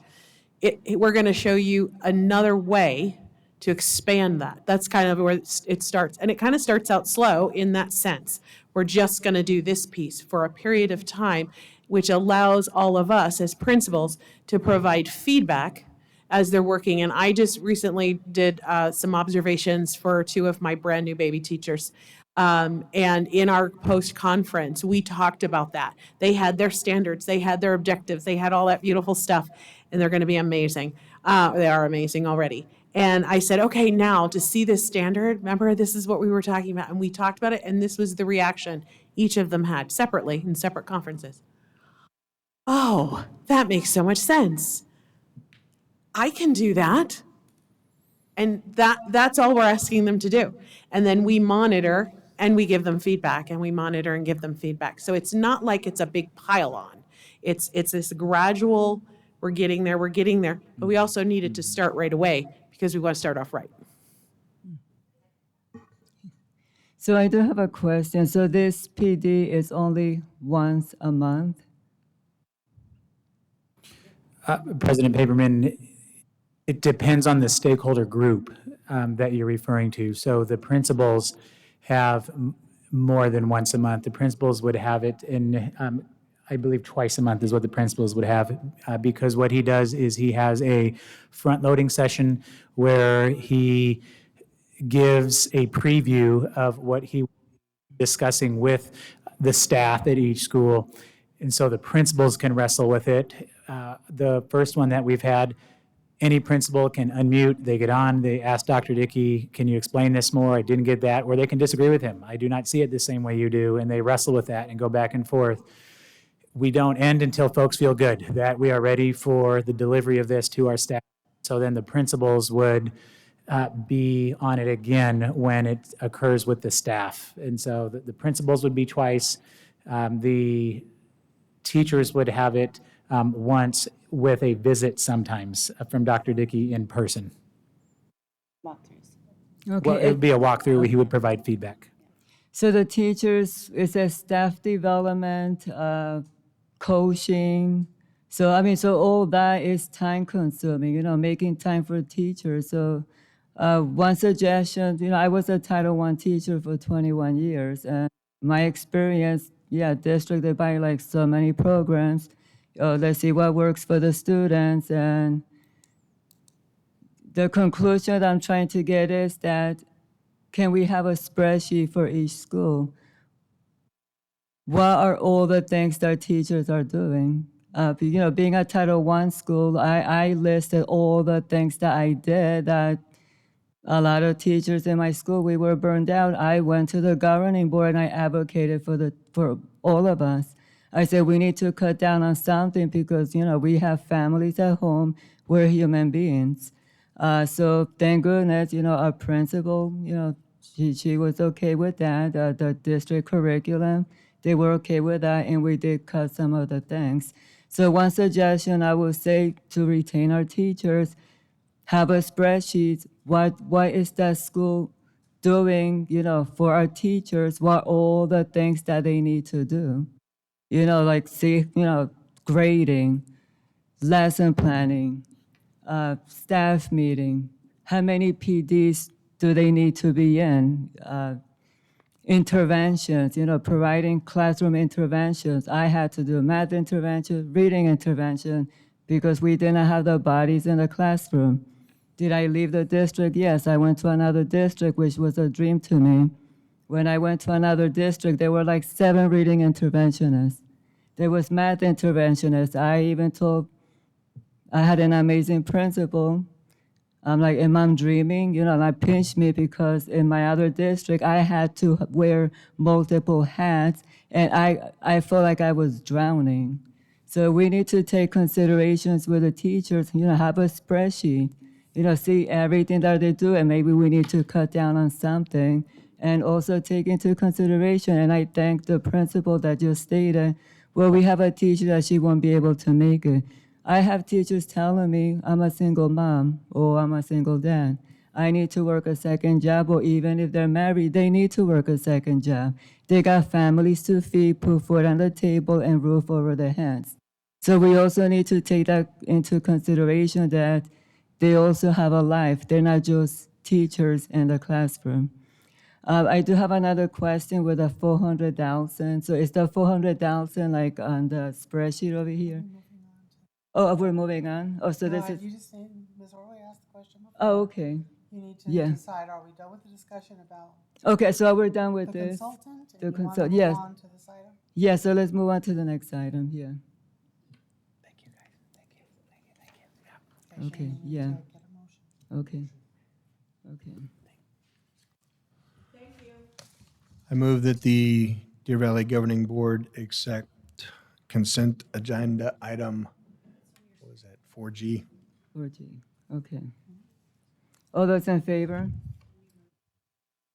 We're going to show you another way to expand that. That's kind of where it starts. And it kind of starts out slow in that sense. We're just going to do this piece for a period of time, which allows all of us as principals to provide feedback as they're working. And I just recently did some observations for 2 of my brand new baby teachers. And in our post-conference, we talked about that. They had their standards, they had their objectives, they had all that beautiful stuff, and they're going to be amazing. They are amazing already. And I said, okay, now to see this standard, remember, this is what we were talking about. And we talked about it, and this was the reaction each of them had separately in separate conferences. Oh, that makes so much sense. I can do that. And that's all we're asking them to do. And then we monitor and we give them feedback, and we monitor and give them feedback. So it's not like it's a big pile on. It's this gradual, we're getting there, but we also needed to start right away because we want to start off right. So I do have a question. So this PD is only once a month? President Paperman, it depends on the stakeholder group that you're referring to. So the principals have more than once a month. The principals would have it in, I believe twice a month is what the principals would have, because what he does is he has a front-loading session where he gives a preview of what he will be discussing with the staff at each school. And so the principals can wrestle with it. The first one that we've had, any principal can unmute, they get on, they ask Dr. Dickey, can you explain this more? I didn't get that. Or they can disagree with him. I do not see it the same way you do. And they wrestle with that and go back and forth. We don't end until folks feel good that we are ready for the delivery of this to our staff. So then the principals would be on it again when it occurs with the staff. And so the principals would be twice. The teachers would have it once with a visit sometimes from Dr. Dickey in person. Okay. Well, it would be a walkthrough where he would provide feedback. So the teachers, it says staff development, coaching. So, I mean, so all that is time consuming, making time for teachers. So one suggestion, I was a Title I teacher for 21 years. And my experience, district, they buy like so many programs. Let's see what works for the students. And the conclusion that I'm trying to get is that can we have a spreadsheet for each school? What are all the things that teachers are doing? Being a Title I school, I listed all the things that I did that a lot of teachers in my school, we were burned out. I went to the governing board and I advocated for all of us. I said, we need to cut down on something because, we have families at home. We're human beings. So thank goodness, our principal, she was okay with that. The district curriculum, they were okay with that, and we did cut some of the things. So one suggestion I would say to retain our teachers, have a spreadsheet. What is that school doing, for our teachers? What are all the things that they need to do? Like grading, lesson planning, staff meeting. How many PDs do they need to be in? Interventions, providing classroom interventions. I had to do math intervention, reading intervention, because we didn't have the bodies in the classroom. Did I leave the district? Yes, I went to another district, which was a dream to me. When I went to another district, there were like 7 reading interventionists. There was math interventionists. I had an amazing principal. I'm like, am I dreaming? And I pinched me because in my other district, I had to wear multiple hats, and I felt like I was drowning. So we need to take considerations with the teachers, have a spreadsheet, see everything that they do, and maybe we need to cut down on something, and also take into consideration, and I thank the principal that just stated, well, we have a teacher that she won't be able to make it. I have teachers telling me I'm a single mom or I'm a single dad. I need to work a second job, or even if they're married, they need to work a second job. They got families to feed, put food on the table, and roof over their heads. So we also need to take that into consideration that they also have a life. They're not just teachers in the classroom. I do have another question with the 400,000. So is the 400,000 like on the spreadsheet over here? Oh, we're moving on? Oh, so this is, You just, Ms. Orley asked the question before. oh, okay. You need Yeah. to decide, are we done with the discussion about Okay, so we're done with the this? consultant? The And you want to consult, move yes. on to this item? Yeah, so let's move on to the next item, yeah. Okay, yeah. Okay, okay. I move that the Deer Valley Governing Board accept consent agenda item, what was that, 4G? 4G, okay. All those in favor?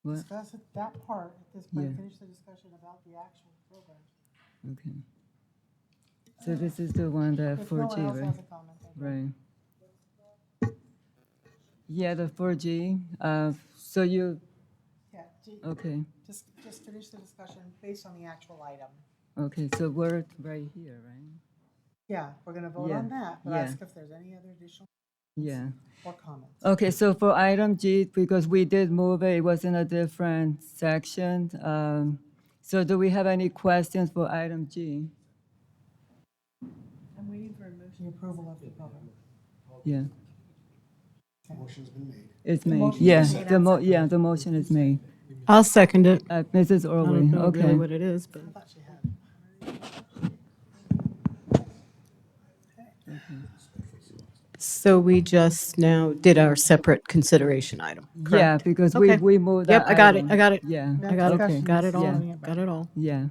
What? Discuss that part at this Yeah. point, finish the discussion about the actual program. Okay. So this is the one that If no 4G, one else right? has a comment, I do. Right. Yeah, the 4G, so you, Yeah, okay, just finish the discussion based on the actual item. okay, so we're right here, right? Yeah, we're gonna vote Yeah, on that, but yeah. ask if there's any other additional Yeah. or comments. Okay, so for item G, because we did move it, it was in a different section. So do we have any questions for item G? I'm waiting for a motion. The approval of the program. Yeah, Motion's been made. it's The made, motion's yeah, been made and yeah, the motion is made. I'll second it. Mrs. I Orway, don't know okay. really what it is, but. I thought she had. So we just now did our separate consideration item, Yeah, correct? because Okay. we moved Yep, that I got it, item. I got it. Yeah, I got it, okay. got it all, Yeah. got it all. Yeah,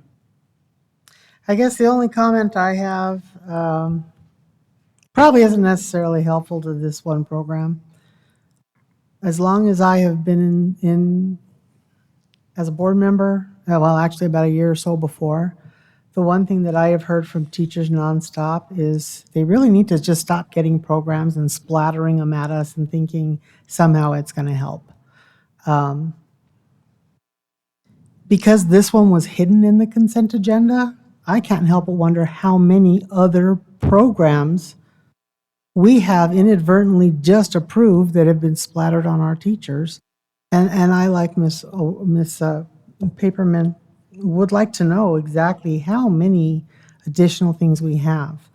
I guess the only comment I have probably isn't necessarily helpful to this one program. As long as I have been in as a board member, well, actually about a year or so before, the one thing that I have heard from teachers nonstop is they really need to just stop getting programs and splattering them at us and thinking somehow it's going to help. Because this one was hidden in the consent agenda, I can't help but wonder how many other programs we have inadvertently just approved that have been splattered on our teachers. And I, like Miss Paperman, would like to know exactly how many additional things we have.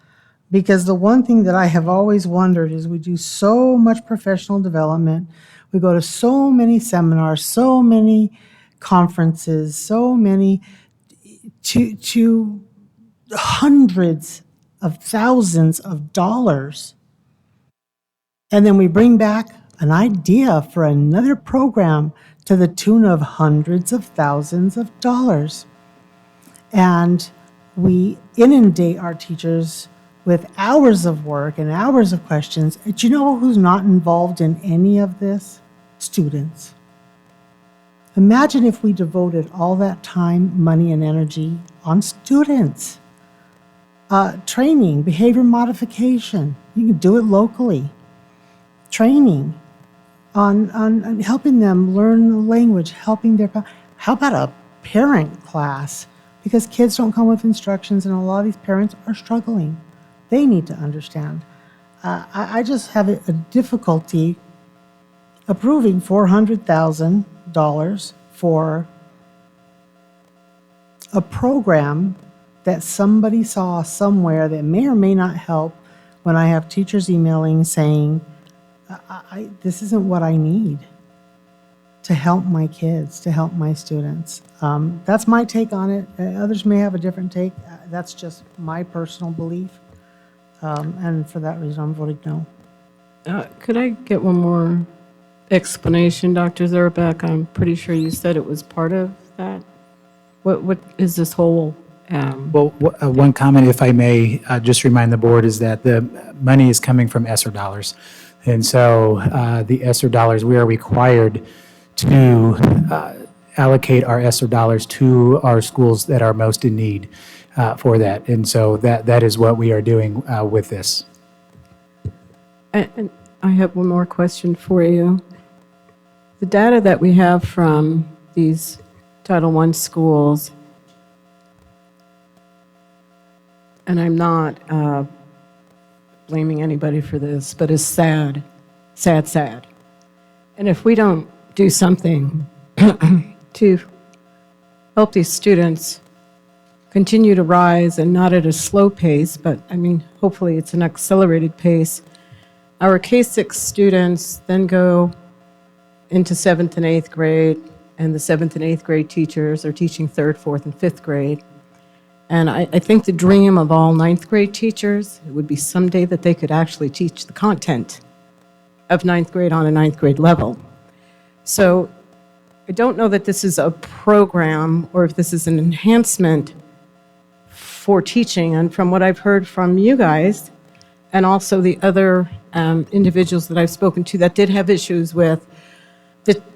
Because the one thing that I have always wondered is we do so much professional development, we go to so many seminars, so many conferences, so many, to hundreds of thousands of dollars. And then we bring back an idea for another program to the tune of hundreds of thousands of dollars. And we inundate our teachers with hours of work and hours of questions. Do you know who's not involved in any of this? Students. Imagine if we devoted all that time, money, and energy on students. Training, behavior modification. You can do it locally. Training on helping them learn the language, helping their, how about a parent class? Because kids don't come with instructions and a lot of these parents are struggling. They need to understand. I just have a difficulty approving $400,000 for a program that somebody saw somewhere that may or may not help when I have teachers emailing saying, this isn't what I need to help my kids, to help my students. That's my take on it. Others may have a different take. That's just my personal belief. And for that reason, I'm voting no. Could I get one more explanation, Dr. Zerbeck? I'm pretty sure you said it was part of that. What is this whole? Well, one comment, if I may, just remind the board, is that the money is coming from ESSER dollars. And so the ESSER dollars, we are required to allocate our ESSER dollars to our schools that are most in need for that. And so that is what we are doing with this. And I have one more question for you. The data that we have from these Title I schools, and I'm not blaming anybody for this, but is sad, sad, sad. And if we don't do something to help these students continue to rise, and not at a slow pace, but I mean, hopefully it's an accelerated pace, our K-6 students then go into 7th and 8th grade, and the 7th and 8th grade teachers are teaching 3rd, 4th, and 5th grade. And I think the dream of all 9th grade teachers would be someday that they could actually teach the content of 9th grade on a 9th grade level. So I don't know that this is a program or if this is an enhancement for teaching. And from what I've heard from you guys, and also the other individuals that I've spoken to that did have issues with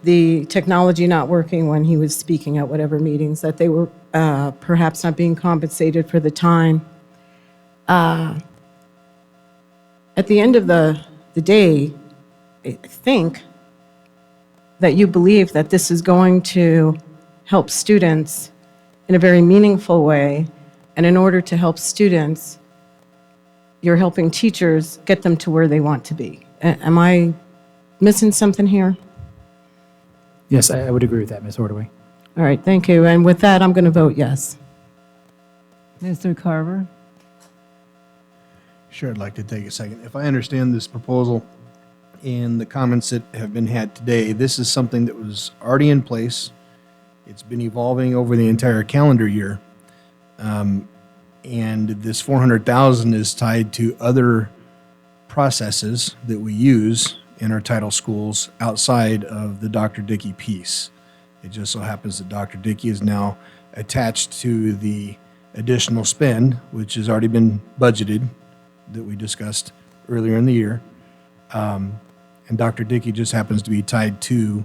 the technology not working when he was speaking at whatever meetings, that they were perhaps not being compensated for the time. At the end of the day, I think that you believe that this is going to help students in a very meaningful way. And in order to help students, you're helping teachers get them to where they want to be. Am I missing something here? Yes, I would agree with that, Ms. Ordway. All right, thank you. And with that, I'm going to vote yes. Mr. Carver? Sure, I'd like to take a second. If I understand this proposal and the comments that have been had today, this is something that was already in place. It's been evolving over the entire calendar year. And this 400,000 is tied to other processes that we use in our title schools outside of the Dr. Dickey piece. It just so happens that Dr. Dickey is now attached to the additional spend, which has already been budgeted, that we discussed earlier in the year. And Dr. Dickey just happens to be tied to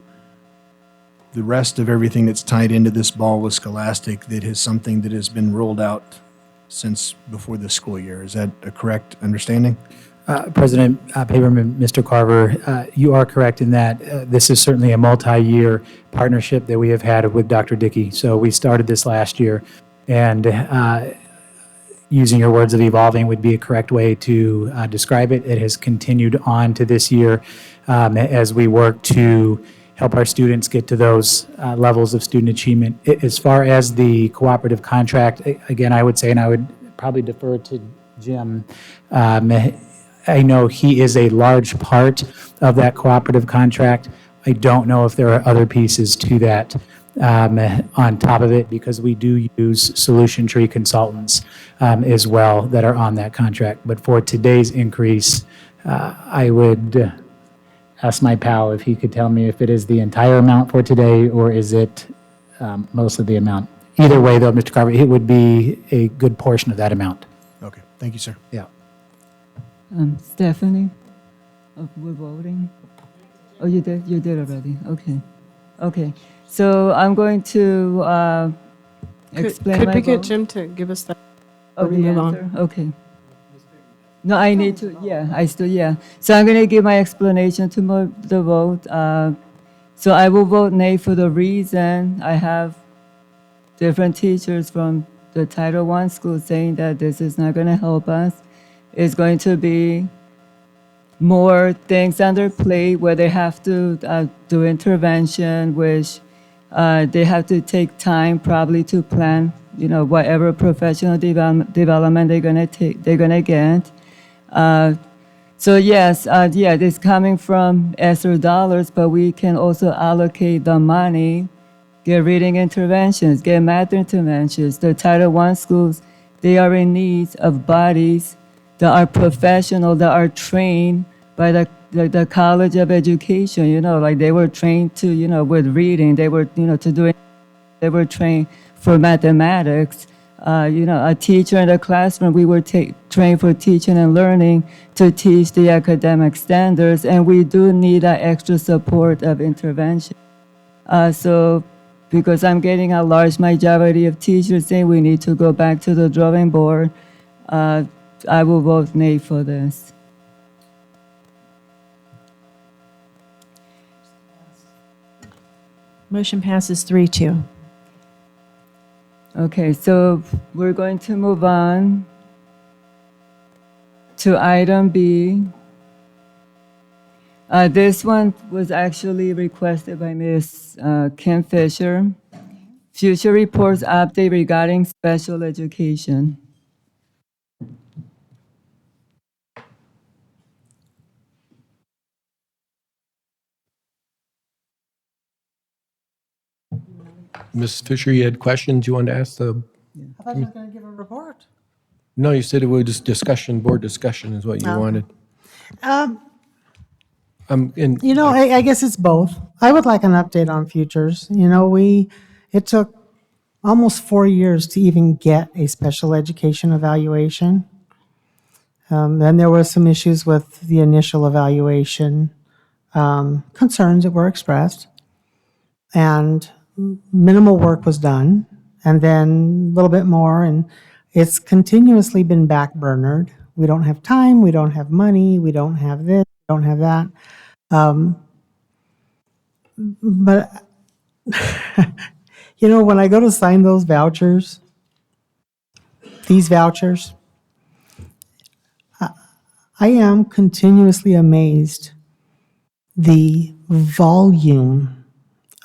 the rest of everything that's tied into this ball with Scholastic that is something that has been rolled out since before this school year. Is that a correct understanding? President Paperman, Mr. Carver, you are correct in that this is certainly a multi-year partnership that we have had with Dr. Dickey. So we started this last year, and using your words of evolving would be a correct way to describe it. It has continued on to this year as we work to help our students get to those levels of student achievement. As far as the cooperative contract, again, I would say, and I would probably defer to Jim, I know he is a large part of that cooperative contract. I don't know if there are other pieces to that on top of it, because we do use Solution Tree consultants as well that are on that contract. But for today's increase, I would ask my pal if he could tell me if it is the entire amount for today or is it most of the amount. Either way, though, Mr. Carver, it would be a good portion of that amount. Okay, thank you, sir. Yeah. Stephanie? We're voting? Oh, you did? You did already. Okay. Okay. So I'm going to explain Could my we get vote. Jim to give us that? Oh, before we the move answer? on? Okay. No, I need to, yeah. So I'm going to give my explanation to the vote. So I will vote nay for the reason I have different teachers from the Title I school saying that this is not going to help us. It's going to be more things on their plate where they have to do intervention, which they have to take time probably to plan, whatever professional development they're gonna get. So yes, it's coming from ESSER dollars, but we can also allocate the money, get reading interventions, get math interventions. The Title I schools, they are in need of bodies that are professional, that are trained by the College of Education, like they were trained to, with reading, they were, they were trained for mathematics. A teacher in the classroom, we were trained for teaching and learning to teach the academic standards, and we do need that extra support of intervention. So because I'm getting a large majority of teachers saying we need to go back to the drawing board, I will vote nay for this. Motion passes 3-2. Okay, so we're going to move on to item B. This one was actually requested by Ms. Kim Fisher. Future reports update regarding special education. Ms. Fisher, you had questions you wanted to ask the, I thought you were going to give a report. no, you said it was discussion, board discussion is what you Oh. wanted. And You know, I guess it's both. I would like an update on futures. You know, it took almost 4 years to even get a special education evaluation. Then there were some issues with the initial evaluation, concerns that were expressed, and minimal work was done, and then a little bit more, and it's continuously been backburnered. We don't have time, we don't have money, we don't have this, we don't have that. But, you know, when I go to sign those vouchers, these vouchers, I am continuously amazed the volume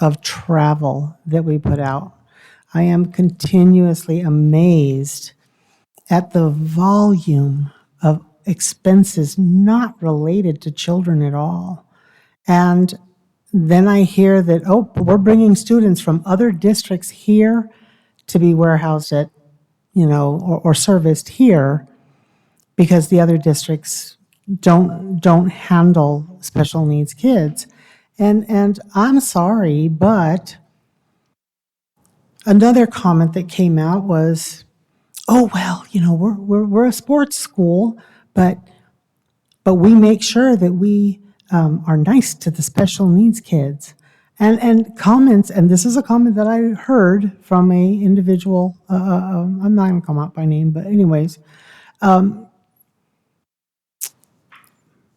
of travel that we put out. I am continuously amazed at the volume of expenses not related to children at all. And then I hear that, oh, we're bringing students from other districts here to be warehoused at, you know, or serviced here because the other districts don't handle special needs kids. And I'm sorry, but another comment that came out was, oh, well, you know, we're a sports school, but we make sure that we are nice to the special needs kids. And comments, and this is a comment that I heard from a individual, I'm not going to come out by name, but anyways,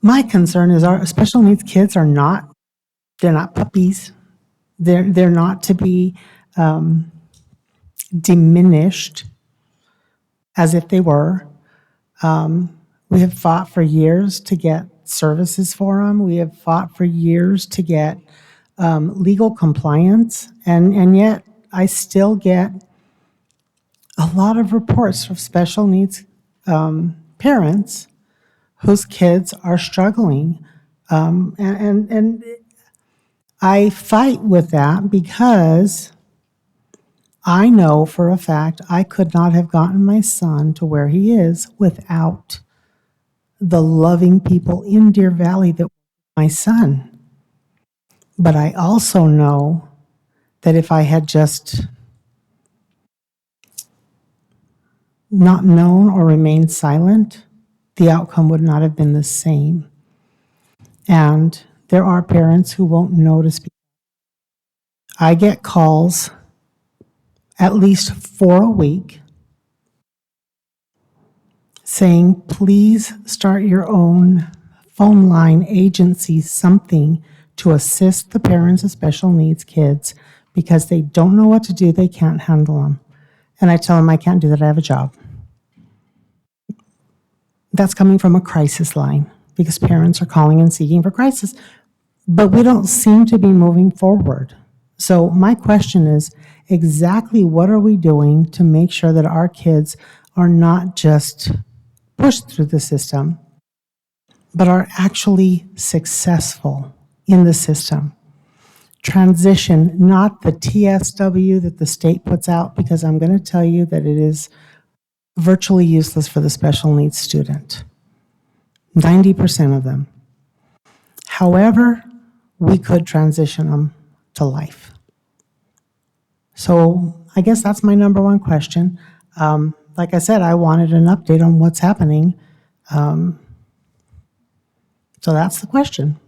my concern is our special needs kids are not, they're not puppies. They're not to be diminished as if they were. We have fought for years to get services for them. We have fought for years to get legal compliance, and yet I still get a lot of reports from special needs parents whose kids are struggling. And I fight with that because I know for a fact I could not have gotten my son to where he is without the loving people in Deer Valley that my son. But I also know that if I had just not known or remained silent, the outcome would not have been the same. And there are parents who won't know to speak. I get calls at least 4 a week saying, please start your own phone line agency, something to assist the parents of special needs kids because they don't know what to do, they can't handle them. And I tell them I can't do that, I have a job. That's coming from a crisis line because parents are calling and seeking for crisis. But we don't seem to be moving forward. So my question is, exactly what are we doing to make sure that our kids are not just pushed through the system, but are actually successful in the system? Transition, not the TSW that the state puts out, because I'm going to tell you that it is virtually useless for the special needs student. 90% of them. However, we could transition them to life. So I guess that's my number one question. Like I said, I wanted an update on what's happening. So that's the question.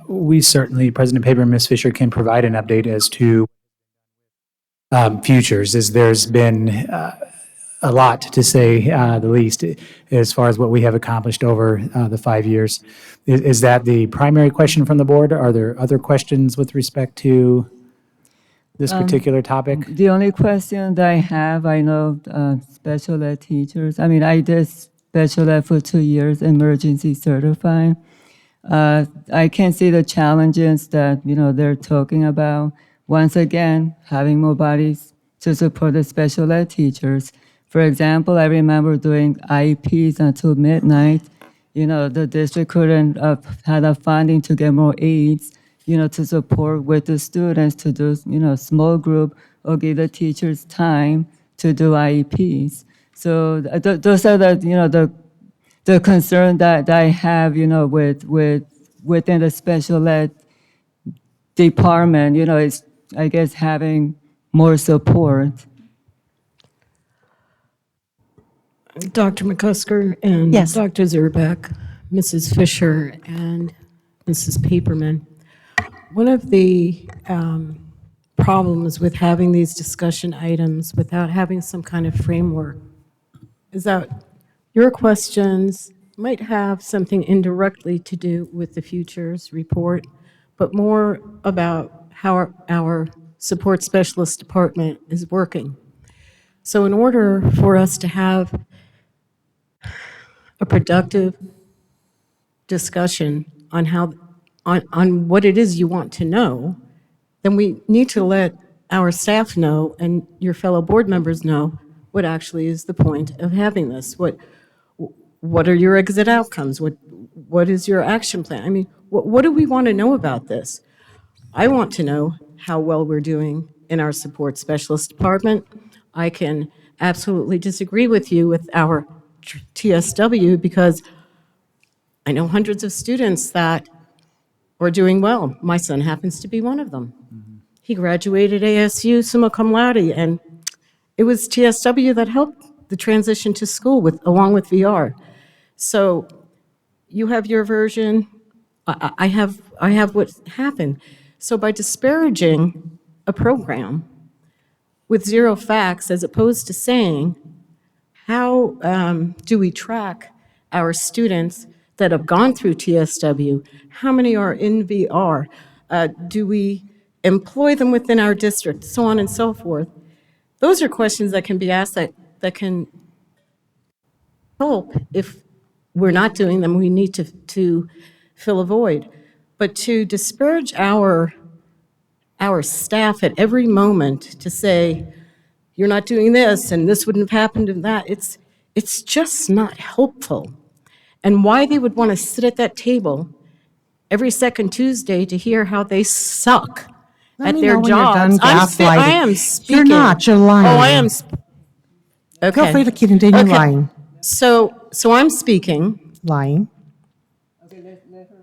We certainly, President Paper and Ms. Fisher can provide an update as to futures, as there's been a lot, to say the least, as far as what we have accomplished over the 5 years. Is that the primary question from the board? Are there other questions with respect to this particular topic? The only question that I have, I know special ed teachers, I mean, I did special ed for 2 years, emergency certified. I can see the challenges that, they're talking about. Once again, having more bodies to support the special ed teachers. For example, I remember doing IEPs until midnight. The district couldn't have the funding to get more aides, to support with the students to do, small group or give the teachers time to do IEPs. So those are the concern that I have, within the special ed department, is, I guess, having more support. Dr. McCusker and Yes. Dr. Zerbeck, Mrs. Fisher and Mrs. Paperman. One of the problems with having these discussion items without having some kind of framework is that your questions might have something indirectly to do with the futures report, but more about how our support specialist department is working. So in order for us to have a productive discussion on on what it is you want to know, then we need to let our staff know and your fellow board members know what actually is the point of having this. What are your exit outcomes? What is your action plan? I mean, what do we want to know about this? I want to know how well we're doing in our support specialist department. I can absolutely disagree with you with our TSW because I know hundreds of students that are doing well. My son happens to be one of them. He graduated ASU summa cum laude, and it was TSW that helped the transition to school along with VR. So you have your version, I have what happened. So by disparaging a program with zero facts, as opposed to saying, how do we track our students that have gone through TSW? How many are in VR? Do we employ them within our district? So on and so forth. Those are questions that can be asked that can help. If we're not doing them, we need to fill a void. But to disparage our staff at every moment to say, you're not doing this and this wouldn't have happened and that, it's just not helpful. And why they would want to sit at that table every second Tuesday to hear how they suck at their jobs. I am speaking. You're not, you're lying. Oh, I am. Okay. Feel free to continue Okay. lying. So I'm speaking. Lying.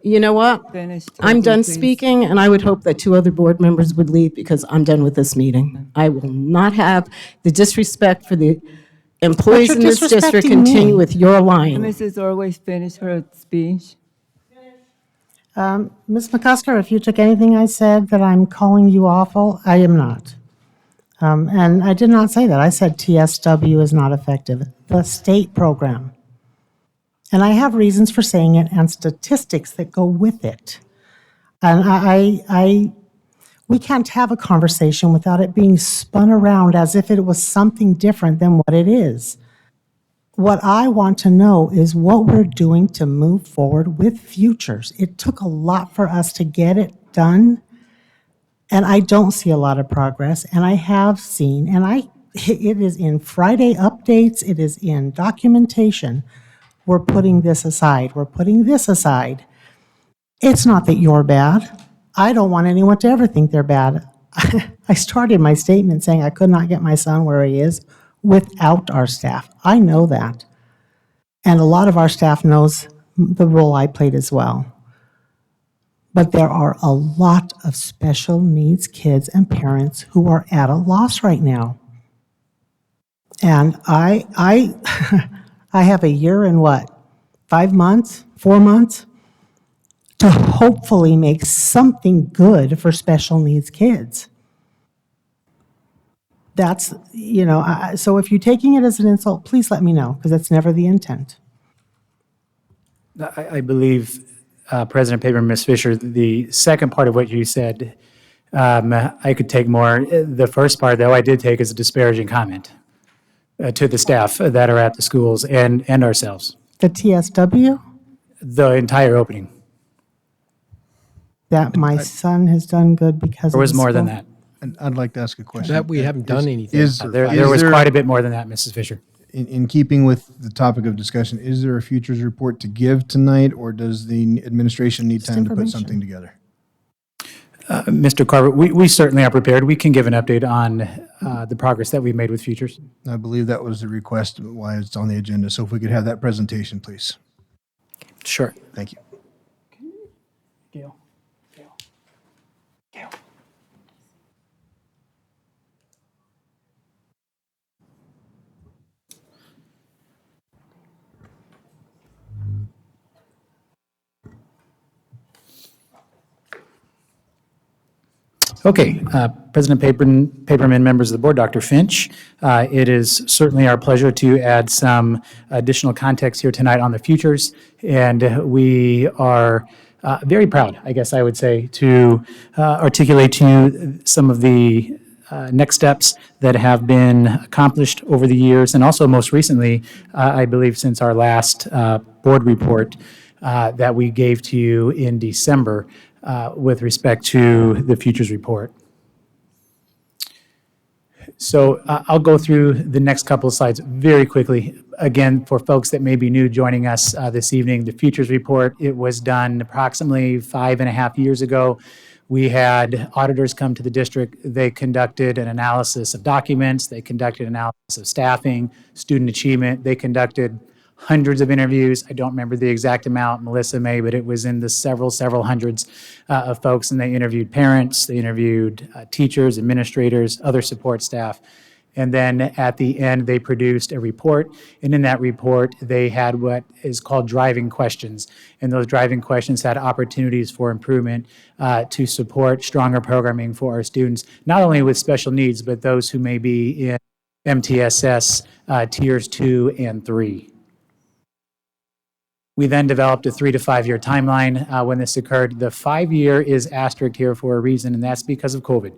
You know what? Finish I'm talking, done please. speaking, and I would hope that 2 other board members would leave because I'm done with this meeting. I will not have the disrespect for the employees But in you're this district disrespecting me. continue with your lying. Mrs. Always finish her speech. Ms. McCusker, if you took anything I said that I'm calling you awful, I am not. And I did not say that. I said TSW is not effective. The state program. And I have reasons for saying it and statistics that go with it. And we can't have a conversation without it being spun around as if it was something different than what it is. What I want to know is what we're doing to move forward with futures. It took a lot for us to get it done, and I don't see a lot of progress, and I have seen, it is in Friday updates, it is in documentation. We're putting this aside, we're putting this aside. It's not that you're bad. I don't want anyone to ever think they're bad. I started my statement saying I could not get my son where he is without our staff. I know that. And a lot of our staff knows the role I played as well. But there are a lot of special needs kids and parents who are at a loss right now. And I have a year and 5 months, 4 months to hopefully make something good for special needs kids. That's, so if you're taking it as an insult, please let me know, because that's never the intent. I believe, President Paper and Ms. Fisher, the second part of what you said, I could take more. The first part, though, I did take as a disparaging comment to the staff that are at the schools and ourselves. The TSW? The entire opening. That my son has done good because There of was the more than school. that. And I'd like to ask a question. That we haven't done anything. There was quite a bit more than that, Mrs. Fisher. In keeping with the topic of discussion, is there a futures report to give tonight, or does the administration need time to put something together? Mr. Carver, we certainly are prepared. We can give an update on the progress that we've made with futures. I believe that was the request, why it's on the agenda. So if we could have that presentation, please. Sure. Thank you. Gail. Okay, President Paperman, members of the board, Dr. Finch, it is certainly our pleasure to add some additional context here tonight on the futures, and we are very proud, I guess I would say, to articulate to you some of the next steps that have been accomplished over the years, and also most recently, I believe since our last board report that we gave to you in December with respect to the futures report. So I'll go through the next couple of slides very quickly. Again, for folks that may be new joining us this evening, the futures report, it was done approximately 5.5 years ago. We had auditors come to the district. They conducted an analysis of documents. They conducted analysis of staffing, student achievement. They conducted hundreds of interviews. I don't remember the exact amount, Melissa may, but it was in the several hundreds of folks, and they interviewed parents, they interviewed teachers, administrators, other support staff. And then at the end, they produced a report, and in that report, they had what is called driving questions. And those driving questions had opportunities for improvement to support stronger programming for our students, not only with special needs, but those who may be in MTSS tiers 2 and 3. We then developed a 3 to 5 year timeline when this occurred. The 5-year is asterisked here for a reason, and that's because of COVID.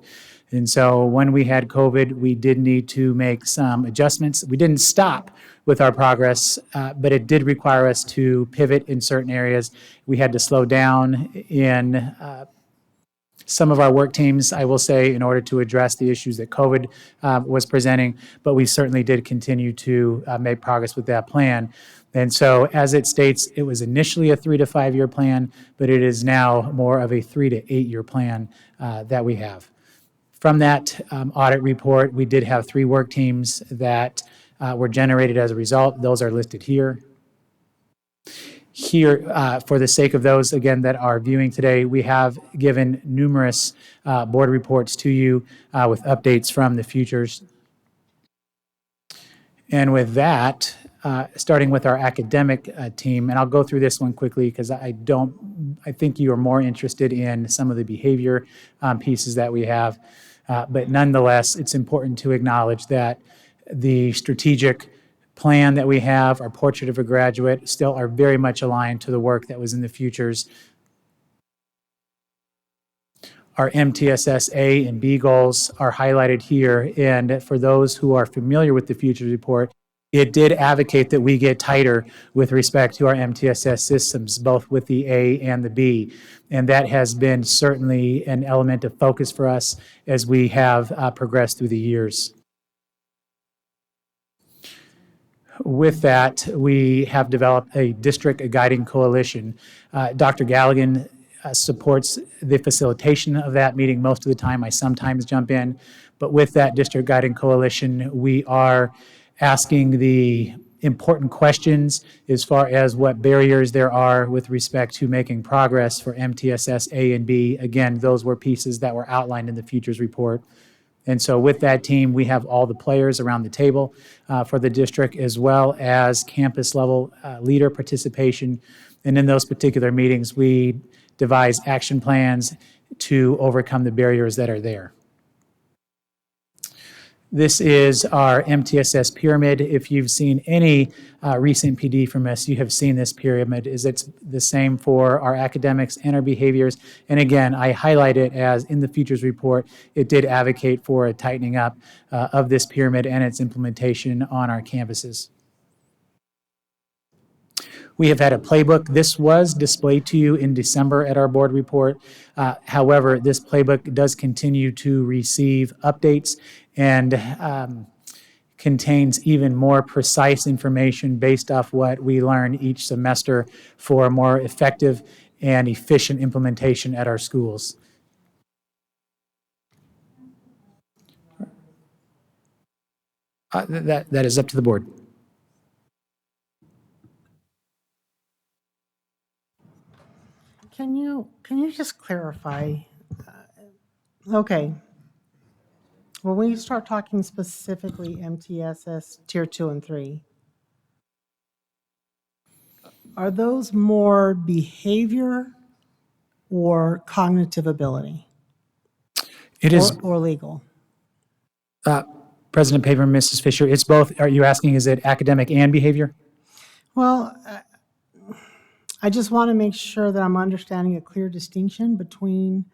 And so when we had COVID, we did need to make some adjustments. We didn't stop with our progress, but it did require us to pivot in certain areas. We had to slow down in some of our work teams, I will say, in order to address the issues that COVID was presenting, but we certainly did continue to make progress with that plan. And so, as it states, it was initially a 3 to 5 year plan, but it is now more of a 3 to 8 year plan that we have. From that audit report, we did have 3 work teams that were generated as a result. Those are listed here. Here, for the sake of those, again, that are viewing today, we have given numerous board reports to you with updates from the futures. And with that, starting with our academic team, and I'll go through this one quickly because I think you are more interested in some of the behavior pieces that we have. But nonetheless, it's important to acknowledge that the strategic plan that we have, our portrait of a graduate, still are very much aligned to the work that was in the futures. Our MTSS A and B goals are highlighted here, and for those who are familiar with the futures report, it did advocate that we get tighter with respect to our MTSS systems, both with the A and the B. And that has been certainly an element of focus for us as we have progressed through the years. With that, we have developed a district guiding coalition. Dr. Galligan supports the facilitation of that meeting most of the time. I sometimes jump in. But with that district guiding coalition, we are asking the important questions as far as what barriers there are with respect to making progress for MTSS A and B. Again, those were pieces that were outlined in the futures report. And so with that team, we have all the players around the table for the district, as well as campus level leader participation. And in those particular meetings, we devise action plans to overcome the barriers that are there. This is our MTSS pyramid. If you've seen any recent PD from us, you have seen this pyramid. It's the same for our academics and our behaviors. And again, I highlight it as in the futures report, it did advocate for a tightening up of this pyramid and its implementation on our campuses. We have had a playbook. This was displayed to you in December at our board report. However, this playbook does continue to receive updates and contains even more precise information based off what we learn each semester for a more effective and efficient implementation at our schools. That is up to the board. Can you just clarify? Okay. Well, when you start talking specifically MTSS Tier 2 and 3, are those more behavior or cognitive ability? It is or legal? President Paver, Mrs. Fisher, it's both. Are you asking, is it academic and behavior? Well, I just want to make sure that I'm understanding a clear distinction between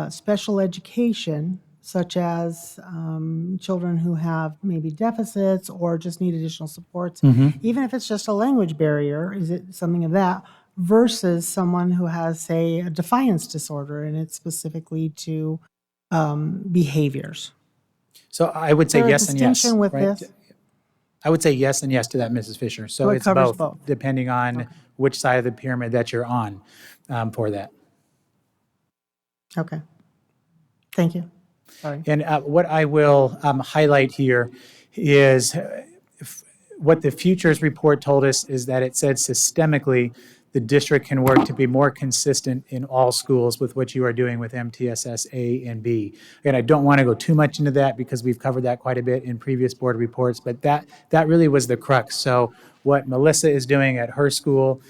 special education, such as children who have maybe deficits or just need additional supports, even if it's just a language barrier, is it something of that, versus someone who has, say, a defiance disorder and it's specifically to behaviors? So I would say yes and yes. Distinction with right? this? I would say yes and yes to that, Mrs. Fisher. So it it's covers both, depending on which side of the pyramid that you're on for that. Okay. Thank you. Sorry. And what I will highlight here is what the futures report told us is that it said systemically the district can work to be more consistent in all schools with what you are doing with MTSS A and B. And I don't want to go too much into that because we've covered that quite a bit in previous board reports, but that really was the crux. So what Melissa is doing at her school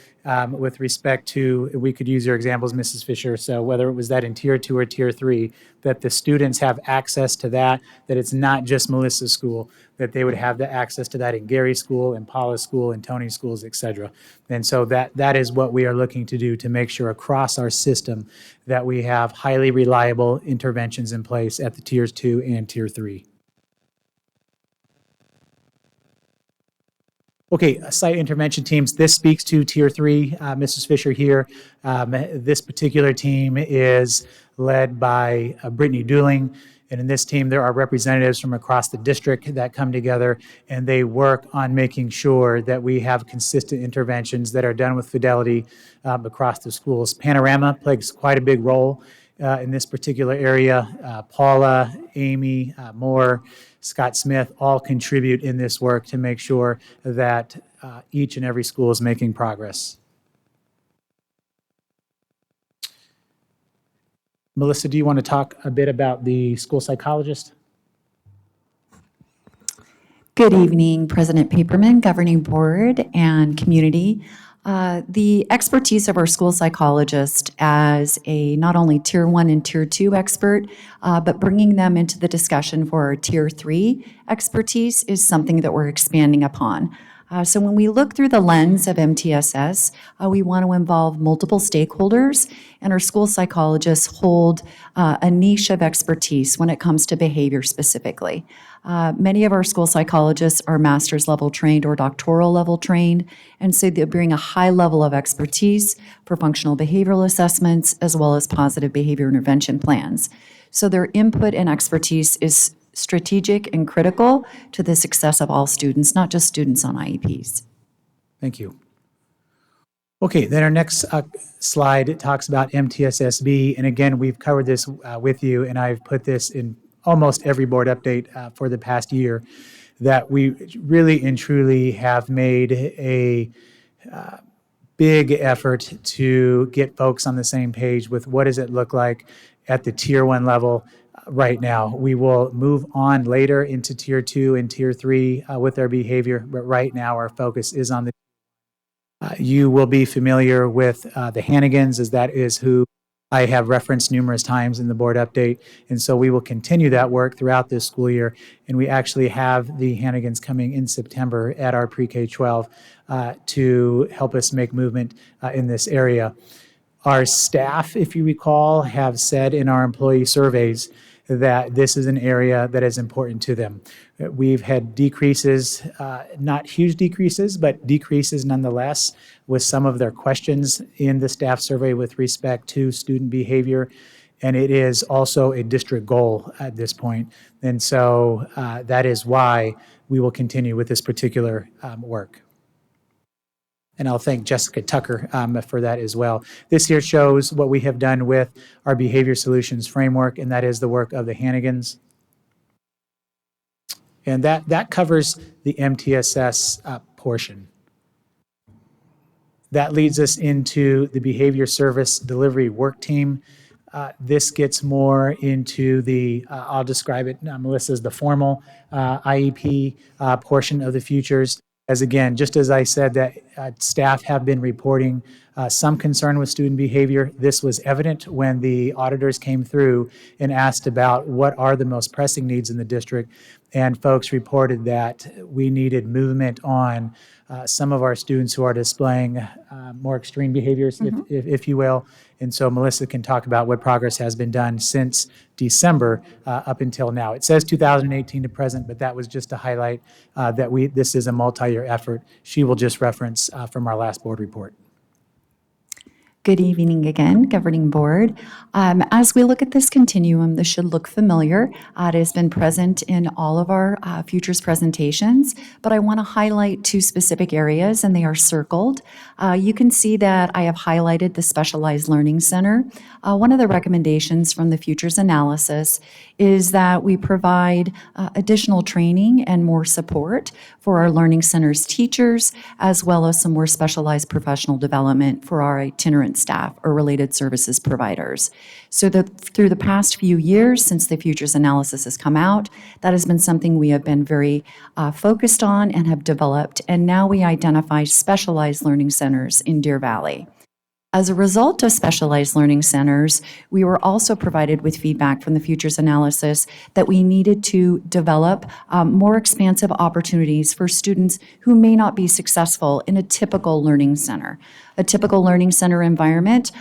with respect to, we could use your examples, Mrs. Fisher, so whether it was that in Tier 2 or Tier 3, that the students have access to that it's not just Melissa's school, that they would have the access to that in Gary's school, in Paula's school, in Tony's schools, et cetera. And so that is what we are looking to do to make sure across our system that we have highly reliable interventions in place at the Tiers 2 and Tier 3. Okay, site intervention teams. This speaks to Tier 3. Mrs. Fisher here. This particular team is led by Brittany Dooling. And in this team, there are representatives from across the district that come together and they work on making sure that we have consistent interventions that are done with fidelity across the schools. Panorama plays quite a big role in this particular area. Paula, Amy, Moore, Scott Smith all contribute in this work to make sure that each and every school is making progress. Melissa, do you want to talk a bit about the school psychologist? Good evening, President Paperman, Governing Board, and community. The expertise of our school psychologist as a not only Tier 1 and Tier 2 expert, but bringing them into the discussion for our Tier 3 expertise is something that we're expanding upon. So when we look through the lens of MTSS, we want to involve multiple stakeholders, and our school psychologists hold a niche of expertise when it comes to behavior specifically. Many of our school psychologists are master's level trained or doctoral level trained, and so they bring a high level of expertise for functional behavioral assessments as well as positive behavior intervention plans. So their input and expertise is strategic and critical to the success of all students, not just students on IEPs. Thank you. Okay, then our next slide talks about MTSSB, and again, we've covered this with you, and I've put this in almost every board update for the past year, that we really and truly have made a big effort to get folks on the same page with what does it look like at the Tier 1 level right now. We will move on later into Tier 2 and Tier 3 with our behavior, but right now our focus is on the You will be familiar with the Hannigans, as that is who I have referenced numerous times in the board update. And so we will continue that work throughout this school year. And we actually have the Hannigans coming in September at our pre-K 12 to help us make movement in this area. Our staff, if you recall, have said in our employee surveys that this is an area that is important to them. We've had decreases, not huge decreases, but decreases nonetheless with some of their questions in the staff survey with respect to student behavior. And it is also a district goal at this point. And so that is why we will continue with this particular work. And I'll thank Jessica Tucker for that as well. This here shows what we have done with our behavior solutions framework, and that is the work of the Hannigans. And that covers the MTSS portion. That leads us into the behavior service delivery work team. This gets more into the, I'll describe it, Melissa, as the formal IEP portion of the futures. As again, just as I said that staff have been reporting some concern with student behavior, this was evident when the auditors came through and asked about what are the most pressing needs in the district. And folks reported that we needed movement on some of our students who are displaying more extreme behaviors, if you will. And so Melissa can talk about what progress has been done since December up until now. It says 2018 to present, but that was just to highlight that this is a multi-year effort. She will just reference from our last board report. Good evening again, Governing Board. As we look at this continuum, this should look familiar. It has been present in all of our futures presentations, but I want to highlight two specific areas, and they are circled. You can see that I have highlighted the Specialized Learning Center. One of the recommendations from the futures analysis is that we provide additional training and more support for our Learning Center's teachers, as well as some more specialized professional development for our itinerant staff or related services providers. So through the past few years since the futures analysis has come out, that has been something we have been very focused on and have developed, and now we identify specialized learning centers in Deer Valley. As a result of specialized learning centers, we were also provided with feedback from the futures analysis that we needed to develop more expansive opportunities for students who may not be successful in a typical learning center. A typical learning center environment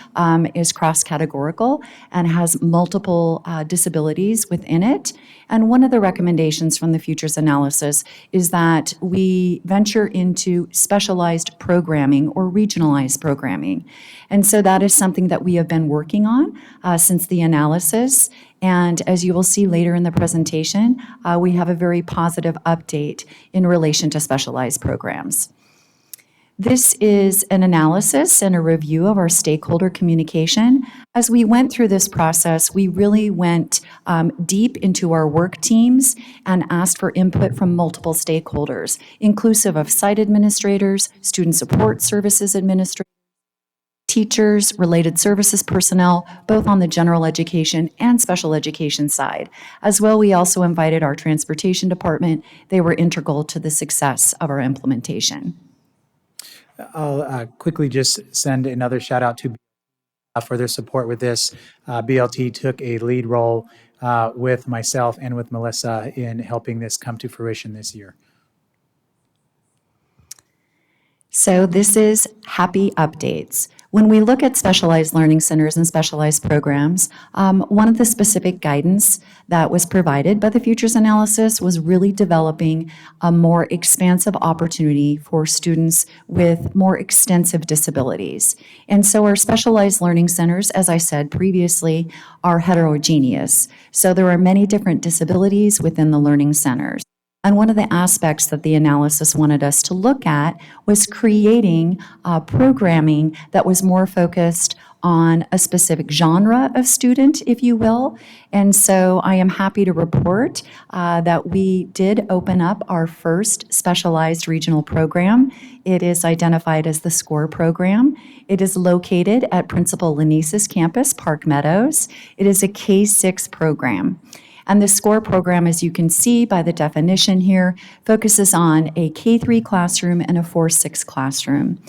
is cross-categorical and has multiple disabilities within it. And one of the recommendations from the futures analysis is that we venture into specialized programming or regionalized programming. And so that is something that we have been working on since the analysis. And as you will see later in the presentation, we have a very positive update in relation to specialized programs. This is an analysis and a review of our stakeholder communication. As we went through this process, we really went deep into our work teams and asked for input from multiple stakeholders, inclusive of site administrators, student support services administrators, teachers, related services personnel, both on the general education and special education side. As well, we also invited our transportation department. They were integral to the success of our implementation. I'll quickly just send another shout out to for their support with this. BLT took a lead role with myself and with Melissa in helping this come to fruition this year. So this is happy updates. When we look at specialized learning centers and specialized programs, one of the specific guidance that was provided by the futures analysis was really developing a more expansive opportunity for students with more extensive disabilities. And so our specialized learning centers, as I said previously, are heterogeneous. So there are many different disabilities within the learning centers. And one of the aspects that the analysis wanted us to look at was creating programming that was more focused on a specific genre of student, if you will. And so I am happy to report that we did open up our first specialized regional program. It is identified as the SCORE program. It is located at Principal Lanise's campus, Park Meadows. It is a K-6 program. And the SCORE program, as you can see by the definition here, focuses on a K-3 classroom and a 4-6 classroom.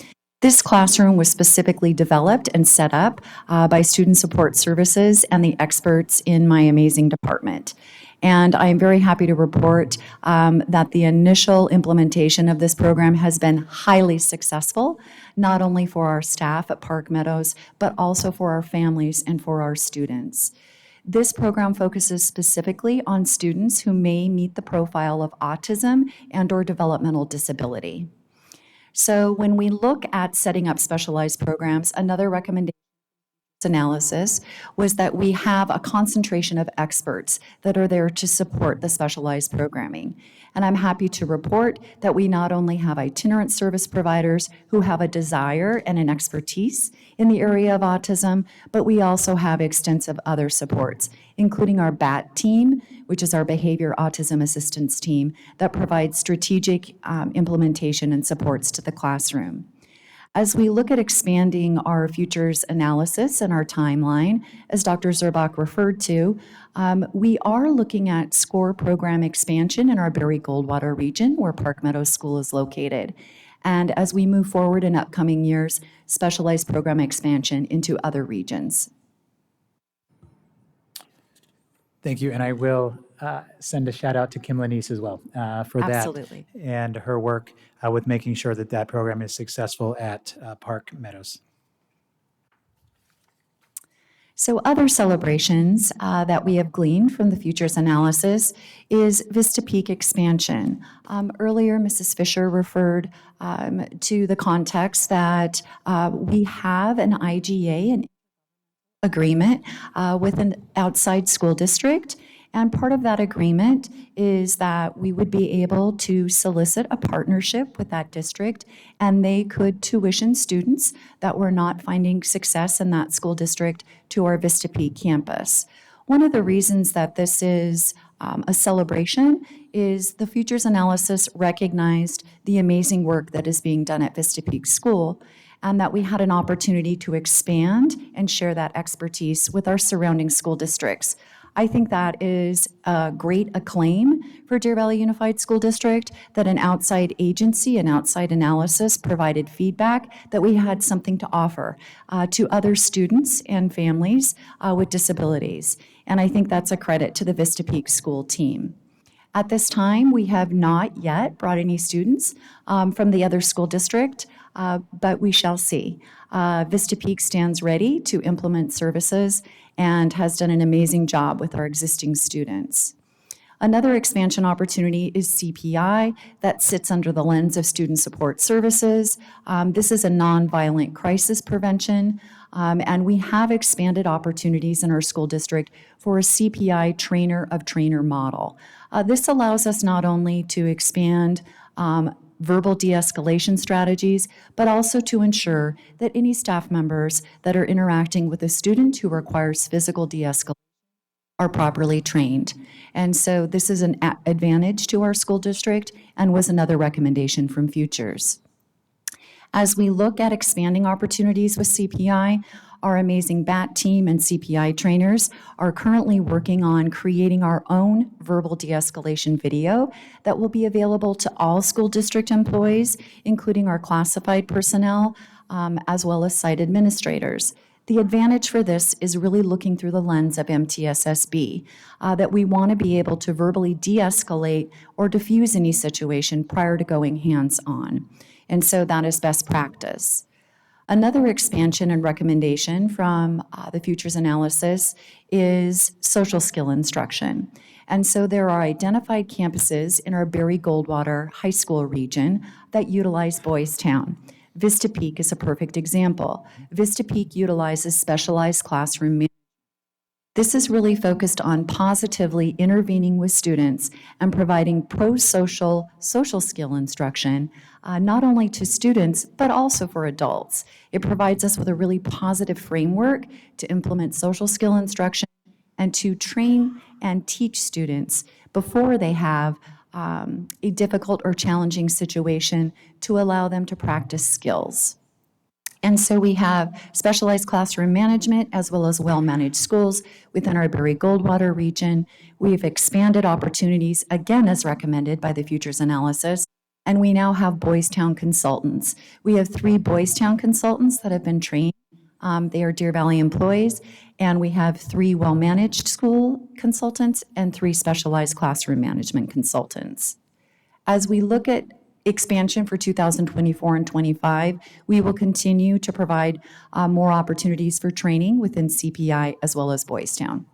This classroom was specifically developed and set up by Student Support Services and the experts in my amazing department. And I am very happy to report that the initial implementation of this program has been highly successful, not only for our staff at Park Meadows, but also for our families and for our students. This program focuses specifically on students who may meet the profile of autism and/or developmental disability. So when we look at setting up specialized programs, another recommendation analysis was that we have a concentration of experts that are there to support the specialized programming. And I'm happy to report that we not only have itinerant service providers who have a desire and an expertise in the area of autism, but we also have extensive other supports, including our BAT team, which is our Behavior Autism Assistance Team, that provides strategic implementation and supports to the classroom. As we look at expanding our futures analysis and our timeline, as Dr. Zerbach referred to, we are looking at SCORE program expansion in our Barry Goldwater region, where Park Meadows School is located. And as we move forward in upcoming years, specialized program expansion into other regions. Thank you, and I will send a shout out to Kim Lanise as well for that. Absolutely. And her work with making sure that that program is successful at Park Meadows. So other celebrations that we have gleaned from the futures analysis is Vista Peak expansion. Earlier, Mrs. Fisher referred to the context that we have an IGA, an agreement with an outside school district. And part of that agreement is that we would be able to solicit a partnership with that district, and they could tuition students that were not finding success in that school district to our Vista Peak campus. One of the reasons that this is a celebration is the futures analysis recognized the amazing work that is being done at Vista Peak School, and that we had an opportunity to expand and share that expertise with our surrounding school districts. I think that is a great acclaim for Deer Valley Unified School District, that an outside agency, an outside analysis provided feedback that we had something to offer to other students and families with disabilities. And I think that's a credit to the Vista Peak School team. At this time, we have not yet brought any students from the other school district, but we shall see. Vista Peak stands ready to implement services and has done an amazing job with our existing students. Another expansion opportunity is CPI that sits under the lens of Student Support Services. This is a nonviolent crisis prevention, and we have expanded opportunities in our school district for a CPI trainer of trainer model. This allows us not only to expand verbal de-escalation strategies, but also to ensure that any staff members that are interacting with a student who requires physical de-escalation are properly trained. And so this is an advantage to our school district and was another recommendation from Futures. As we look at expanding opportunities with CPI, our amazing BAT team and CPI trainers are currently working on creating our own verbal de-escalation video that will be available to all school district employees, including our classified personnel, as well as site administrators. The advantage for this is really looking through the lens of MTSSB, that we want to be able to verbally de-escalate or diffuse any situation prior to going hands-on. And so that is best practice. Another expansion and recommendation from the futures analysis is social skill instruction. And so there are identified campuses in our Barry Goldwater High School region that utilize Boys Town. Vista Peak is a perfect example. Vista Peak utilizes specialized classroom management. This is really focused on positively intervening with students and providing pro-social, social skill instruction, not only to students, but also for adults. It provides us with a really positive framework to implement social skill instruction and to train and teach students before they have a difficult or challenging situation to allow them to practice skills. And so we have specialized classroom management as well as well-managed schools within our Barry Goldwater region. We've expanded opportunities, again as recommended by the futures analysis, And we now have Boys Town consultants. We have 3 Boys Town consultants that have been trained. They are Deer Valley employees, and we have 3 well-managed school consultants and 3 specialized classroom management consultants. As we look at expansion for 2024 and 25, we will continue to provide more opportunities for training within CPI as well as Boys Town.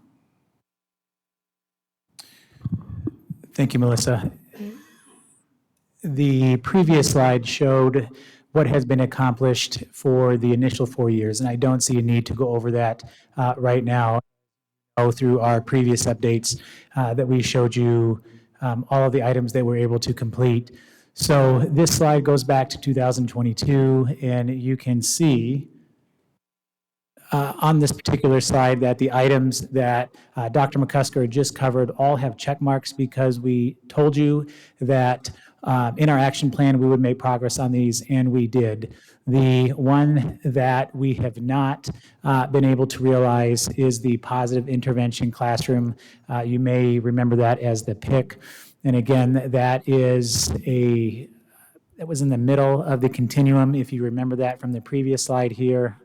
Thank you, Melissa. The previous slide showed what has been accomplished for the initial 4 years, and I don't see a need to go over that right now. Through our previous updates that we showed you all of the items that we're able to complete. So this slide goes back to 2022, and you can see on this particular slide that the items that Dr. McCusker just covered all have check marks because we told you that in our action plan we would make progress on these, and we did. The one that we have not been able to realize is the positive intervention classroom. You may remember that as the PIC. And again, that was in the middle of the continuum, if you remember that from the previous slide here.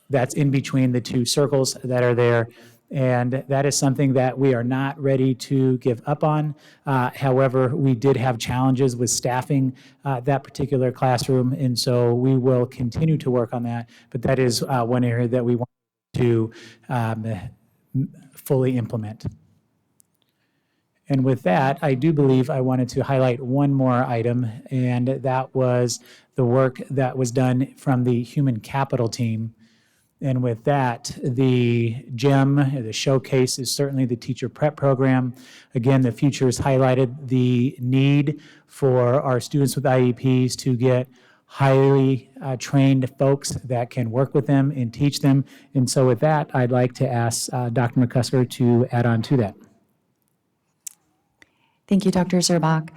That's in between the 2 circles that are there. And that is something that we are not ready to give up on. However, we did have challenges with staffing that particular classroom, and so we will continue to work on that. But that is one area that we want to fully implement. And with that, I do believe I wanted to highlight one more item, and that was the work that was done from the human capital team. And with that, the gem, the showcase is certainly the teacher prep program. Again, the future has highlighted the need for our students with IEPs to get highly trained folks that can work with them and teach them. And so with that, I'd like to ask Dr. McCusker to add on to that. Thank you, Dr. Zerbach.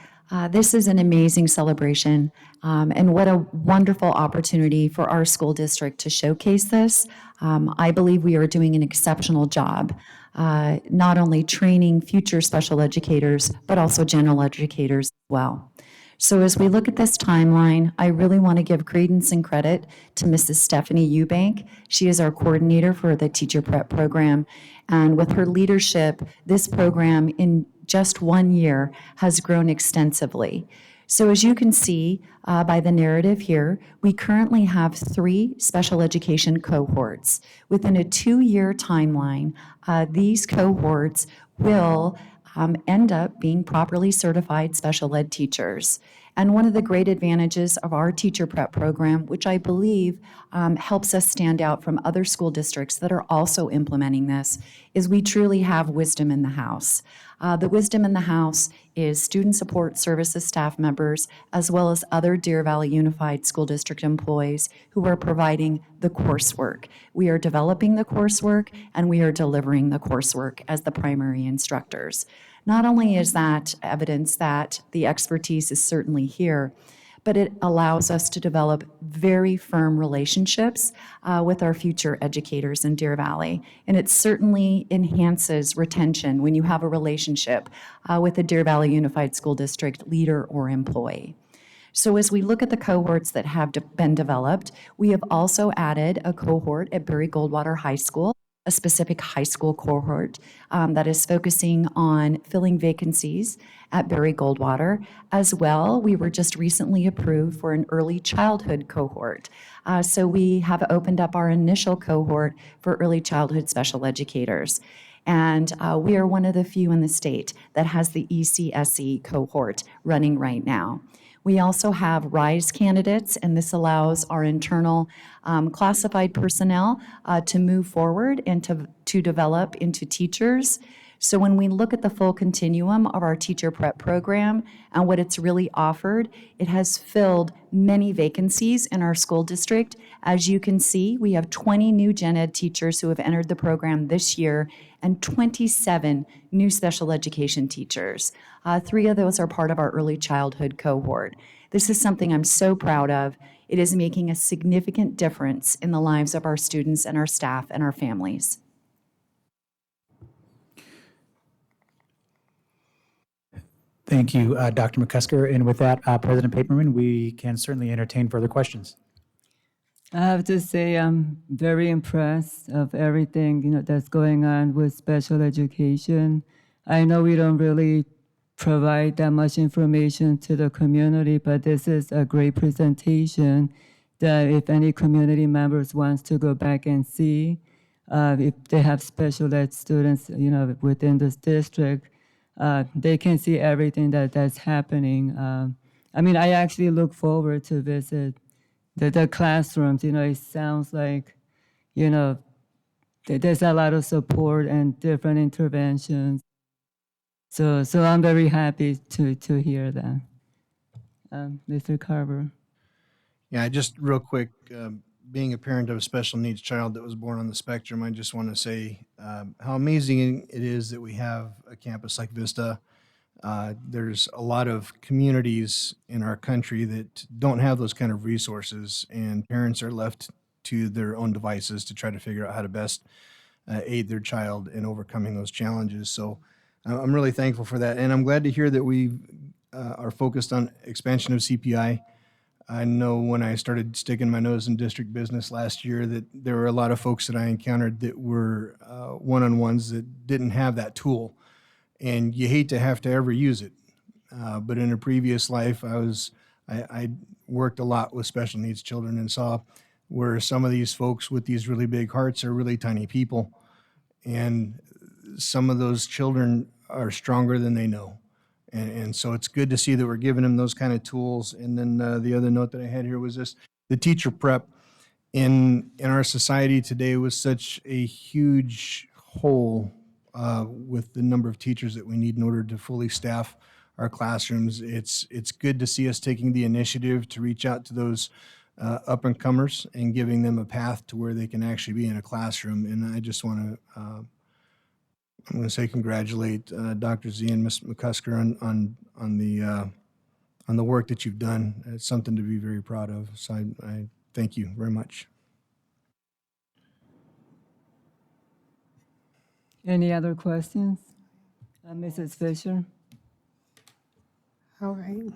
This is an amazing celebration, and what a wonderful opportunity for our school district to showcase this. I believe we are doing an exceptional job, not only training future special educators, but also general educators as well. So as we look at this timeline, I really want to give credence and credit to Mrs. Stephanie Eubank. She is our coordinator for the teacher prep program, and with her leadership, this program in just 1 year has grown extensively. So as you can see by the narrative here, we currently have 3 special education cohorts. Within a 2-year timeline, these cohorts will end up being properly certified special ed teachers. And one of the great advantages of our teacher prep program, which I believe helps us stand out from other school districts that are also implementing this, is we truly have wisdom in the house. The wisdom in the house is student support services staff members, as well as other Deer Valley Unified School District employees who are providing the coursework. We are developing the coursework, and we are delivering the coursework as the primary instructors. Not only is that evidence that the expertise is certainly here, but it allows us to develop very firm relationships with our future educators in Deer Valley. And it certainly enhances retention when you have a relationship with a Deer Valley Unified School District leader or employee. So as we look at the cohorts that have been developed, we have also added a cohort at Barry Goldwater High School, a specific high school cohort that is focusing on filling vacancies at Barry Goldwater. As well, we were just recently approved for an early childhood cohort. So we have opened up our initial cohort for early childhood special educators. And we are one of the few in the state that has the ECSE cohort running right now. We also have RISE candidates, and this allows our internal classified personnel to move forward and to develop into teachers. So when we look at the full continuum of our teacher prep program and what it's really offered, it has filled many vacancies in our school district. As you can see, we have 20 new gen ed teachers who have entered the program this year and 27 new special education teachers. 3 of those are part of our early childhood cohort. This is something I'm so proud of. It is making a significant difference in the lives of our students and our staff and our families. Thank you, Dr. McCusker. And with that, President Paperman, we can certainly entertain further questions. I have to say I'm very impressed of everything that's going on with special education. I know we don't really provide that much information to the community, but this is a great presentation that if any community members wants to go back and see, if they have special ed students, within this district, they can see everything that's happening. I actually look forward to visit the classrooms. It sounds like, there's a lot of support and different interventions. So I'm very happy to hear that. Mr. Carver. Yeah, just real quick, being a parent of a special needs child that was born on the spectrum, I just want to say how amazing it is that we have a campus like Vista. There's a lot of communities in our country that don't have those kind of resources, and parents are left to their own devices to try to figure out how to best aid their child in overcoming those challenges. So I'm really thankful for that, and I'm glad to hear that we are focused on expansion of CPI. I know when I started sticking my nose in district business last year that there were a lot of folks that I encountered that were one-on-ones that didn't have that tool, and you hate to have to ever use it. But in a previous life, I worked a lot with special needs children and saw where some of these folks with these really big hearts are really tiny people, and some of those children are stronger than they know. And so it's good to see that we're giving them those kind of tools. And then the other note that I had here was this: the teacher prep in our society today was such a huge hole with the number of teachers that we need in order to fully staff our classrooms. It's good to see us taking the initiative to reach out to those up and comers and giving them a path to where they can actually be in a classroom. And I just want to I'm going to say congratulate Dr. Z and Ms. McCusker on the work that you've done. It's something to be very proud of. So I thank you very much. Any other questions? Mrs. Fisher? All right.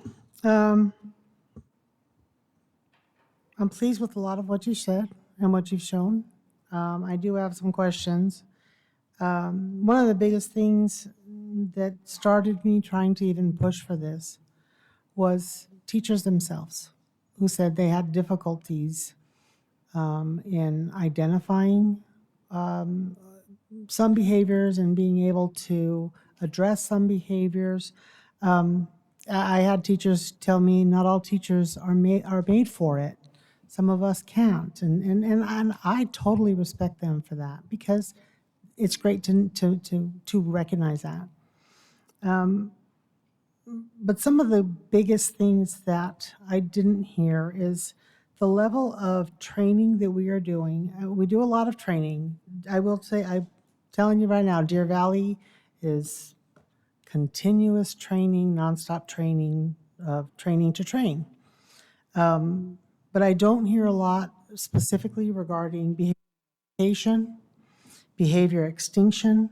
I'm pleased with a lot of what you said and what you've shown. I do have some questions. One of the biggest things that started me trying to even push for this was teachers themselves, who said they had difficulties in identifying some behaviors and being able to address some behaviors. I had teachers tell me not all teachers are made for it. Some of us can't, and I totally respect them for that, because it's great to recognize that. But some of the biggest things that I didn't hear is the level of training that we are doing. We do a lot of training. I will say, I'm telling you right now, Deer Valley is continuous training, nonstop training, training to train. But I don't hear a lot specifically regarding behavior, behavior extinction,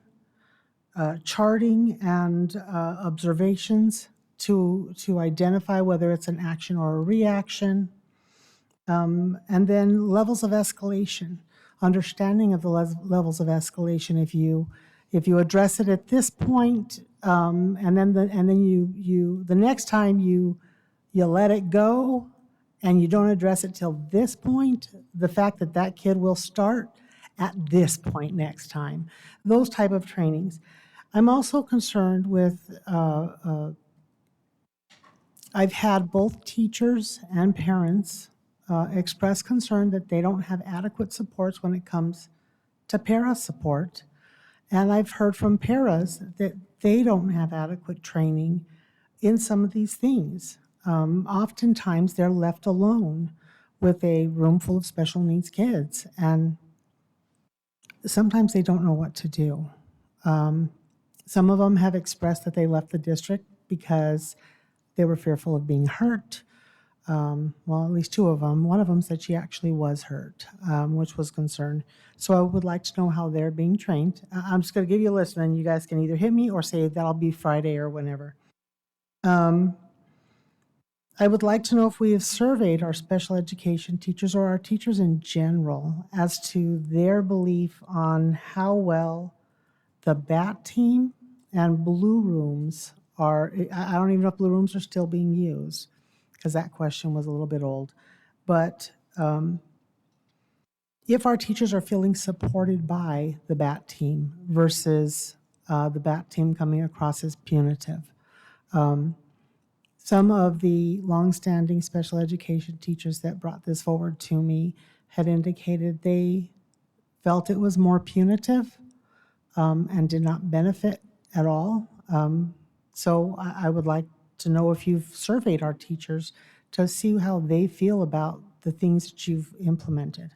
charting, and observations to identify whether it's an action or a reaction. And then levels of escalation, understanding of the levels of escalation. If you address it at this point, and then the next time you let it go, and you don't address it till this point, the fact that that kid will start at this point next time. Those type of trainings. I'm also concerned with, I've had both teachers and parents express concern that they don't have adequate supports when it comes to para support. And I've heard from paras that they don't have adequate training in some of these things. Oftentimes they're left alone with a room full of special needs kids, and sometimes they don't know what to do. Some of them have expressed that they left the district because they were fearful of being hurt. Well, at least two of them. One of them said she actually was hurt, which was concerned. So I would like to know how they're being trained. I'm just going to give you a list, and then you guys can either hit me or say that'll be Friday or whenever. I would like to know if we have surveyed our special education teachers or our teachers in general as to their belief on how well the BAT team and blue rooms are. I don't even know if blue rooms are still being used, because that question was a little bit old. But if our teachers are feeling supported by the BAT team versus the BAT team coming across as punitive. Some of the longstanding special education teachers that brought this forward to me had indicated they felt it was more punitive and did not benefit at all. So I would like to know if you've surveyed our teachers to see how they feel about the things that you've implemented.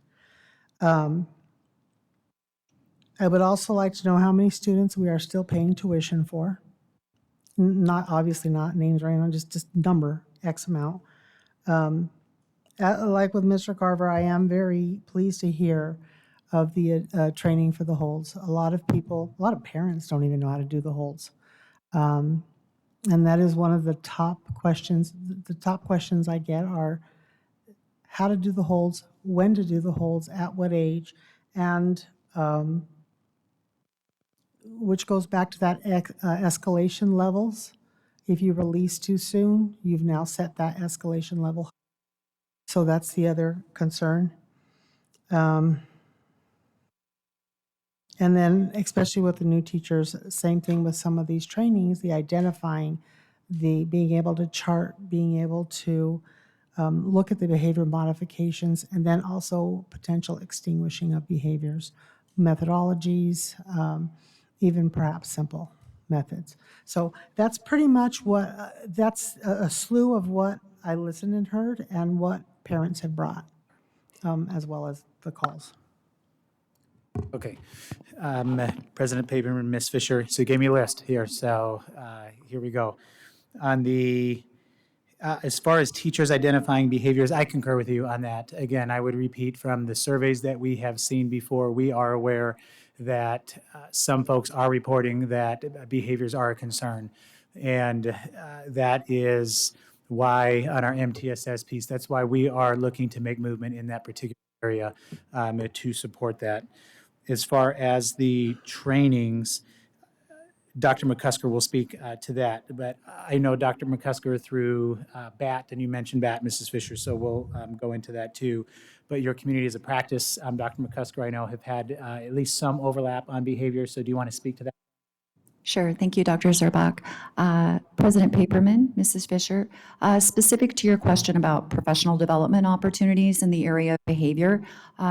I would also like to know how many students we are still paying tuition for. Not obviously not names or anything, just number, X amount. Like with Mr. Carver, I am very pleased to hear of the training for the holds. A lot of parents don't even know how to do the holds. And that is one of the top questions. The top questions I get are how to do the holds, when to do the holds, at what age, and which goes back to that escalation levels. If you release too soon, you've now set that escalation level. So that's the other concern. And then especially with the new teachers, same thing with some of these trainings, the identifying, the being able to chart, being able to look at the behavior modifications, and then also potential extinguishing of behaviors, methodologies, even perhaps simple methods. So that's pretty much what, that's a slew of what I listened and heard and what parents have brought, as well as the calls. Okay. President Paperman, Ms. Fisher, so you gave me a list here, so here we go. On the, as far as teachers identifying behaviors, I concur with you on that. Again, I would repeat from the surveys that we have seen before, we are aware that some folks are reporting that behaviors are a concern. And that is why on our MTSS piece, that's why we are looking to make movement in that particular area to support that. As far as the trainings, Dr. McCusker will speak to that, but I know Dr. McCusker through BAT, and you mentioned BAT, Mrs. Fisher, so we'll go into that too. But your community as a practice, Dr. McCusker, I know have had at least some overlap on behavior, so do you want to speak to that? Sure. Thank you, Dr. Zerbach. President Paperman, Mrs. Fisher, specific to your question about professional development opportunities in the area of behavior,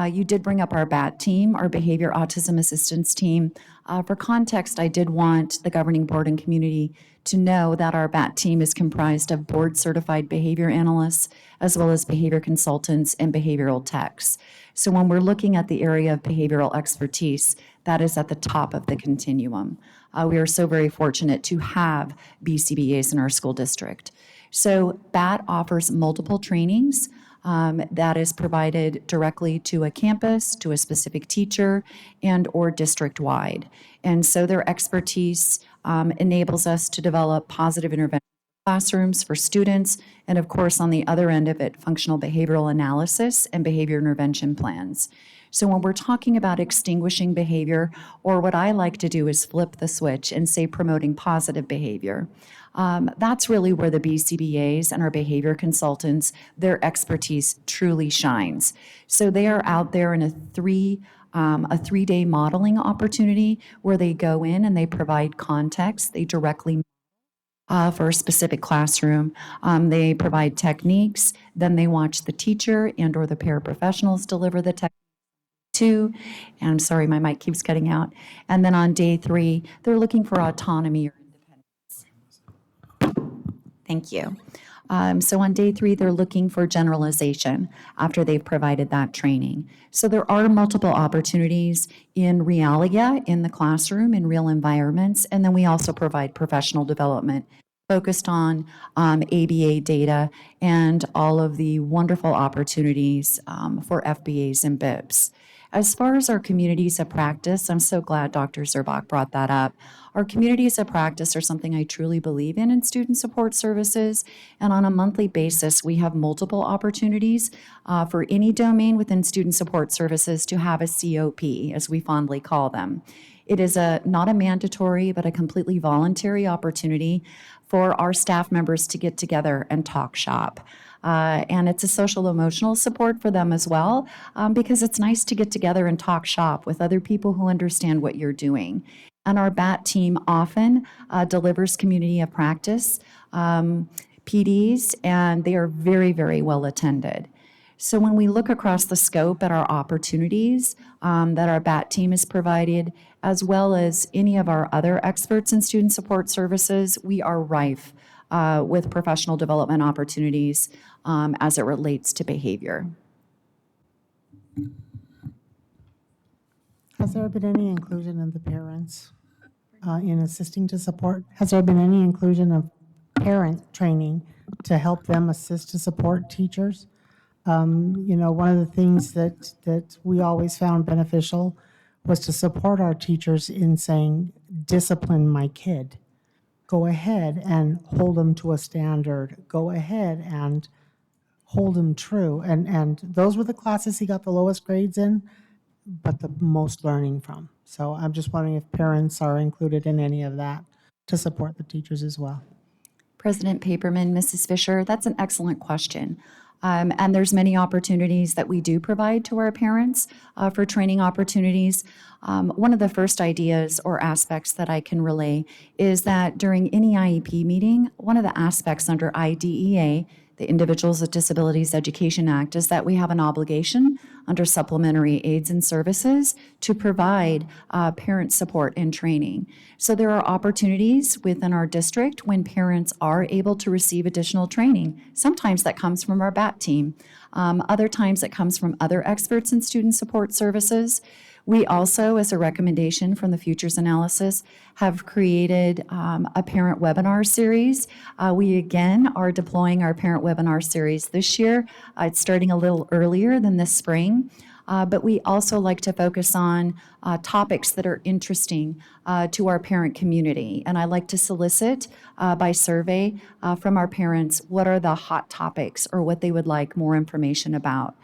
you did bring up our BAT team, our Behavior Autism Assistance Team. For context, I did want the governing board and community to know that our BAT team is comprised of board-certified behavior analysts, as well as behavior consultants and behavioral techs. So when we're looking at the area of behavioral expertise, that is at the top of the continuum. We are so very fortunate to have BCBAs in our school district. So BAT offers multiple trainings that is provided directly to a campus, to a specific teacher, and or district-wide. And so their expertise enables us to develop positive intervention classrooms for students, and of course, on the other end of it, functional behavioral analysis and behavior intervention plans. So when we're talking about extinguishing behavior, or what I like to do is flip the switch and say promoting positive behavior. That's really where the BCBAs and our behavior consultants, their expertise truly shines. So they are out there in a three-day modeling opportunity where they go in and they provide context. They directly for a specific classroom. They provide techniques, then they watch the teacher and or the paraprofessionals deliver the techniques too. And I'm sorry, my mic keeps cutting out. And then on day 3, they're looking for autonomy or independence. Thank you. So on day 3, they're looking for generalization after they've provided that training. So there are multiple opportunities in realia, in the classroom, in real environments, and then we also provide professional development focused on ABA data and all of the wonderful opportunities for FBAs and BIPs. As far as our communities of practice, I'm so glad Dr. Zerbach brought that up. Our communities of practice are something I truly believe in student support services, and on a monthly basis, we have multiple opportunities for any domain within student support services to have a COP, as we fondly call them. It is not a mandatory, but a completely voluntary opportunity for our staff members to get together and talk shop. And it's a social emotional support for them as well, because it's nice to get together and talk shop with other people who understand what you're doing. And our BAT team often delivers community of practice PDs, and they are very, very well attended. So when we look across the scope at our opportunities that our BAT team has provided, as well as any of our other experts in student support services, we are rife with professional development opportunities as it relates to behavior. Has there been any inclusion of the parents in assisting to support? Has there been any inclusion of parent training to help them assist to support teachers? You know, one of the things that we always found beneficial was to support our teachers in saying, discipline my kid. Go ahead and hold them to a standard. Go ahead and hold them true. And those were the classes he got the lowest grades in, but the most learning from. So I'm just wondering if parents are included in any of that to support the teachers as well. President Paperman, Mrs. Fisher, that's an excellent question. And there's many opportunities that we do provide to our parents for training opportunities. One of the first ideas or aspects that I can relay is that during any IEP meeting, one of the aspects under IDEA, the Individuals with Disabilities Education Act, is that we have an obligation under supplementary aids and services to provide parent support and training. So there are opportunities within our district when parents are able to receive additional training. Sometimes that comes from our BAT team. Other times it comes from other experts in student support services. We also, as a recommendation from the Futures Analysis, have created a parent webinar series. We again are deploying our parent webinar series this year. It's starting a little earlier than this spring. But we also like to focus on topics that are interesting to our parent community. And I like to solicit by survey from our parents what are the hot topics or what they would like more information about.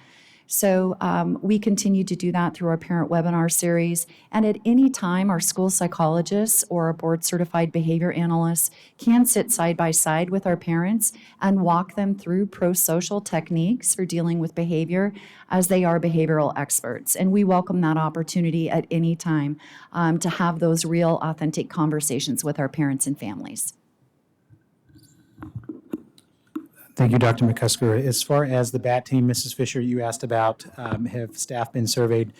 So we continue to do that through our parent webinar series. And at any time, our school psychologists or our board-certified behavior analysts can sit side by side with our parents and walk them through pro-social techniques for dealing with behavior, as they are behavioral experts. And we welcome that opportunity at any time to have those real, authentic conversations with our parents and families. Thank you, Dr. McCusker. As far as the BAT team, Mrs. Fisher, you asked about have staff been surveyed.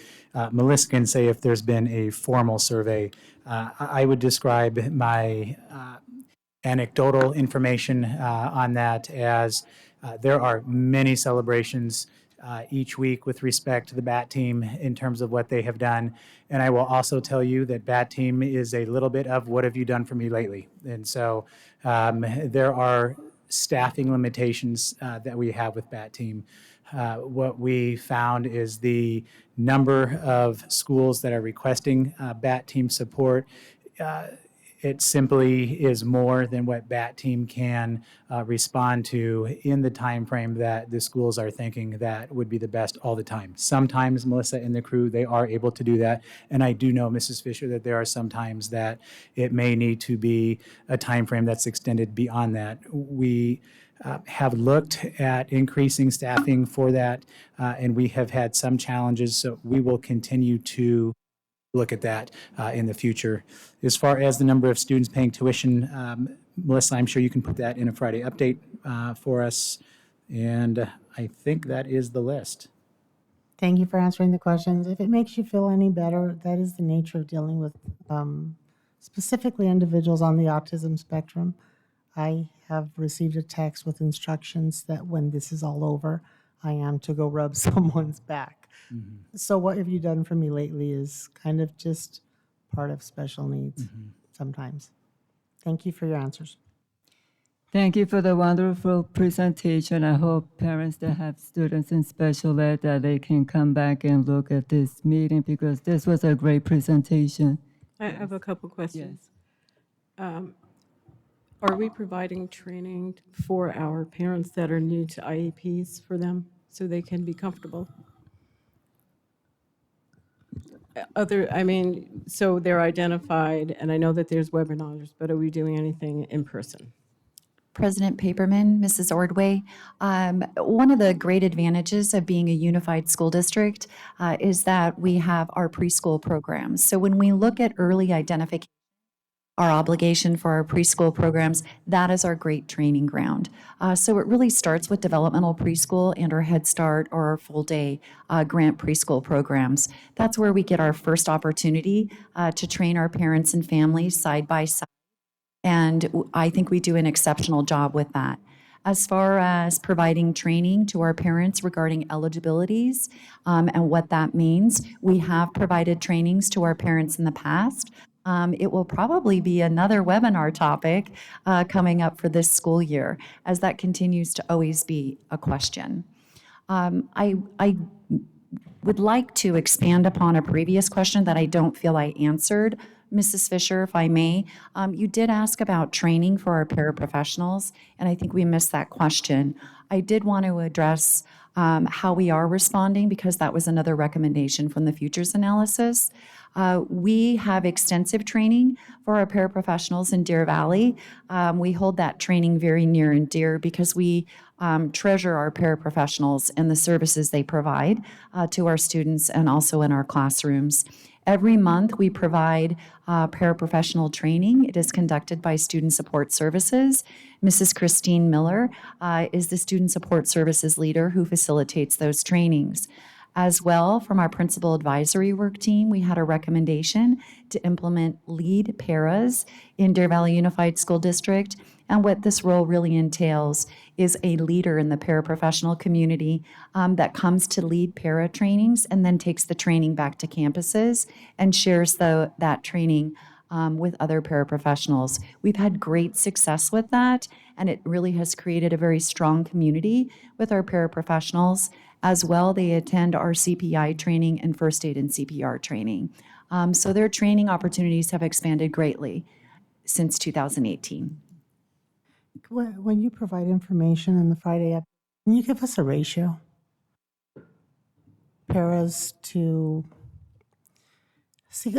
Melissa can say if there's been a formal survey. I would describe my anecdotal information on that as there are many celebrations each week with respect to the BAT team in terms of what they have done. And I will also tell you that BAT team is a little bit of what have you done for me lately. And so there are staffing limitations that we have with BAT team. What we found is the number of schools that are requesting BAT team support. It simply is more than what BAT team can respond to in the time frame that the schools are thinking that would be the best all the time. Sometimes Melissa and the crew, they are able to do that. And I do know, Mrs. Fisher, that there are some times that it may need to be a time frame that's extended beyond that. We have looked at increasing staffing for that, and we have had some challenges. So we will continue to look at that in the future. As far as the number of students paying tuition, Melissa, I'm sure you can put that in a Friday update for us. And I think that is the list. Thank you for answering the questions. If it makes you feel any better, that is the nature of dealing with specifically individuals on the autism spectrum. I have received a text with instructions that when this is all over, I am to go rub someone's back. So what have you done for me lately is kind of just part of special needs sometimes. Thank you for your answers. Thank you for the wonderful presentation. I hope parents that have students in special ed that they can come back and look at this meeting because this was a great presentation. I have a couple questions. Are we providing training for our parents that are new to IEPs for them so they can be comfortable? So they're identified, and I know that there's webinars, but are we doing anything in person? President Paperman, Mrs. Ordway, one of the great advantages of being a unified school district is that we have our preschool programs. So when we look at early identification, our obligation for our preschool programs, that is our great training ground. So it really starts with developmental preschool and our Head Start or our full day grant preschool programs. That's where we get our first opportunity to train our parents and families side by side. And I think we do an exceptional job with that. As far as providing training to our parents regarding eligibilities and what that means, we have provided trainings to our parents in the past. It will probably be another webinar topic coming up for this school year, as that continues to always be a question. I would like to expand upon a previous question that I don't feel I answered. Mrs. Fisher, if I may, you did ask about training for our paraprofessionals, and I think we missed that question. I did want to address how we are responding because that was another recommendation from the futures analysis. We have extensive training for our paraprofessionals in Deer Valley. We hold that training very near and dear because we treasure our paraprofessionals and the services they provide to our students and also in our classrooms. Every month, we provide paraprofessional training. It is conducted by Student Support Services. Mrs. Christine Miller is the Student Support Services leader who facilitates those trainings. As well, from our Principal Advisory Work Team, we had a recommendation to implement lead paras in Deer Valley Unified School District. And what this role really entails is a leader in the paraprofessional community that comes to lead para trainings and then takes the training back to campuses and shares that training with other paraprofessionals. We've had great success with that, and it really has created a very strong community with our paraprofessionals. As well, they attend our CPI training and first aid and CPR training. So their training opportunities have expanded greatly since 2018. When you provide information in the Friday up, can you give us a ratio? Paras to, see,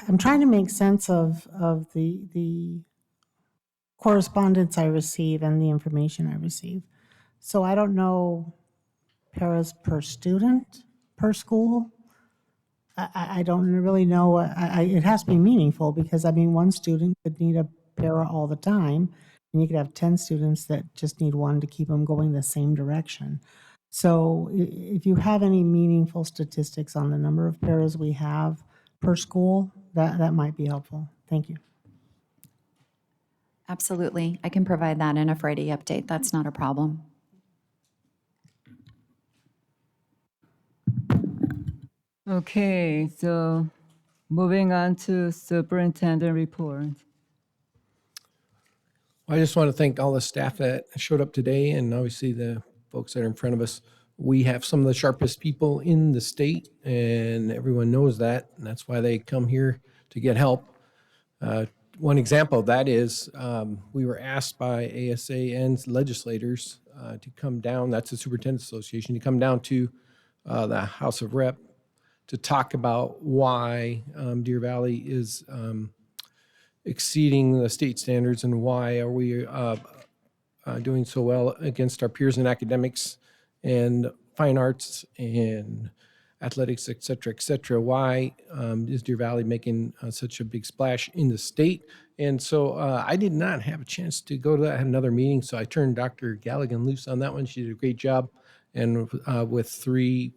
I'm trying to make sense of the correspondence I receive and the information I receive. So I don't know paras per student, per school. I don't really know. It has to be meaningful because, I mean, one student could need a para all the time, and you could have 10 students that just need one to keep them going the same direction. So if you have any meaningful statistics on the number of paras we have per school, that might be helpful. Thank you. Absolutely. I can provide that in a Friday update. That's not a problem. Okay, so moving on to superintendent report. I just want to thank all the staff that showed up today and obviously the folks that are in front of us. We have some of the sharpest people in the state and everyone knows that, and that's why they come here to get help. One example of that is we were asked by ASA and legislators to come down, that's the Superintendent's Association, to come down to the House of Rep to talk about why Deer Valley is exceeding the state standards and why are we doing so well against our peers in academics and fine arts and athletics, et cetera, why is Deer Valley making such a big splash in the state? And so I did not have a chance to go to that. I had another meeting, so I turned Dr. Galligan loose on that one. She did a great job. And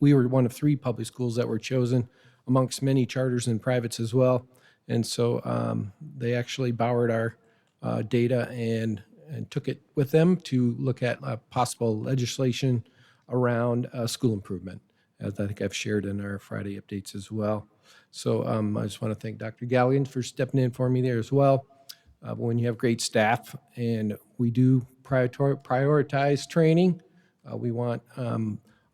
we were one of 3 public schools that were chosen amongst many charters and privates as well. And so they actually borrowed our data and took it with them to look at possible legislation around school improvement, as I think I've shared in our Friday updates as well. So I just want to thank Dr. Galligan for stepping in for me there as well. When you have great staff, and we do prioritize training. We want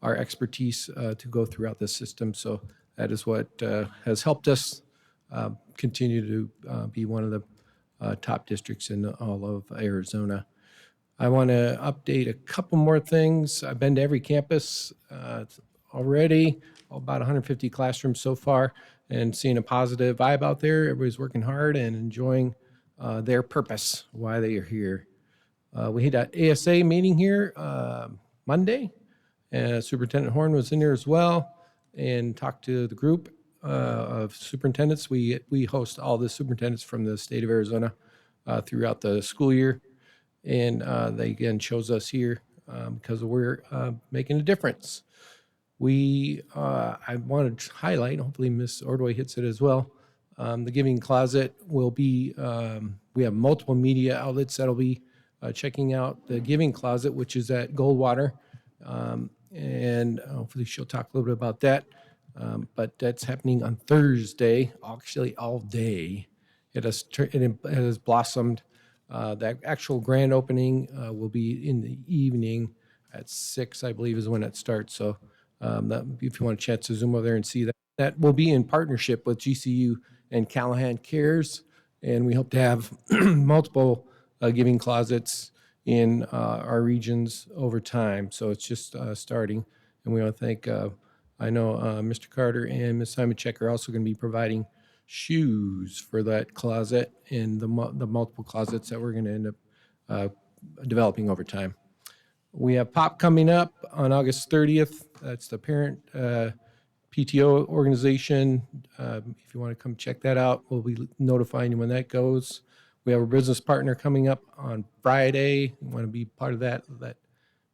our expertise to go throughout the system. So that is what has helped us continue to be one of the top districts in all of Arizona. I want to update a couple more things. I've been to every campus already, about 150 classrooms so far, and seeing a positive vibe out there. Everybody's working hard and enjoying their purpose, why they are here. We had an ASA meeting here Monday, and Superintendent Horn was in there as well and talked to the group of superintendents. We host all the superintendents from the state of Arizona throughout the school year. And they again chose us here because we're making a difference. I wanted to highlight, hopefully Ms. Ordway hits it as well, the Giving Closet will be, we have multiple media outlets that'll be checking out the Giving Closet, which is at Goldwater. And hopefully she'll talk a little bit about that. But that's happening on Thursday, actually all day. It has blossomed. The actual grand opening will be in the evening at 6, I believe, is when it starts. So if you want a chance to zoom over there and see that, that will be in partnership with GCU and Callahan Cares. And we hope to have multiple giving closets in our regions over time. So it's just starting. And we want to thank, I know Mr. Carter and Ms. Simonchek are also going to be providing shoes for that closet and the multiple closets that we're going to end up developing over time. We have POP coming up on August 30th. That's the parent PTO organization. If you want to come check that out, we'll be notifying you when that goes. We have a business partner coming up on Friday. You want to be part of that, let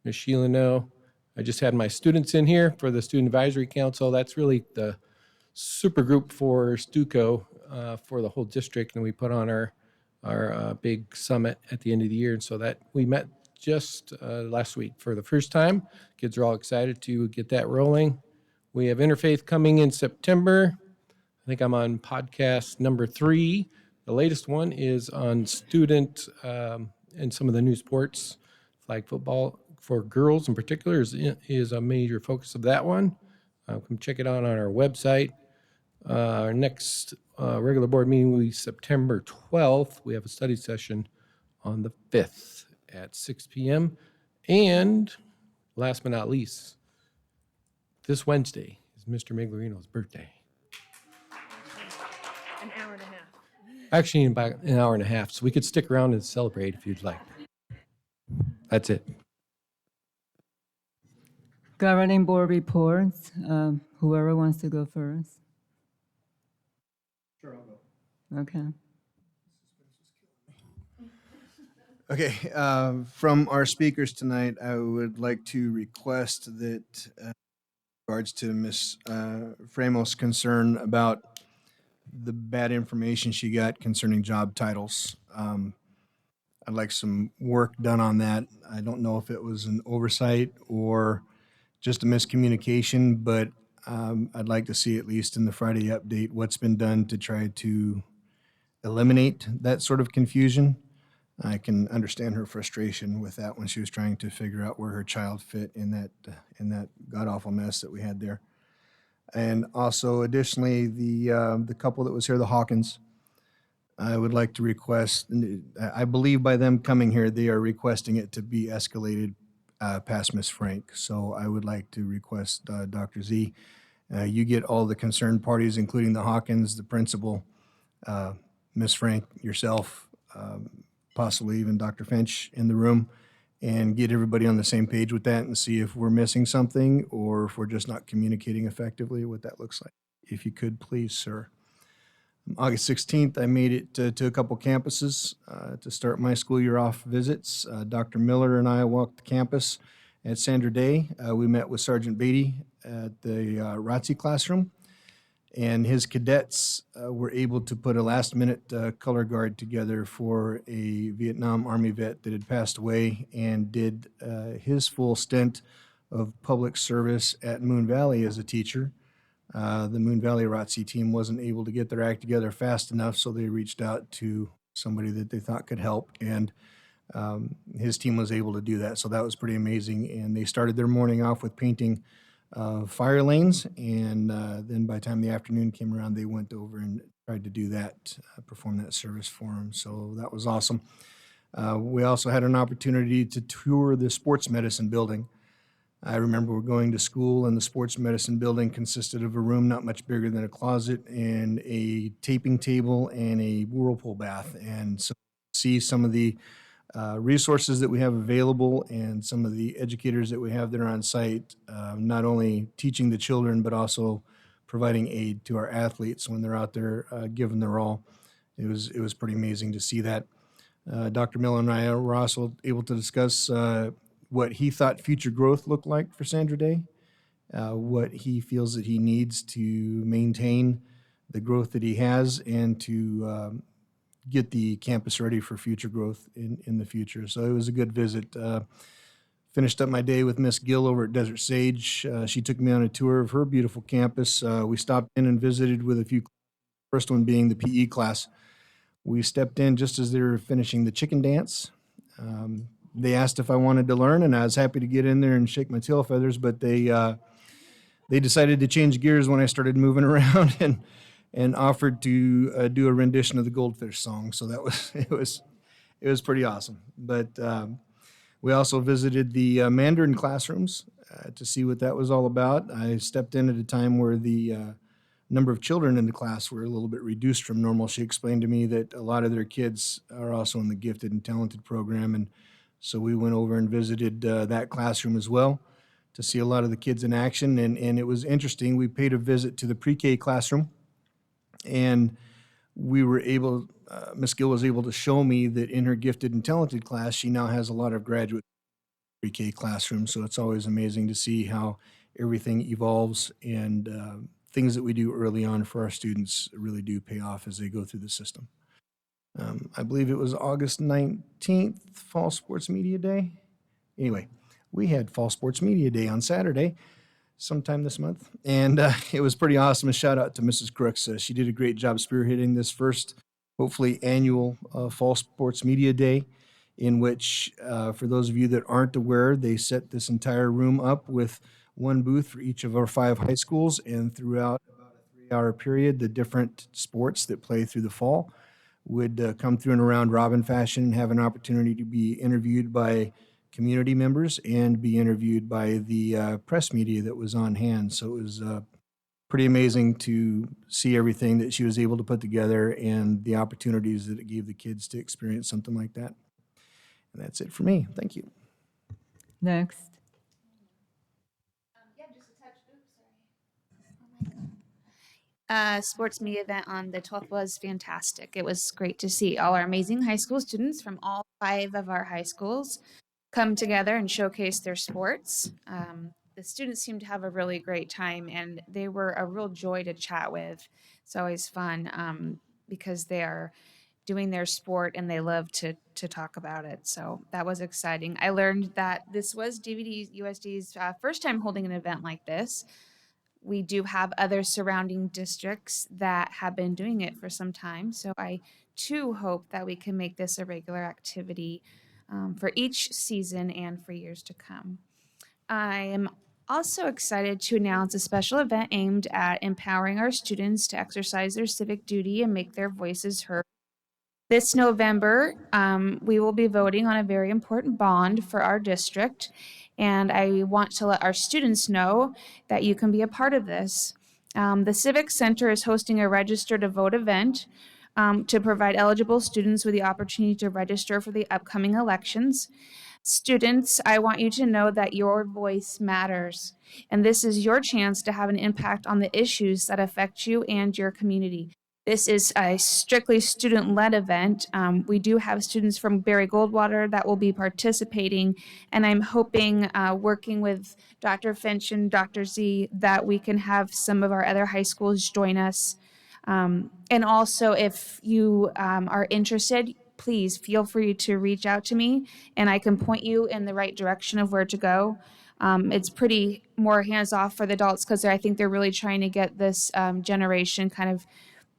Ms. Sheila know. I just had my students in here for the Student Advisory Council. That's really the super group for Stuco for the whole district, and we put on our big summit at the end of the year. And so that we met just last week for the first time. Kids are all excited to get that rolling. We have Interfaith coming in September. I think I'm on podcast number 3. The latest one is on student and some of the new sports. Flag football for girls in particular is a major focus of that one. Come check it out on our website. Our next regular board meeting will be September 12th. We have a study session on the 5th at 6 p.m. And last but not least, this Wednesday is Mr. Miglorino's birthday. An hour and a half. Actually, in about an hour and a half, so we could stick around and celebrate if you'd like. That's it. Governing board reports. Whoever wants to go first. Sure, I'll go. Okay. Okay, from our speakers tonight, I would like to request that, in regards to Ms. Framos' concern about the bad information she got concerning job titles, I'd like some work done on that. I don't know if it was an oversight or just a miscommunication, but I'd like to see, at least in the Friday update, what's been done to try to eliminate that sort of confusion. I can understand her frustration with that when she was trying to figure out where her child fit in that god-awful mess that we had there. And also, additionally, the couple that was here, the Hawkins, I would like to request, I believe by them coming here, they are requesting it to be escalated past Ms. Frank. So I would like to request, Dr. Z, you get all the concerned parties, including the Hawkins, the principal, Ms. Frank, yourself, possibly even Dr. Finch in the room, and get everybody on the same page with that and see if we're missing something or if we're just not communicating effectively, what that looks like. If you could, please, sir. August 16th, I made it to a couple campuses to start my school year off visits. Dr. Miller and I walked the campus at Sandra Day. We met with Sergeant Beatty at the ROTC classroom, and his cadets were able to put a last-minute color guard together for a Vietnam Army vet that had passed away and did his full stint of public service at Moon Valley as a teacher. The Moon Valley ROTC team wasn't able to get their act together fast enough, so they reached out to somebody that they thought could help. And his team was able to do that. So that was pretty amazing. And they started their morning off with painting fire lanes. And then by the time the afternoon came around, they went over and tried to do that, perform that service for him. So that was awesome. We also had an opportunity to tour the sports medicine building. I remember going to school, and the sports medicine building consisted of a room not much bigger than a closet and a taping table and a whirlpool bath. And so see some of the resources that we have available and some of the educators that we have that are on site, not only teaching the children, but also providing aid to our athletes when they're out there giving their all. It was pretty amazing to see that. Dr. Miller and I were also able to discuss what he thought future growth looked like for Sandra Day, what he feels that he needs to maintain the growth that he has and to get the campus ready for future growth in the future. So it was a good visit. Finished up my day with Miss Gill over at Desert Sage. She took me on a tour of her beautiful campus. We stopped in and visited with a few, first one being the PE class. We stepped in just as they were finishing the chicken dance. They asked if I wanted to learn, and I was happy to get in there and shake my tail feathers, but they decided to change gears when I started moving around and offered to do a rendition of the Goldfish song. So that was it was pretty awesome. But we also visited the Mandarin classrooms to see what that was all about. I stepped in at a time where the number of children in the class were a little bit reduced from normal. She explained to me that a lot of their kids are also in the gifted and talented program, and so we went over and visited that classroom as well to see a lot of the kids in action, and it was interesting. We paid a visit to the pre-K classroom, and we were able, Ms. Gill was able to show me that in her gifted and talented class, she now has a lot of graduate pre-K classrooms. So it's always amazing to see how everything evolves, and things that we do early on for our students really do pay off as they go through the system. I believe it was August 19th, Fall Sports Media Day. Anyway, we had Fall Sports Media Day on Saturday, sometime this month, and it was pretty awesome. A shout out to Mrs. Crooks. She did a great job spearheading this first, hopefully, annual Fall Sports Media Day, in which, for those of you that aren't aware, they set this entire room up with one booth for each of our 5 high schools, and throughout about a 3-hour period, the different sports that play through the fall would come through in a round robin fashion and have an opportunity to be interviewed by community members and be interviewed by the press media that was on hand. So it was pretty amazing to see everything that she was able to put together and the opportunities that it gave the kids to experience something like that. And that's it for me. Thank you. Next. Sports media event on the 12th was fantastic. It was great to see all our amazing high school students from all 5 of our high schools come together and showcase their sports. The students seemed to have a really great time, and they were a real joy to chat with. It's always fun because they are doing their sport and they love to talk about it. So that was exciting. I learned that this was DVUSD's first time holding an event like this. We do have other surrounding districts that have been doing it for some time. So I too hope that we can make this a regular activity for each season and for years to come. I am also excited to announce a special event aimed at empowering our students to exercise their civic duty and make their voices heard. This November, we will be voting on a very important bond for our district, and I want to let our students know that you can be a part of this. The Civic Center is hosting a Register to Vote event to provide eligible students with the opportunity to register for the upcoming elections. Students, I want you to know that your voice matters, and this is your chance to have an impact on the issues that affect you and your community. This is a strictly student-led event. We do have students from Barry Goldwater that will be participating, and I'm hoping, working with Dr. Finch and Dr. Z, that we can have some of our other high schools join us. And also, if you are interested, please feel free to reach out to me, and I can point you in the right direction of where to go. It's pretty more hands-off for the adults because I think they're really trying to get this generation kind of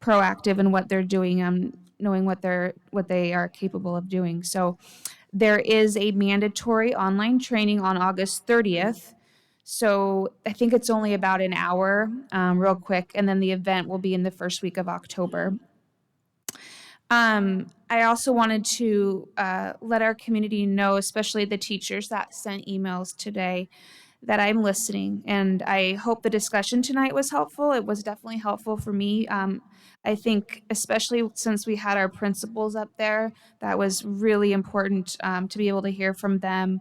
proactive in what they're doing, knowing what they are capable of doing. So There is a mandatory online training on August 30th. So I think it's only about an hour, real quick, and then the event will be in the first week of October. I also wanted to let our community know, especially the teachers that sent emails today, that I'm listening. And I hope the discussion tonight was helpful. It was definitely helpful for me. I think, especially since we had our principals up there, that was really important to be able to hear from them.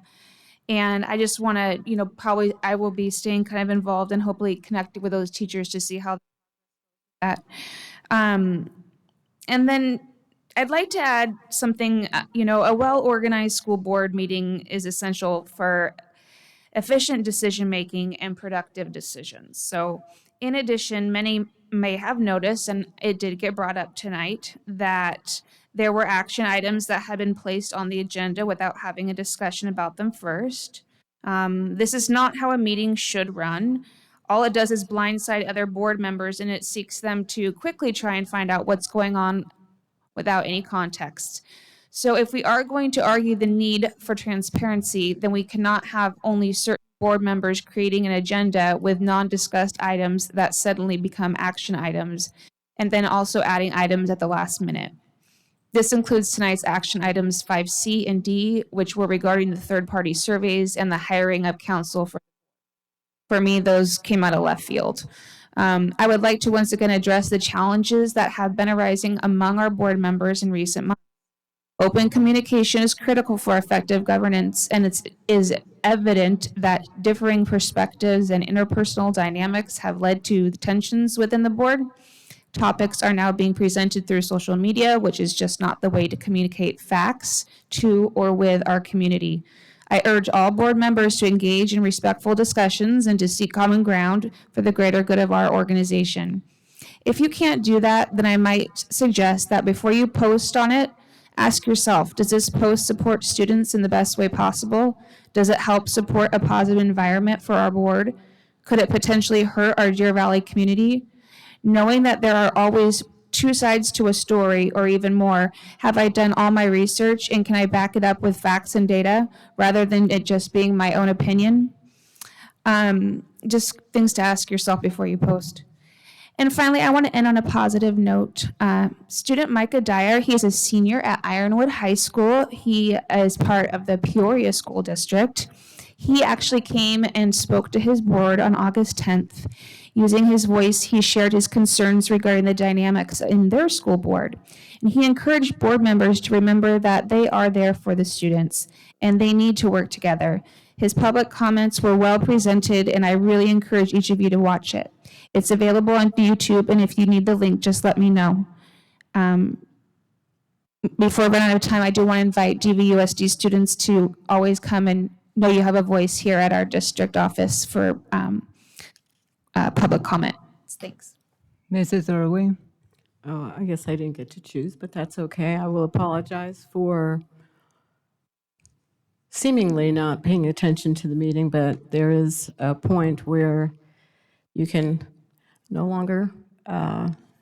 And I just want to, probably I will be staying kind of involved and hopefully connected with those teachers to see how that. And then I'd like to add something, a well-organized school board meeting is essential for efficient decision-making and productive decisions. So in addition, many may have noticed, and it did get brought up tonight, that there were action items that had been placed on the agenda without having a discussion about them first. This is not how a meeting should run. All it does is blindside other board members, and it seeks them to quickly try and find out what's going on without any context. So if we are going to argue the need for transparency, then we cannot have only certain board members creating an agenda with non-discussed items that suddenly become action items, and then also adding items at the last minute. This includes tonight's action items 5C and D, which were regarding the third-party surveys and the hiring of counsel. For me, those came out of left field. I would like to once again address the challenges that have been arising among our board members in recent months. Open communication is critical for effective governance, and it is evident that differing perspectives and interpersonal dynamics have led to tensions within the board. Topics are now being presented through social media, which is just not the way to communicate facts to or with our community. I urge all board members to engage in respectful discussions and to seek common ground for the greater good of our organization. If you can't do that, then I might suggest that before you post on it, ask yourself, does this post support students in the best way possible? Does it help support a positive environment for our board? Could it potentially hurt our Deer Valley community? Knowing that there are always two sides to a story, or even more, have I done all my research and can I back it up with facts and data rather than it just being my own opinion? Just things to ask yourself before you post. And finally, I want to end on a positive note. Student Micah Dyer, he is a senior at Ironwood High School. He is part of the Peoria School District. He actually came and spoke to his board on August 10th. Using his voice, he shared his concerns regarding the dynamics in their school board. And he encouraged board members to remember that they are there for the students and they need to work together. His public comments were well presented, and I really encourage each of you to watch it. It's available on YouTube, and if you need the link, just let me know. Before I run out of time, I do want to invite DVUSD students to always come and know you have a voice here at our district office for public comment. Thanks. Mrs. Irwin? Oh, I guess I didn't get to choose, but that's okay. I will apologize for seemingly not paying attention to the meeting, but there is a point where you can no longer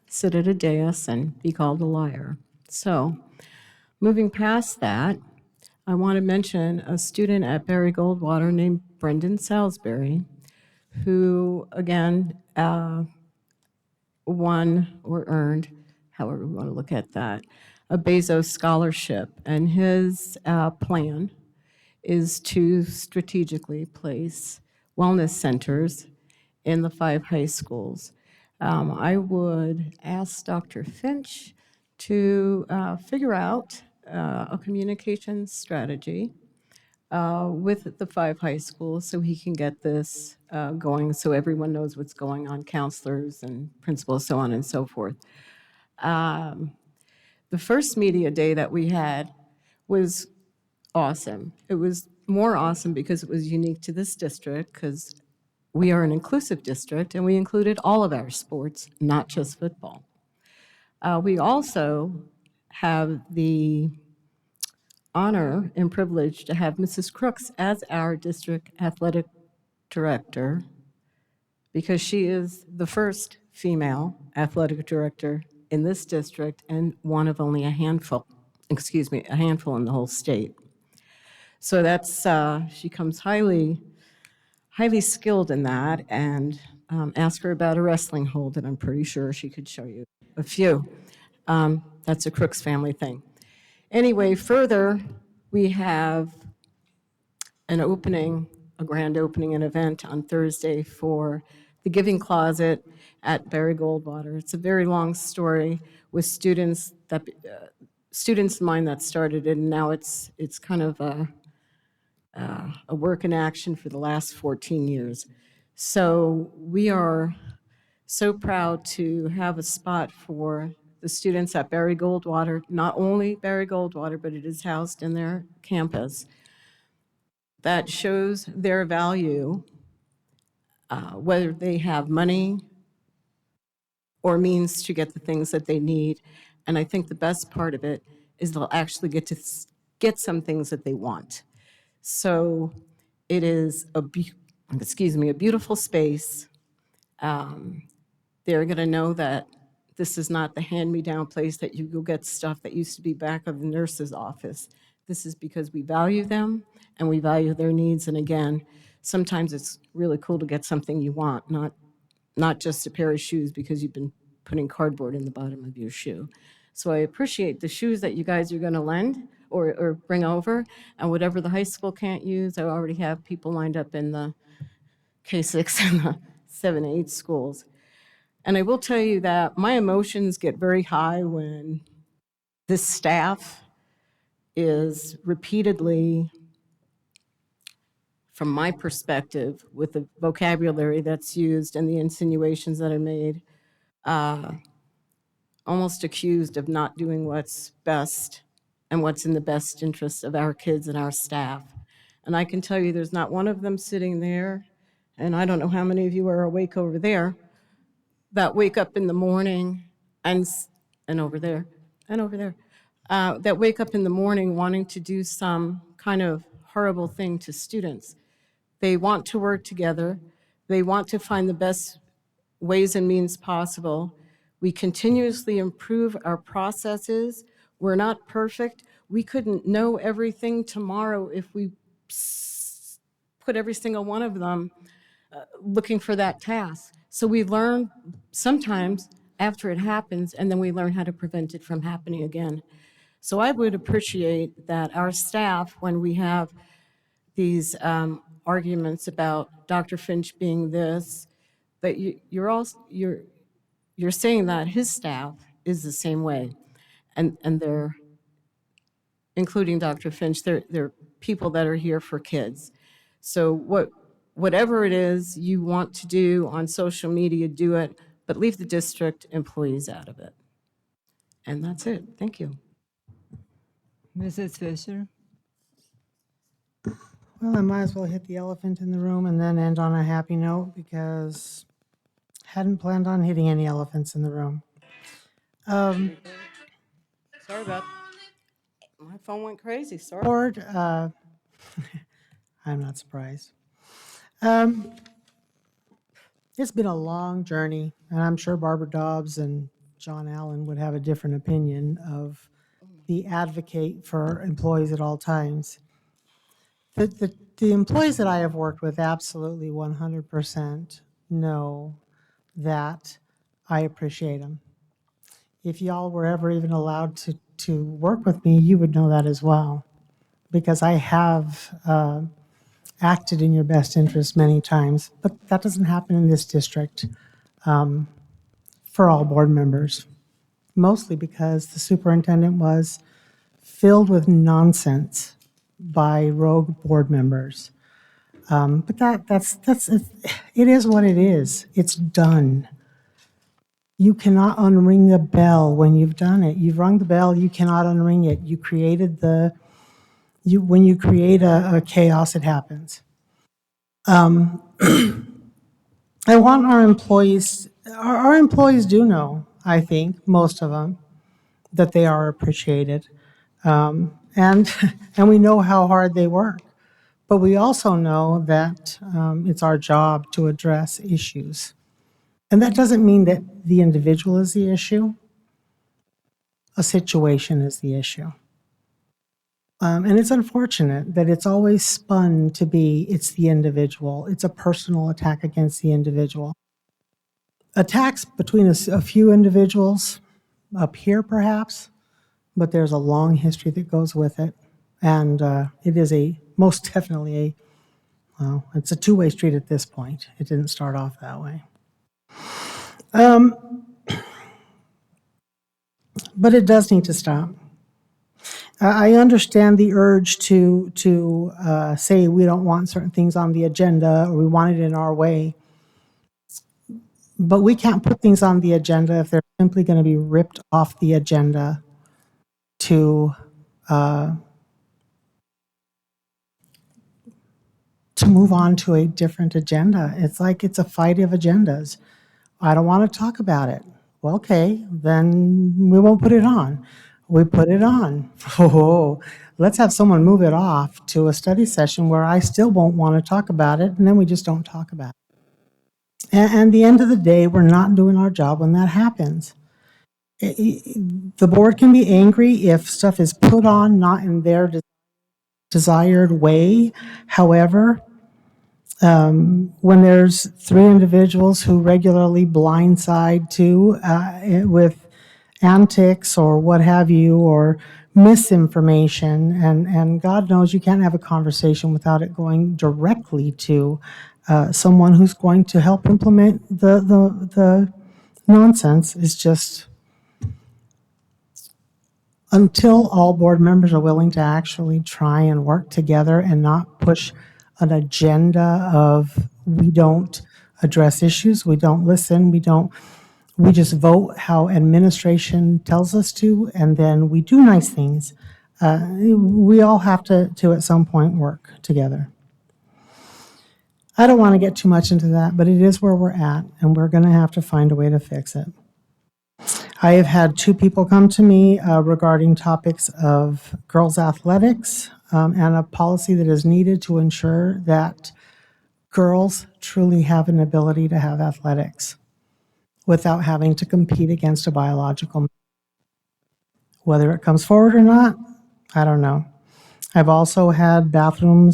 sit at a dais and be called a liar. So, moving past that, I want to mention a student at Barry Goldwater named Brendan Salisbury, who, again, won or earned, however we want to look at that, a Bezos scholarship. And his plan is to strategically place wellness centers in the 5 high schools. I would ask Dr. Finch to figure out a communication strategy with the 5 high schools so he can get this going so everyone knows what's going on, counselors and principals, so on and so forth. The first media day that we had was awesome. It was more awesome because it was unique to this district, because we are an inclusive district and we included all of our sports, not just football. We also have the honor and privilege to have Mrs. Crooks as our district athletic director, because she is the first female athletic director in this district and one of only a handful in the whole state. So that's, she comes highly skilled in that, and ask her about a wrestling hold, and I'm pretty sure she could show you a few. That's a Crooks family thing. Anyway, further, we have an opening, a grand opening, an event on Thursday for the Giving Closet at Barry Goldwater. It's a very long story with students students of mine that started it, and now it's kind of a work in action for the last 14 years. So we are so proud to have a spot for the students at Barry Goldwater, not only Barry Goldwater, but it is housed in their campus. That shows their value, whether they have money or means to get the things that they need. And I think the best part of it is they'll actually get to get some things that they want. So it is a beautiful space. They're going to know that this is not the hand-me-down place that you go get stuff that used to be back of the nurse's office. This is because we value them and we value their needs. And again, sometimes it's really cool to get something you want, not just a pair of shoes because you've been putting cardboard in the bottom of your shoe. So I appreciate the shoes that you guys are going to lend or bring over, and whatever the high school can't use, I already have people lined up in the K-6 and the 7-8 schools. And I will tell you that my emotions get very high when this staff is repeatedly, from my perspective, with the vocabulary that's used and the insinuations that are made, almost accused of not doing what's best and what's in the best interest of our kids and our staff. And I can tell you there's not one of them sitting there, and I don't know how many of you are awake over there, that wake up in the morning and over there, and over there, that wake up in the morning wanting to do some kind of horrible thing to students. They want to work together. They want to find the best ways and means possible. We continuously improve our processes. We're not perfect. We couldn't know everything tomorrow if we put every single one of them looking for that task. So we learn sometimes after it happens, and then we learn how to prevent it from happening again. So I would appreciate that our staff, when we have these arguments about Dr. Finch being this, that you're saying that his staff is the same way, and they're, including Dr. Finch, they're people that are here for kids. So whatever it is you want to do on social media, do it, but leave the district employees out of it. And that's it. Thank you. Mrs. Fisher? Well, I might as well hit the elephant in the room and then end on a happy note because I hadn't planned on hitting any elephants in the room. Sorry about my phone went crazy. Sorry. Board, I'm not surprised. It's been a long journey, and I'm sure Barbara Dobbs and John Allen would have a different opinion of the advocate for employees at all times. The employees that I have worked with absolutely 100% know that I appreciate them. If y'all were ever even allowed to work with me, you would know that as well, because I have acted in your best interest many times, but that doesn't happen in this district for all board members, mostly because the superintendent was filled with nonsense by rogue board members. But it is what it is. It's done. You cannot unring the bell when you've done it. You've rung the bell, you cannot unring it. You created when you create a chaos, it happens. I want our employees do know, I think, most of them, that they are appreciated. And we know how hard they work. But we also know that it's our job to address issues. And that doesn't mean that the individual is the issue. A situation is the issue. And it's unfortunate that it's always spun to be it's the individual. It's a personal attack against the individual. Attacks between a few individuals up here, perhaps, but there's a long history that goes with it. And it is most definitely it's a two-way street at this point. It didn't start off that way. But it does need to stop. I understand the urge to say we don't want certain things on the agenda or we want it in our way. But we can't put things on the agenda if they're simply going to be ripped off the agenda to move on to a different agenda. It's like it's a fight of agendas. I don't want to talk about it. Well, okay, then we won't put it on. We put it on. Oh, let's have someone move it off to a study session where I still won't want to talk about it, and then we just don't talk about it. And at the end of the day, we're not doing our job when that happens. The board can be angry if stuff is put on not in their desired way. However, when there's three individuals who regularly blindside to with antics or what have you, or misinformation, and God knows you can't have a conversation without it going directly to someone who's going to help implement the nonsense, is just, until all board members are willing to actually try and work together and not push an agenda of we don't address issues, we don't listen, we just vote how administration tells us to, and then we do nice things. We all have to at some point work together. I don't want to get too much into that, but it is where we're at, and we're going to have to find a way to fix it. I have had two people come to me regarding topics of girls' athletics and a policy that is needed to ensure that girls truly have an ability to have athletics without having to compete against a biological man. Whether it comes forward or not, I don't know. I've also had bathroom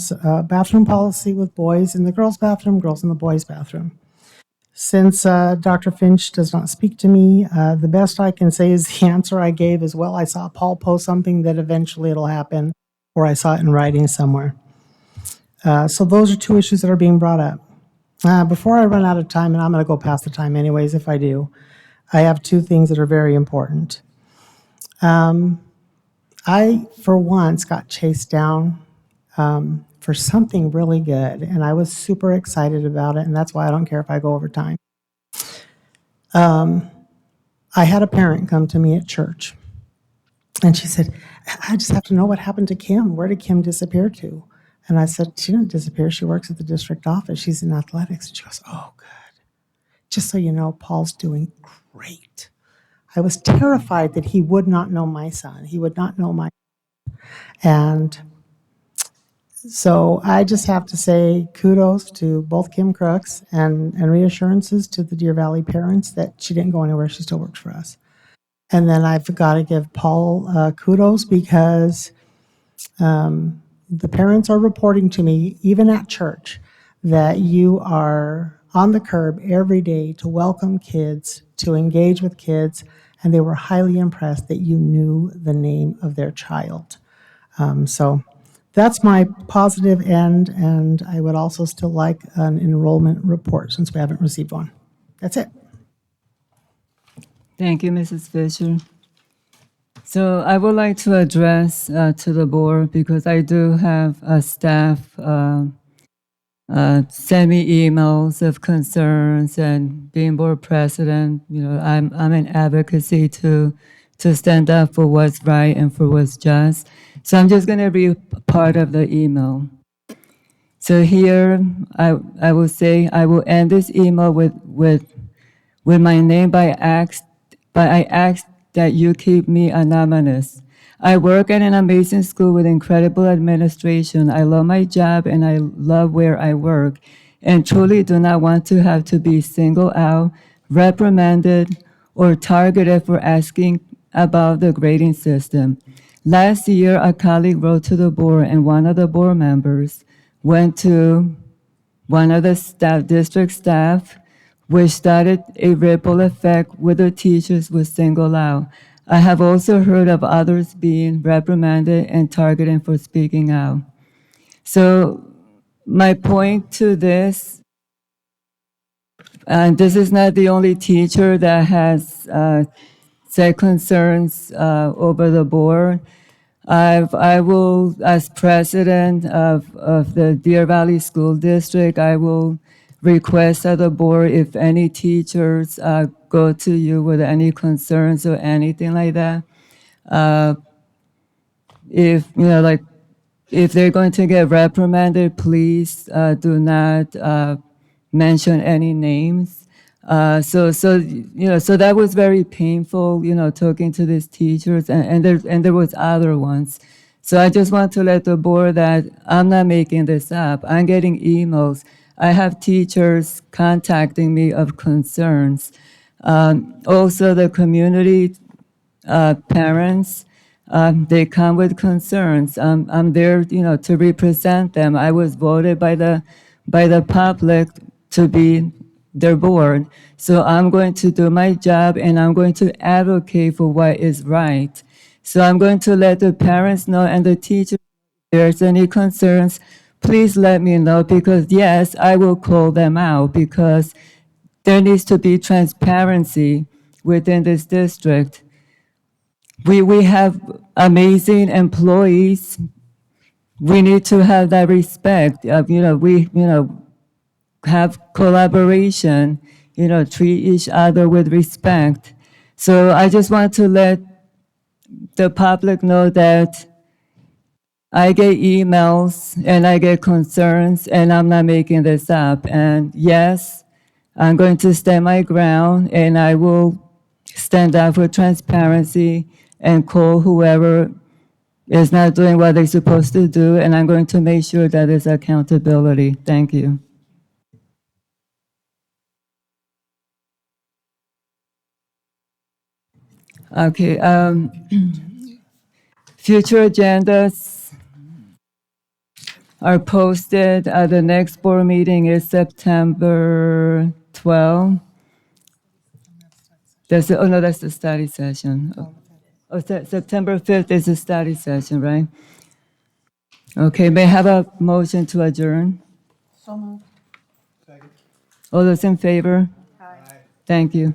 policy with boys in the girls' bathroom, girls in the boys' bathroom. Since Dr. Finch does not speak to me, the best I can say is the answer I gave is, well, I saw Paul post something that eventually it'll happen, or I saw it in writing somewhere. So those are two issues that are being brought up. Before I run out of time, and I'm going to go past the time anyways if I do, I have two things that are very important. I, for once, got chased down for something really good, and I was super excited about it, and that's why I don't care if I go over time. I had a parent come to me at church, and she said, I just have to know what happened to Kim. Where did Kim disappear to? And I said, she didn't disappear. She works at the district office. She's in athletics. And she goes, oh, good. Just so you know, Paul's doing great. I was terrified that he would not know my son. He would not know my. And so I just have to say kudos to both Kim Crooks and reassurances to the Deer Valley parents that she didn't go anywhere. She still works for us. And then I've got to give Paul kudos because the parents are reporting to me, even at church, that you are on the curb every day to welcome kids, to engage with kids, and they were highly impressed that you knew the name of their child. So that's my positive end, and I would also still like an enrollment report since we haven't received one. That's it. Thank you, Mrs. Fisher. So I would like to address to the board, because I do have staff send me emails of concerns, and being board president, I'm in advocacy to stand up for what's right and for what's just. So I'm just going to read part of the email. So here I will say I will end this email with my name, but I ask that you keep me anonymous. I work at an amazing school with incredible administration. I love my job and I love where I work, and truly do not want to have to be singled out, reprimanded, or targeted for asking about the grading system. Last year, a colleague wrote to the board, and one of the board members went to one of the district staff, which started a ripple effect where the teachers were singled out. I have also heard of others being reprimanded and targeted for speaking out. So my point to this, and this is not the only teacher that has said concerns over the board. I will, as president of the Deer Valley School District, I will request of the board if any teachers go to you with any concerns or anything like that. If, you know, like, if they're going to get reprimanded, please do not mention any names. So that was very painful, talking to these teachers, and there was other ones. So I just want to let the board that I'm not making this up. I'm getting emails. I have teachers contacting me of concerns. Also, the community parents, they come with concerns. I'm there, to represent them. I was voted by the public to be their board. So I'm going to do my job, and I'm going to advocate for what is right. So I'm going to let the parents know and the teachers, if there's any concerns, please let me know, because yes, I will call them out, because there needs to be transparency within this district. We have amazing employees. We need to have that respect. We have collaboration. Treat each other with respect. So I just want to let the public know that I get emails and I get concerns, and I'm not making this up. And yes, I'm going to stand my ground, and I will stand up for transparency and call whoever is not doing what they're supposed to do, and I'm going to make sure that there's accountability. Thank you. Okay, future agendas are posted. The next board meeting is September 12. That's the study session. September 5th is the study session, right? Okay, may I have a motion to adjourn? So moved. All those in favor? Thank you.